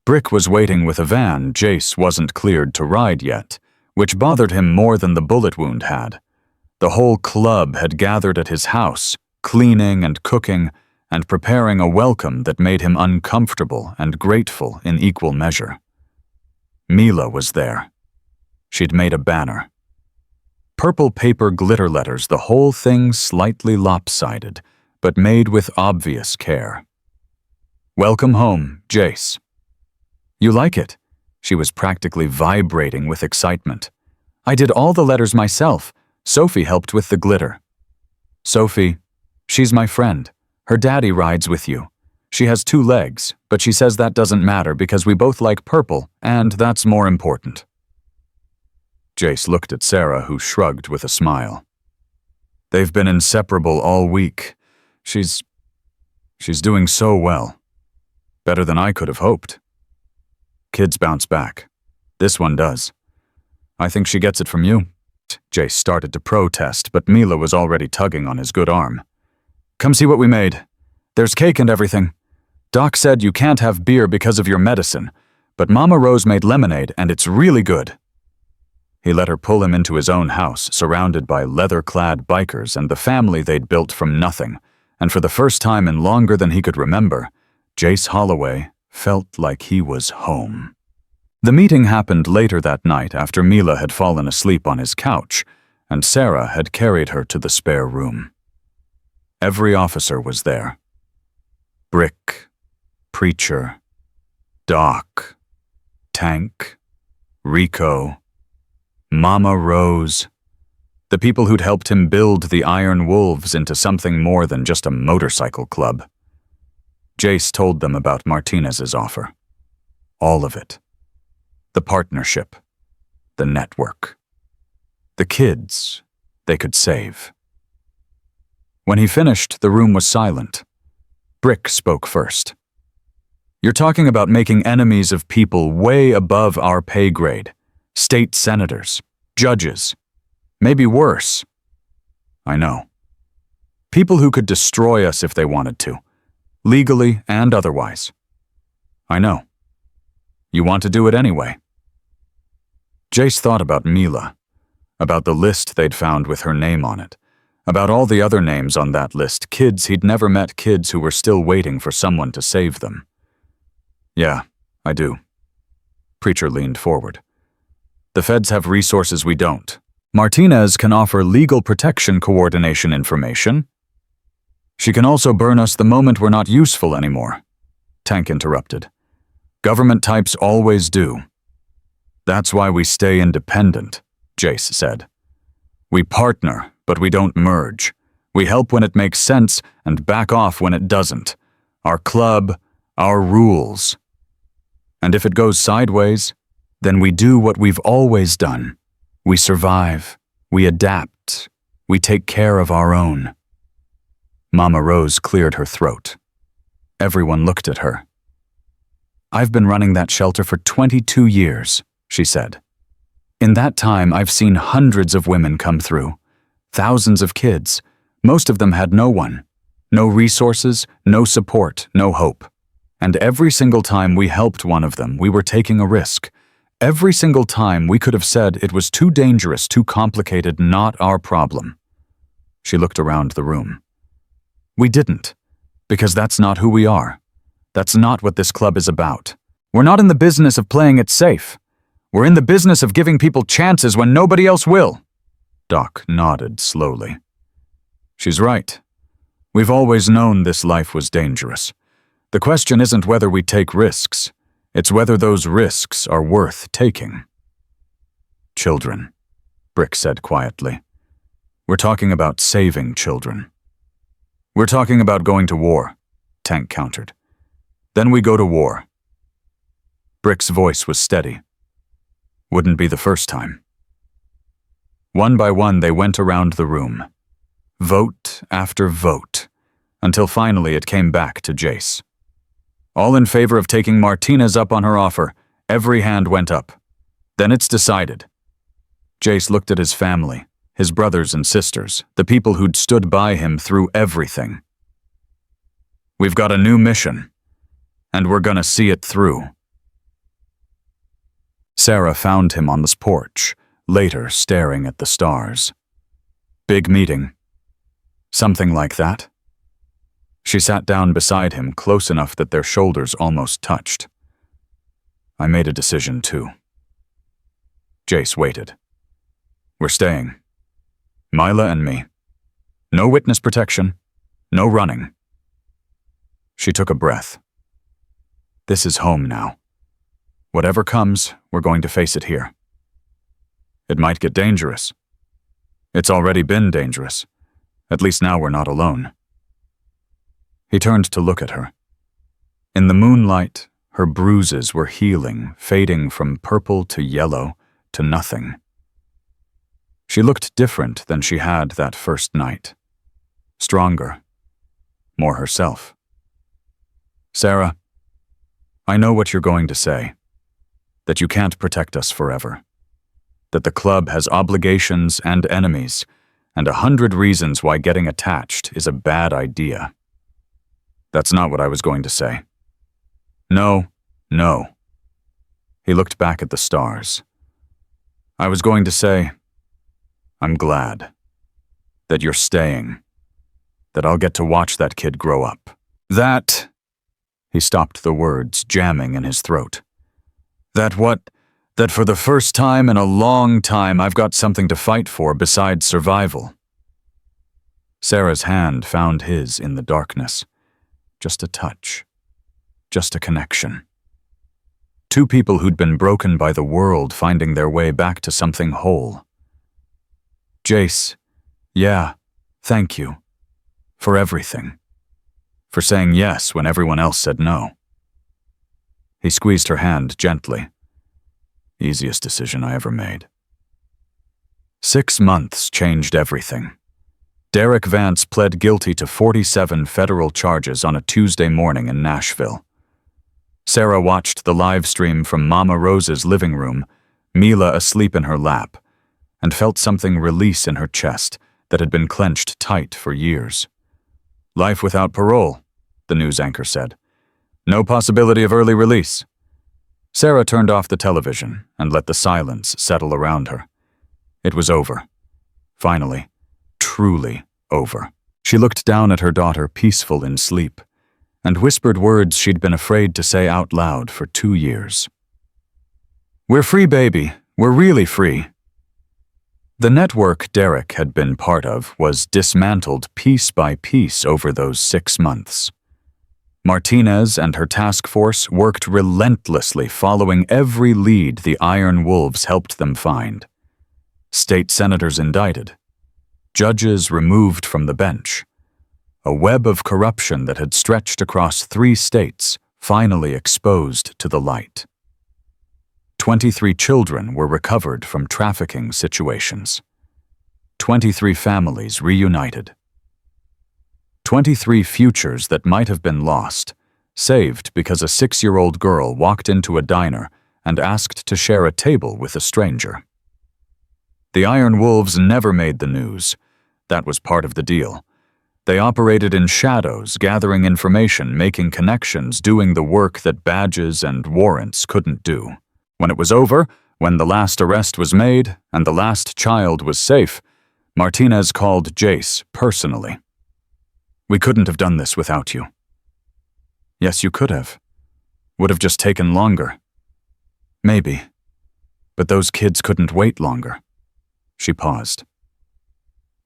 Brick was waiting with a van Jace wasn't cleared to ride yet, which bothered him more than the bullet wound had. The whole club had gathered at his house, cleaning and cooking, and preparing a welcome that made him uncomfortable and grateful in equal measure. Mila was there. She'd made a banner. Purple paper glitter letters, the whole thing slightly lopsided, but made with obvious care. "Welcome home, Jace." "You like it?" She was practically vibrating with excitement. "I did all the letters myself. Sophie helped with the glitter." "Sophie, she's my friend. Her daddy rides with you. She has 2 legs, but she says that doesn't matter because we both like purple, and that's more important." Jace looked at Sarah, who shrugged with a smile. "They've been inseparable all week. She's doing so well. Better than I could have hoped. Kids bounce back. This one does. I think she gets it from you." Jace started to protest, but Mila was already tugging on his good arm. "Come see what we made. There's cake and everything. Doc said you can't have beer because of your medicine, but Mama Rose made lemonade and it's really good." He let her pull him into his own house, surrounded by leather-clad bikers and the family they'd built from nothing, and for the first time in longer than he could remember, Jace Holloway felt like he was home. The meeting happened later that night after Mila had fallen asleep on his couch, and Sarah had carried her to the spare room. Every officer was there. Brick, Preacher, Doc, Tank, Rico, Mama Rose, the people who'd helped him build the Iron Wolves into something more than just a motorcycle club. Jace told them about Martinez's offer. All of it. The partnership. The network. The kids they could save. When he finished, the room was silent. Brick spoke first. "You're talking about making enemies of people way above our pay grade. State senators, judges. Maybe worse. I know. People who could destroy us if they wanted to, legally and otherwise. I know. You want to do it anyway. Jace thought about Mila, about the list they'd found with her name on it, about all the other names on that list, kids he'd never met, kids who were still waiting for someone to save them. Yeah, I do. Preacher leaned forward. The feds have resources we don't. Martinez can offer legal protection coordination information. She can also burn us the moment we're not useful anymore. Tank interrupted. Government types always do. That's why we stay independent, Jace said. We partner, but we don't merge. We help when it makes sense and back off when it doesn't. Our club, our rules. And if it goes sideways, then we do what we've always done. We survive. We adapt. We take care of our own. Mama Rose cleared her throat. Everyone looked at her. I've been running that shelter for 22 years, she said. In that time, I've seen hundreds of women come through, thousands of kids. Most of them had no one, no resources, no support, no hope. And every single time we helped one of them, we were taking a risk. Every single time we could have said it was too dangerous, too complicated, not our problem. She looked around the room. We didn't, because that's not who we are. That's not what this club is about. We're not in the business of playing it safe. We're in the business of giving people chances when nobody else will. Doc nodded slowly. She's right. We've always known this life was dangerous. The question isn't whether we take risks. It's whether those risks are worth taking. Children, Brick said quietly. We're talking about saving children. We're talking about going to war, Tank countered. Then we go to war. Brick's voice was steady. Wouldn't be the first time. One by one, they went around the room. Vote after vote, until finally it came back to Jace. All in favor of taking Martinez up on her offer, every hand went up. Then it's decided. Jace looked at his family, his brothers and sisters, the people who'd stood by him through everything. We've got a new mission, and we're gonna see it through. Sarah found him on the porch, later staring at the stars. Big meeting. Something like that? She sat down beside him, close enough that their shoulders almost touched. I made a decision too. Jace waited. We're staying. Mila and me. No witness protection. No running. She took a breath. This is home now. Whatever comes, we're going to face it here. It might get dangerous. It's already been dangerous. At least now we're not alone. He turned to look at her. In the moonlight, her bruises were healing, fading from purple to yellow to nothing. She looked different than she had that first night. Stronger. More herself. Sarah, I know what you're going to say. That you can't protect us forever. That the club has obligations and enemies, and 100 reasons why getting attached is a bad idea. That's not what I was going to say. No. He looked back at the stars. I was going to say, I'm glad. That you're staying. That I'll get to watch that kid grow up. That... He stopped the words, jamming in his throat. That for the first time in a long time I've got something to fight for besides survival. Sarah's hand found his in the darkness. Just a touch. Just a connection. Two people who'd been broken by the world finding their way back to something whole. Jace, yeah, thank you. For everything. For saying yes when everyone else said no. He squeezed her hand gently. Easiest decision I ever made. 6 months changed everything. Derek Vance pled guilty to 47 federal charges on a Tuesday morning in Nashville. Sarah watched the live stream from Mama Rose's living room, Mila asleep in her lap, and felt something release in her chest that had been clenched tight for years. "Life without parole," the news anchor said. "No possibility of early release." Sarah turned off the television and let the silence settle around her. It was over. Finally, truly over. She looked down at her daughter, peaceful in sleep, and whispered words she'd been afraid to say out loud for 2 years. "We're free, baby. We're really free." The network Derek had been part of was dismantled piece by piece over those 6 months. Martinez and her task force worked relentlessly, following every lead the Iron Wolves helped them find. State senators indicted. Judges removed from the bench. A web of corruption that had stretched across 3 states finally exposed to the light. 23 children were recovered from trafficking situations. 23 families reunited. 23 futures that might have been lost, saved because a 6-year-old girl walked into a diner and asked to share a table with a stranger. The Iron Wolves never made the news. That was part of the deal. They operated in shadows, gathering information, making connections, doing the work that badges and warrants couldn't do. When it was over, when the last arrest was made and the last child was safe, Martinez called Jace personally. "We couldn't have done this without you." "Yes, you could have. Would have just taken longer." "Maybe. But those kids couldn't wait longer." She paused.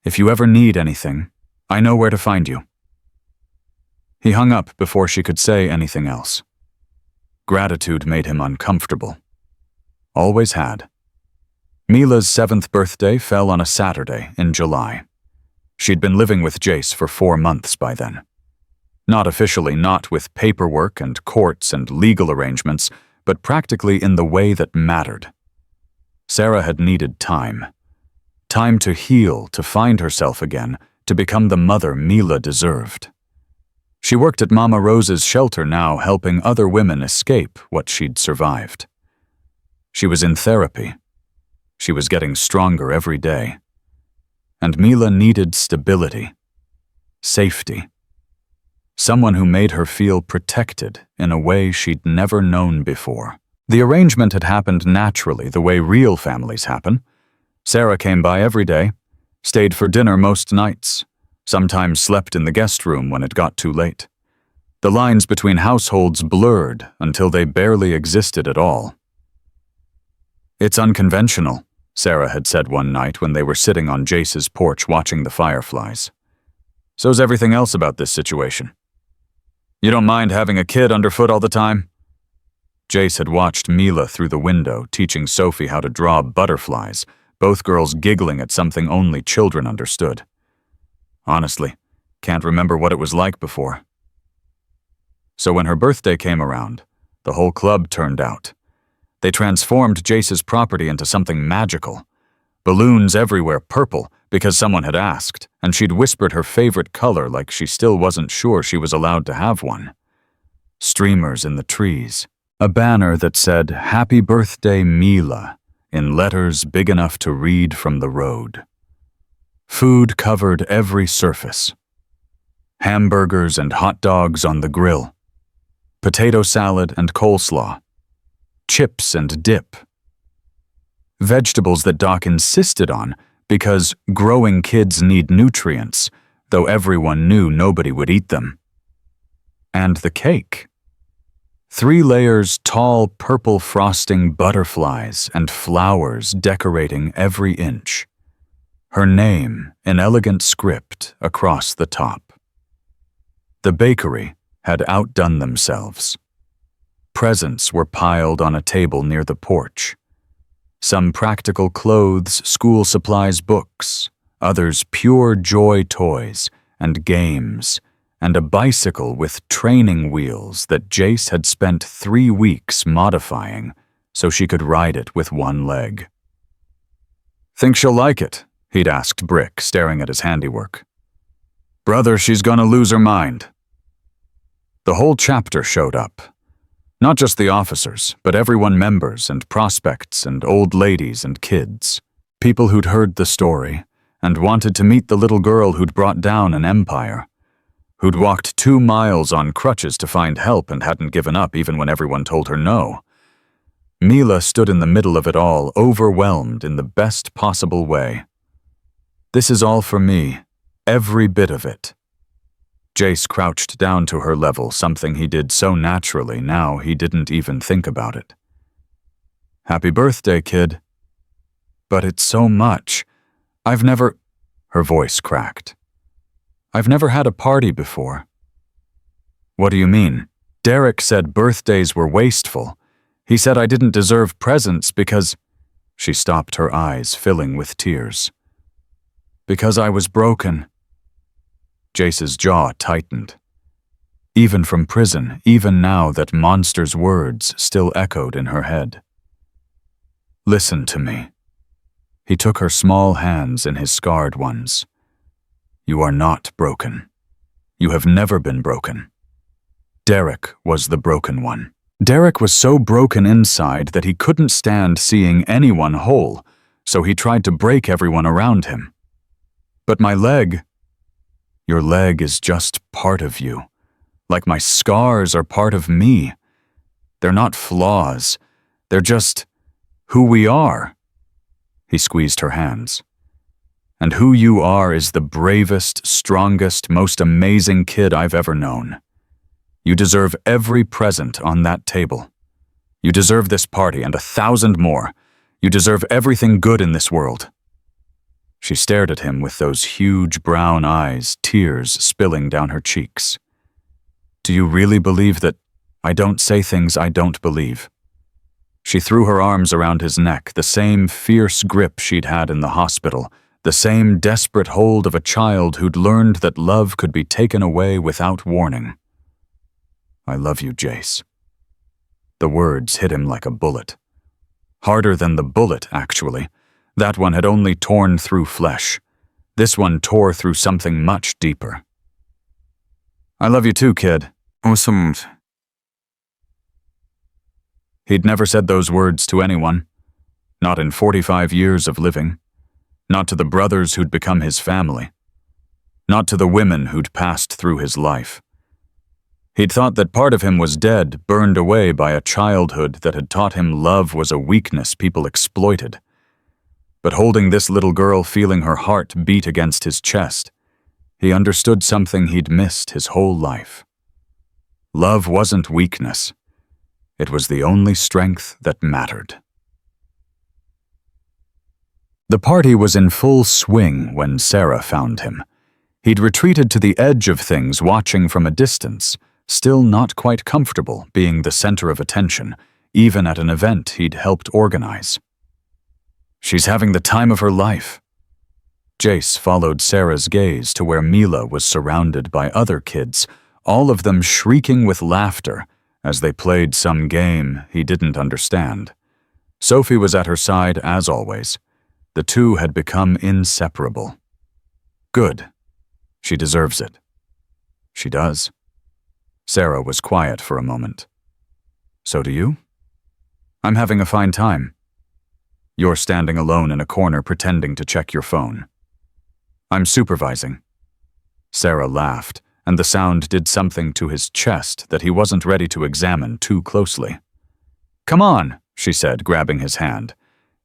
"If you ever need anything, I know where to find you." He hung up before she could say anything else. Gratitude made him uncomfortable. Always had. Mila's 7th birthday fell on a Saturday in July. She'd been living with Jace for 4 months by then. Not officially, not with paperwork and courts and legal arrangements, but practically in the way that mattered. Sarah had needed time. Time to heal, to find herself again, to become the mother Mila deserved. She worked at Mama Rose's shelter now, helping other women escape what she'd survived. She was in therapy. She was getting stronger every day. And Mila needed stability, safety. Someone who made her feel protected in a way she'd never known before. The arrangement had happened naturally, the way real families happen. Sarah came by every day, stayed for dinner most nights, sometimes slept in the guest room when it got too late. The lines between households blurred until they barely existed at all. "It's unconventional," Sarah had said one night when they were sitting on Jace's porch watching the fireflies. "So's everything else about this situation. You don't mind having a kid underfoot all the time?" Jace had watched Mila through the window, teaching Sophie how to draw butterflies, both girls giggling at something only children understood. "Honestly, can't remember what it was like before." So when her birthday came around, the whole club turned out. They transformed Jace's property into something magical. Balloons everywhere, purple, because someone had asked, and she'd whispered her favorite color like she still wasn't sure she was allowed to have one. Streamers in the trees. A banner that said, "Happy Birthday, Mila," in letters big enough to read from the road. Food covered every surface. Hamburgers and hot dogs on the grill. Potato salad and coleslaw. Chips and dip. Vegetables that Doc insisted on because growing kids need nutrients, though everyone knew nobody would eat them. And the cake. 3 layers tall purple frosting butterflies and flowers decorating every inch. Her name in elegant script across the top. The bakery had outdone themselves. Presents were piled on a table near the porch. Some practical clothes, school supplies, books, others pure joy toys and games, and a bicycle with training wheels that Jace had spent 3 weeks modifying so she could ride it with one leg. "Think she'll like it?" he'd asked Brick, staring at his handiwork. "Brother, she's gonna lose her mind." The whole chapter showed up. Not just the officers, but everyone, members and prospects and old ladies and kids. People who'd heard the story and wanted to meet the little girl who'd brought down an empire, who'd walked 2 miles on crutches to find help and hadn't given up even when everyone told her no. Mila stood in the middle of it all, overwhelmed in the best possible way. "This is all for me, every bit of it." Jace crouched down to her level, something he did so naturally now he didn't even think about it. "Happy birthday, kid." "But it's so much. I've never—" Her voice cracked. "I've never had a party before." "What do you mean? Derek said birthdays were wasteful. He said I didn't deserve presents because—" She stopped, her eyes filling with tears. "Because I was broken." Jace's jaw tightened. Even from prison, even now that monster's words still echoed in her head. "Listen to me." He took her small hands in his scarred ones. "You are not broken. You have never been broken. Derek was the broken one. Derek was so broken inside that he couldn't stand seeing anyone whole, so he tried to break everyone around him. But my leg—" "Your leg is just part of you, like my scars are part of me. They're not flaws. They're just who we are." He squeezed her hands. "And who you are is the bravest, strongest, most amazing kid I've ever known. You deserve every present on that table. You deserve this party and 1,000 more. You deserve everything good in this world." She stared at him with those huge brown eyes, tears spilling down her cheeks. "Do you really believe that I don't say things I don't believe?" She threw her arms around his neck, the same fierce grip she'd had in the hospital, the same desperate hold of a child who'd learned that love could be taken away without warning. "I love you, Jace." The words hit him like a bullet. Harder than the bullet, actually. That one had only torn through flesh. This one tore through something much deeper. "I love you too, kid." Awesome. He'd never said those words to anyone. Not in 45 years of living. Not to the brothers who'd become his family. Not to the women who'd passed through his life. He'd thought that part of him was dead, burned away by a childhood that had taught him love was a weakness people exploited. But holding this little girl, feeling her heart beat against his chest, he understood something he'd missed his whole life. Love wasn't weakness. It was the only strength that mattered. The party was in full swing when Sarah found him. He'd retreated to the edge of things, watching from a distance, still not quite comfortable being the center of attention, even at an event he'd helped organize. She's having the time of her life. Jace followed Sarah's gaze to where Mila was surrounded by other kids, all of them shrieking with laughter as they played some game he didn't understand. Sophie was at her side as always. The two had become inseparable. Good. She deserves it. She does. Sarah was quiet for a moment. So do you? I'm having a fine time. You're standing alone in a corner pretending to check your phone. I'm supervising. Sarah laughed, and the sound did something to his chest that he wasn't ready to examine too closely. Come on, she said, grabbing his hand.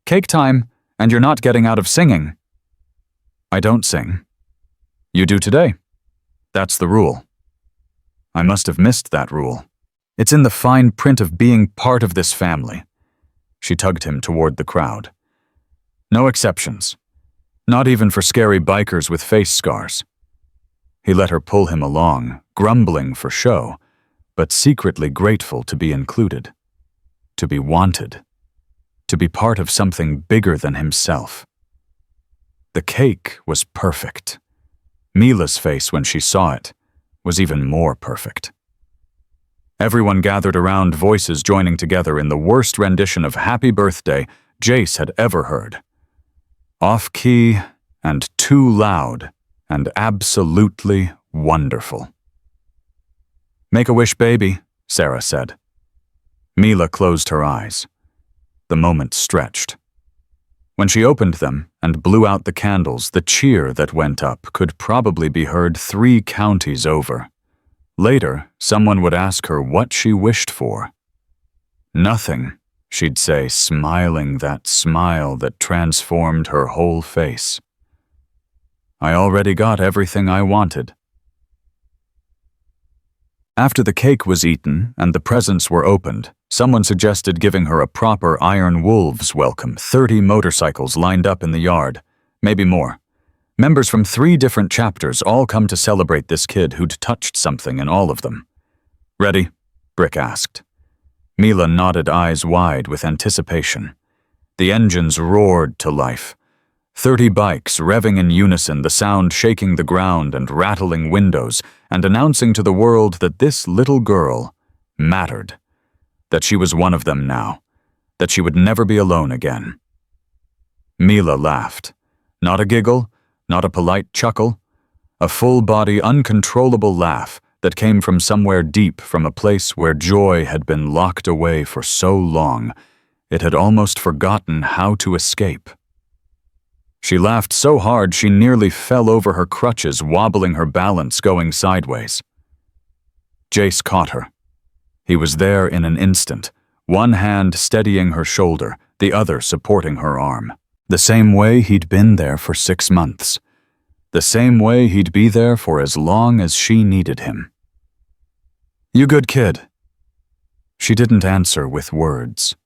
Cake time, and you're not getting out of singing. I don't sing. You do today. That's the rule. I must have missed that rule. It's in the fine print of being part of this family. She tugged him toward the crowd. No exceptions. Not even for scary bikers with face scars. He let her pull him along, grumbling for show, but secretly grateful to be included, to be wanted, to be part of something bigger than himself. The cake was perfect. Mila's face when she saw it was even more perfect. Everyone gathered around, voices joining together in the worst rendition of Happy Birthday Jace had ever heard. Off-key and too loud and absolutely wonderful. Make a wish, baby, Sarah said. Mila closed her eyes. The moment stretched. When she opened them and blew out the candles, the cheer that went up could probably be heard 3 counties over. Later, someone would ask her what she wished for. Nothing, she'd say, smiling that smile that transformed her whole face. I already got everything I wanted. After the cake was eaten and the presents were opened, someone suggested giving her a proper Iron Wolves welcome. 30 motorcycles lined up in the yard, maybe more. Members from 3 different chapters all come to celebrate this kid who'd touched something in all of them. Ready? Brick asked. Mila nodded, eyes wide with anticipation. The engines roared to life. 30 bikes revving in unison, the sound shaking the ground and rattling windows, and announcing to the world that this little girl mattered, that she was one of them now, that she would never be alone again. Mila laughed. Not a giggle, not a polite chuckle, a full-body, uncontrollable laugh that came from somewhere deep, from a place where joy had been locked away for so long, it had almost forgotten how to escape. She laughed so hard she nearly fell over her crutches, wobbling her balance, going sideways. Jace caught her. He was there in an instant, one hand steadying her shoulder, the other supporting her arm. The same way he'd been there for 6 months. The same way he'd be there for as long as she needed him. "You good kid?" She didn't answer with words.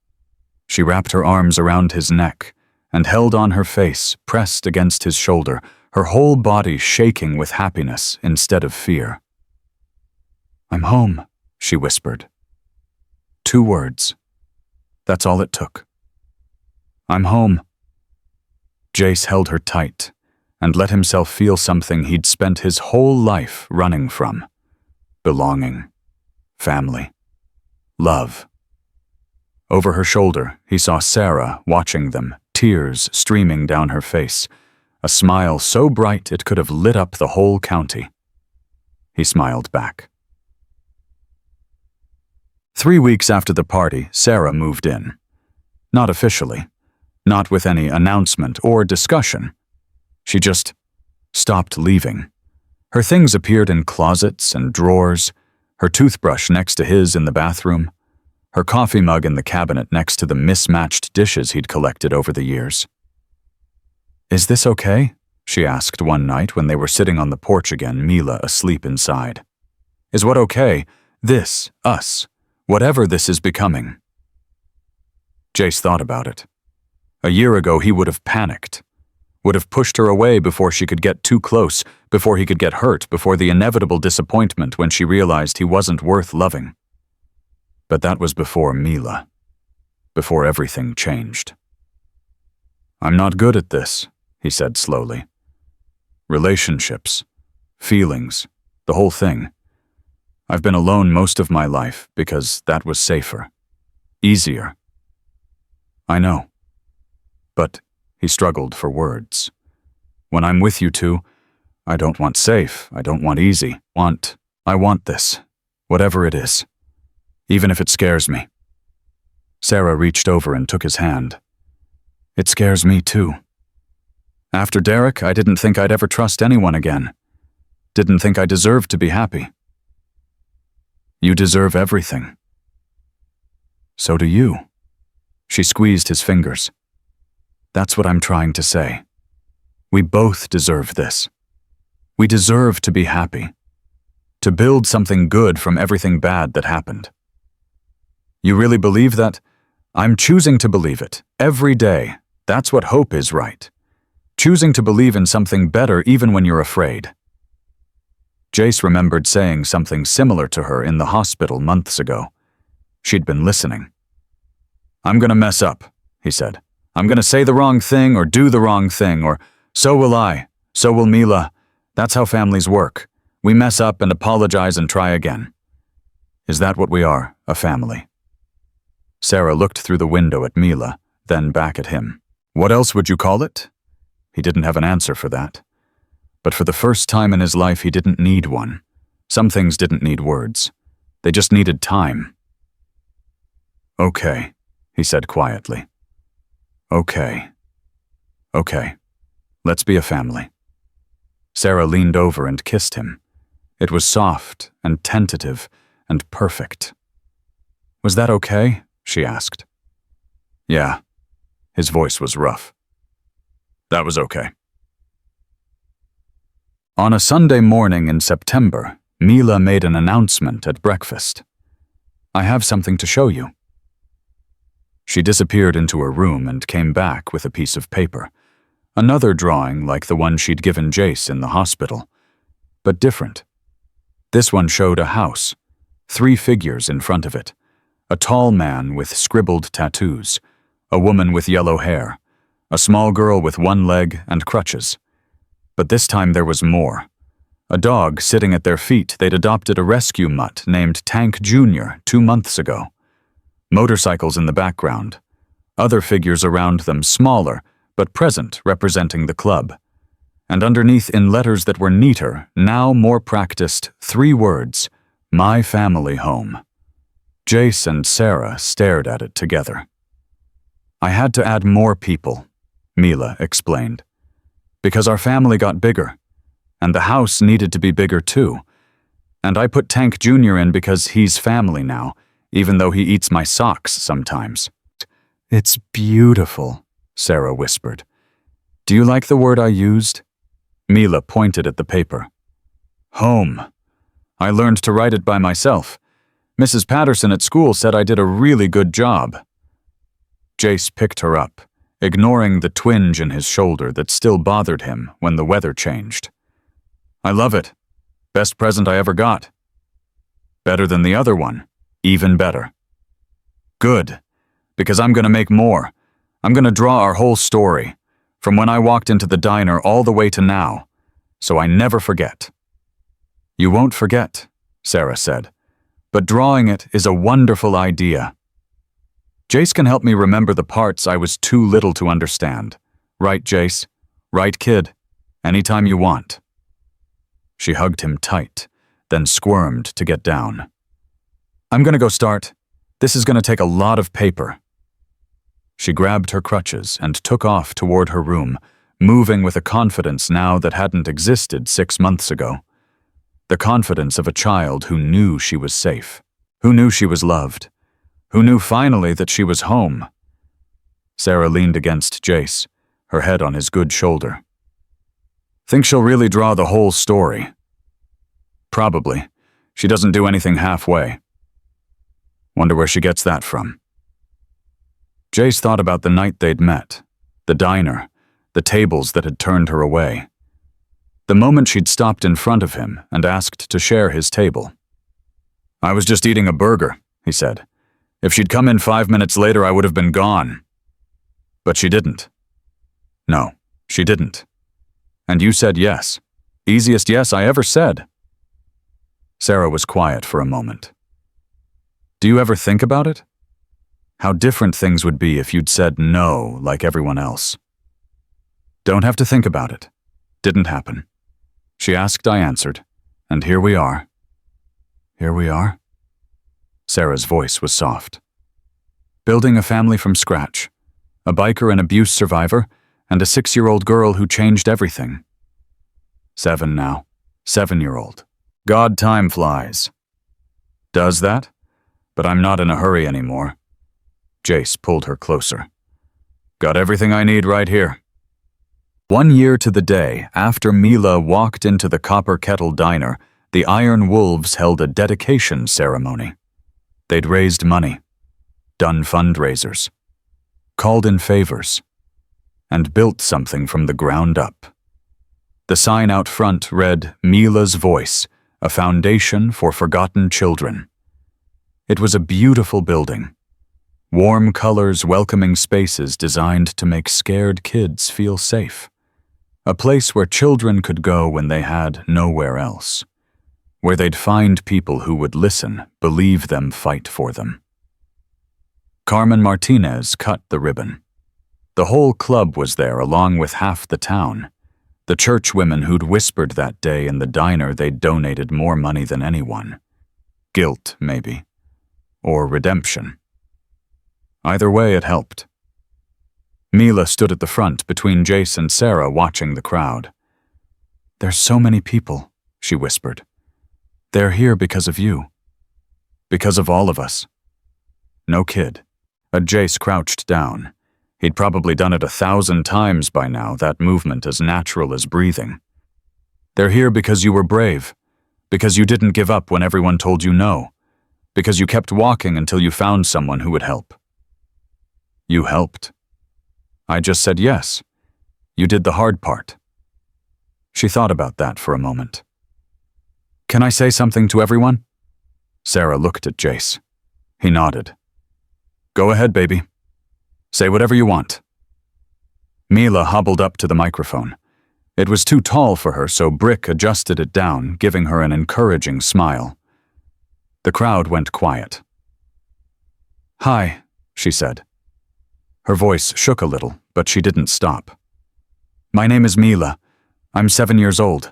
She wrapped her arms around his neck and held on her face, pressed against his shoulder, her whole body shaking with happiness instead of fear. "I'm home," she whispered. 2 words. That's all it took. "I'm home." Jace held her tight and let himself feel something he'd spent his whole life running from. Belonging. Family. Love. Over her shoulder, he saw Sarah watching them, tears streaming down her face, a smile so bright it could have lit up the whole county. He smiled back. 3 weeks after the party, Sarah moved in. Not officially, not with any announcement or discussion. She just stopped leaving. Her things appeared in closets and drawers, her toothbrush next to his in the bathroom, her coffee mug in the cabinet next to the mismatched dishes he'd collected over the years. "Is this okay?" she asked one night when they were sitting on the porch again, Mila asleep inside. "Is what okay? This, us, whatever this is becoming?" Jace thought about it. A year ago he would have panicked, would have pushed her away before she could get too close, before he could get hurt, before the inevitable disappointment when she realized he wasn't worth loving. But that was before Mila, before everything changed. "I'm not good at this," he said slowly. "Relationships, feelings, the whole thing. I've been alone most of my life because that was safer, easier. I know. But," he struggled for words, "when I'm with you two, I don't want safe, I don't want easy. I want this, whatever it is. Even if it scares me." Sarah reached over and took his hand. "It scares me too. After Derek, I didn't think I'd ever trust anyone again. Didn't think I deserved to be happy." "You deserve everything." "So do you." She squeezed his fingers. "That's what I'm trying to say. We both deserve this. We deserve to be happy. To build something good from everything bad that happened." "You really believe that?" "I'm choosing to believe it, every day. That's what hope is, right? Choosing to believe in something better even when you're afraid." Jace remembered saying something similar to her in the hospital months ago. She'd been listening. "I'm gonna mess up," he said. "I'm gonna say the wrong thing or do the wrong thing, or so will I, so will Mila. That's how families work. We mess up and apologize and try again. Is that what we are, a family?" Sarah looked through the window at Mila, then back at him. "What else would you call it?" He didn't have an answer for that. But for the first time in his life, he didn't need one. Some things didn't need words. They just needed time. "Okay," he said quietly. "Okay." Okay, let's be a family. Sarah leaned over and kissed him. It was soft and tentative and perfect. Was that okay? She asked. Yeah. His voice was rough. That was okay. On a Sunday morning in September, Mila made an announcement at breakfast. I have something to show you. She disappeared into her room and came back with a piece of paper. Another drawing like the one she'd given Jace in the hospital, but different. This one showed a house, 3 figures in front of it, a tall man with scribbled tattoos, a woman with yellow hair, a small girl with 1 leg and crutches. But this time there was more. A dog sitting at their feet. They'd adopted a rescue mutt named Tank Jr. 2 months ago. Motorcycles in the background. Other figures around them, smaller, but present, representing the club. And underneath, in letters that were neater, now more practiced, 3 words, My Family Home. Jace and Sarah stared at it together. I had to add more people, Mila explained, because our family got bigger, and the house needed to be bigger too. And I put Tank Jr. in because he's family now, even though he eats my socks sometimes. It's beautiful, Sarah whispered. Do you like the word I used? Mila pointed at the paper. Home. I learned to write it by myself. Mrs. Patterson at school said I did a really good job. Jace picked her up, ignoring the twinge in his shoulder that still bothered him when the weather changed. I love it. Best present I ever got. Better than the other one. Even better. Good, because I'm going to make more. I'm going to draw our whole story, from when I walked into the diner all the way to now, so I never forget. You won't forget, Sarah said, but drawing it is a wonderful idea. Jace can help me remember the parts I was too little to understand. Right, Jace? Right, kid? Anytime you want. She hugged him tight, then squirmed to get down. I'm going to go start. This is going to take a lot of paper. She grabbed her crutches and took off toward her room, moving with a confidence now that hadn't existed 6 months ago. The confidence of a child who knew she was safe, who knew she was loved, who knew finally that she was home. Sarah leaned against Jace, her head on his good shoulder. Think she'll really draw the whole story? Probably. She doesn't do anything halfway. Wonder where she gets that from. Jace thought about the night they'd met, the diner, the tables that had turned her away. The moment she'd stopped in front of him and asked to share his table. I was just eating a burger, he said. If she'd come in 5 minutes later, I would have been gone. But she didn't. No, she didn't. And you said yes. Easiest yes I ever said. Sarah was quiet for a moment. Do you ever think about it? How different things would be if you'd said no like everyone else. Don't have to think about it. Didn't happen. She asked, I answered. And here we are. Here we are? Sarah's voice was soft. Building a family from scratch. A biker and abuse survivor, and a 6-year-old girl who changed everything. 7 now. 7-year-old. God, time flies. Does that? But I'm not in a hurry anymore. Jace pulled her closer. Got everything I need right here. 1 year to the day after Mila walked into the Copper Kettle Diner, the Iron Wolves held a dedication ceremony. They'd raised money, done fundraisers, called in favors, and built something from the ground up. The sign out front read, Mila's Voice, a foundation for forgotten children. It was a beautiful building. Warm colors, welcoming spaces designed to make scared kids feel safe. A place where children could go when they had nowhere else. Where they'd find people who would listen, believe them, fight for them. Carmen Martinez cut the ribbon. The whole club was there along with half the town. The church women who'd whispered that day in the diner they'd donated more money than anyone. Guilt, maybe. Or redemption. Either way, it helped. Mila stood at the front between Jace and Sarah, watching the crowd. "There's so many people," she whispered. "They're here because of you. Because of all of us." "No kid." Jace crouched down. He'd probably done it 1,000 times by now, that movement as natural as breathing. "They're here because you were brave. Because you didn't give up when everyone told you no. Because you kept walking until you found someone who would help." "You helped." "I just said yes. You did the hard part." She thought about that for a moment. "Can I say something to everyone?" Sarah looked at Jace. He nodded. "Go ahead, baby. Say whatever you want." Mila hobbled up to the microphone. It was too tall for her, so Brick adjusted it down, giving her an encouraging smile. The crowd went quiet. "Hi," she said. Her voice shook a little, but she didn't stop. "My name is Mila. I'm 7 years old.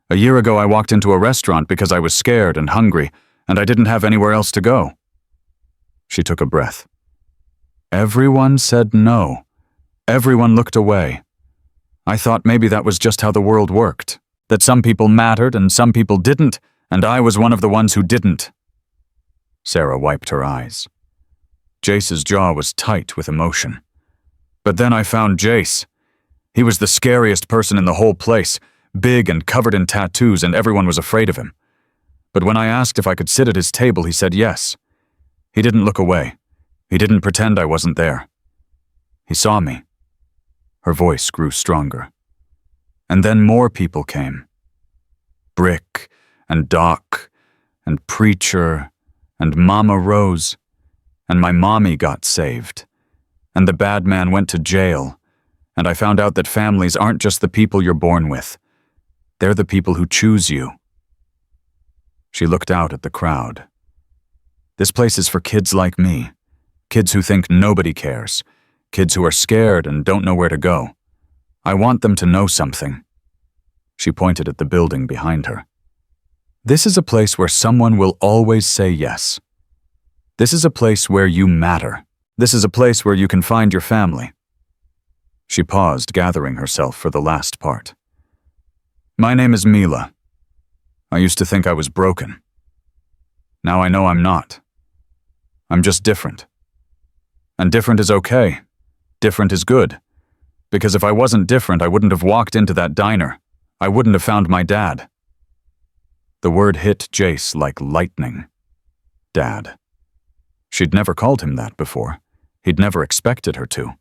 A year ago I walked into a restaurant because I was scared and hungry, and I didn't have anywhere else to go." She took a breath. Everyone said no. Everyone looked away. I thought maybe that was just how the world worked, that some people mattered and some people didn't, and I was one of the ones who didn't. Sarah wiped her eyes. Jace's jaw was tight with emotion. "But then I found Jace. He was the scariest person in the whole place, big and covered in tattoos, and everyone was afraid of him. But when I asked if I could sit at his table, he said yes. He didn't look away. He didn't pretend I wasn't there. He saw me." Her voice grew stronger. "And then more people came. Brick, and Doc, and Preacher, and Mama Rose, and my mommy got saved. And the bad man went to jail, and I found out that families aren't just the people you're born with. They're the people who choose you." She looked out at the crowd. "This place is for kids like me. Kids who think nobody cares. Kids who are scared and don't know where to go. I want them to know something." She pointed at the building behind her. "This is a place where someone will always say yes. This is a place where you matter. This is a place where you can find your family." She paused, gathering herself for the last part. "My name is Mila. I used to think I was broken. Now I know I'm not. I'm just different. And different is okay. Different is good. Because if I wasn't different, I wouldn't have walked into that diner. I wouldn't have found my dad." The word hit Jace like lightning. Dad. She'd never called him that before. He'd never expected her to.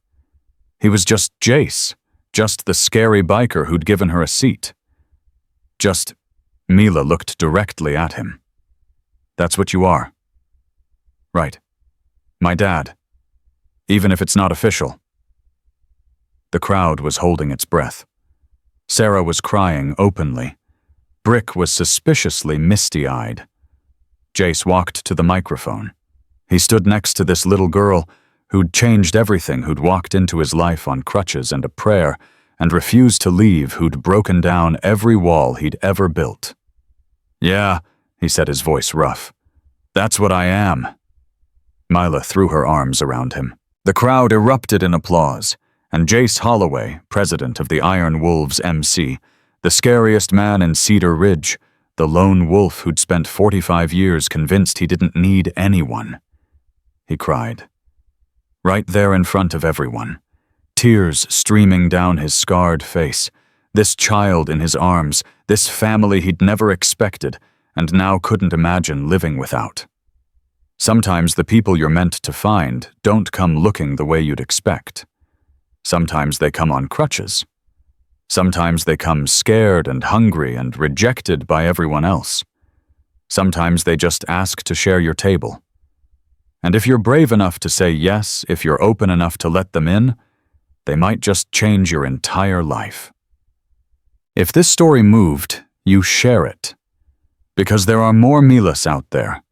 He was just Jace, just the scary biker who'd given her a seat. Mila looked directly at him. "That's what you are." "Right. My dad. Even if it's not official." The crowd was holding its breath. Sarah was crying openly. Brick was suspiciously misty-eyed. Jace walked to the microphone. He stood next to this little girl who'd changed everything, who'd walked into his life on crutches and a prayer, and refused to leave, who'd broken down every wall he'd ever built. "Yeah," he said, his voice rough. "That's what I am." Mila threw her arms around him. The crowd erupted in applause, and Jace Holloway, president of the Iron Wolves MC, the scariest man in Cedar Ridge, the lone wolf who'd spent 45 years convinced he didn't need anyone. He cried. Right there in front of everyone, tears streaming down his scarred face, this child in his arms, this family he'd never expected and now couldn't imagine living without. Sometimes the people you're meant to find don't come looking the way you'd expect. Sometimes they come on crutches. Sometimes they come scared and hungry and rejected by everyone else. Sometimes they just ask to share your table. And if you're brave enough to say yes, if you're open enough to let them in, they might just change your entire life. If this story moved, you share it. Because there are more Milas out there.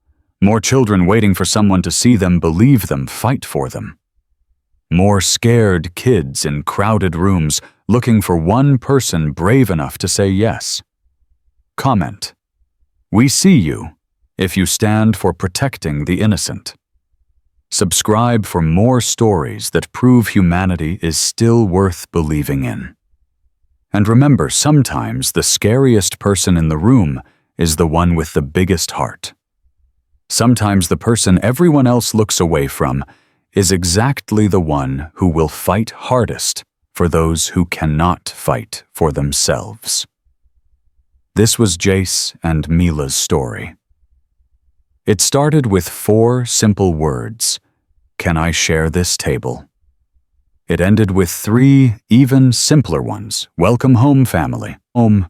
More children waiting for someone to see them, believe them, fight for them. More scared kids in crowded rooms looking for one person brave enough to say yes. Comment. We see you if you stand for protecting the innocent. Subscribe for more stories that prove humanity is still worth believing in. And remember, sometimes the scariest person in the room is the one with the biggest heart. Sometimes the person everyone else looks away from is exactly the one who will fight hardest for those who cannot fight for themselves. This was Jace and Mila's story. It started with 4 simple words: "Can I share this table?" It ended with 3 even simpler ones: "Welcome home, family." Home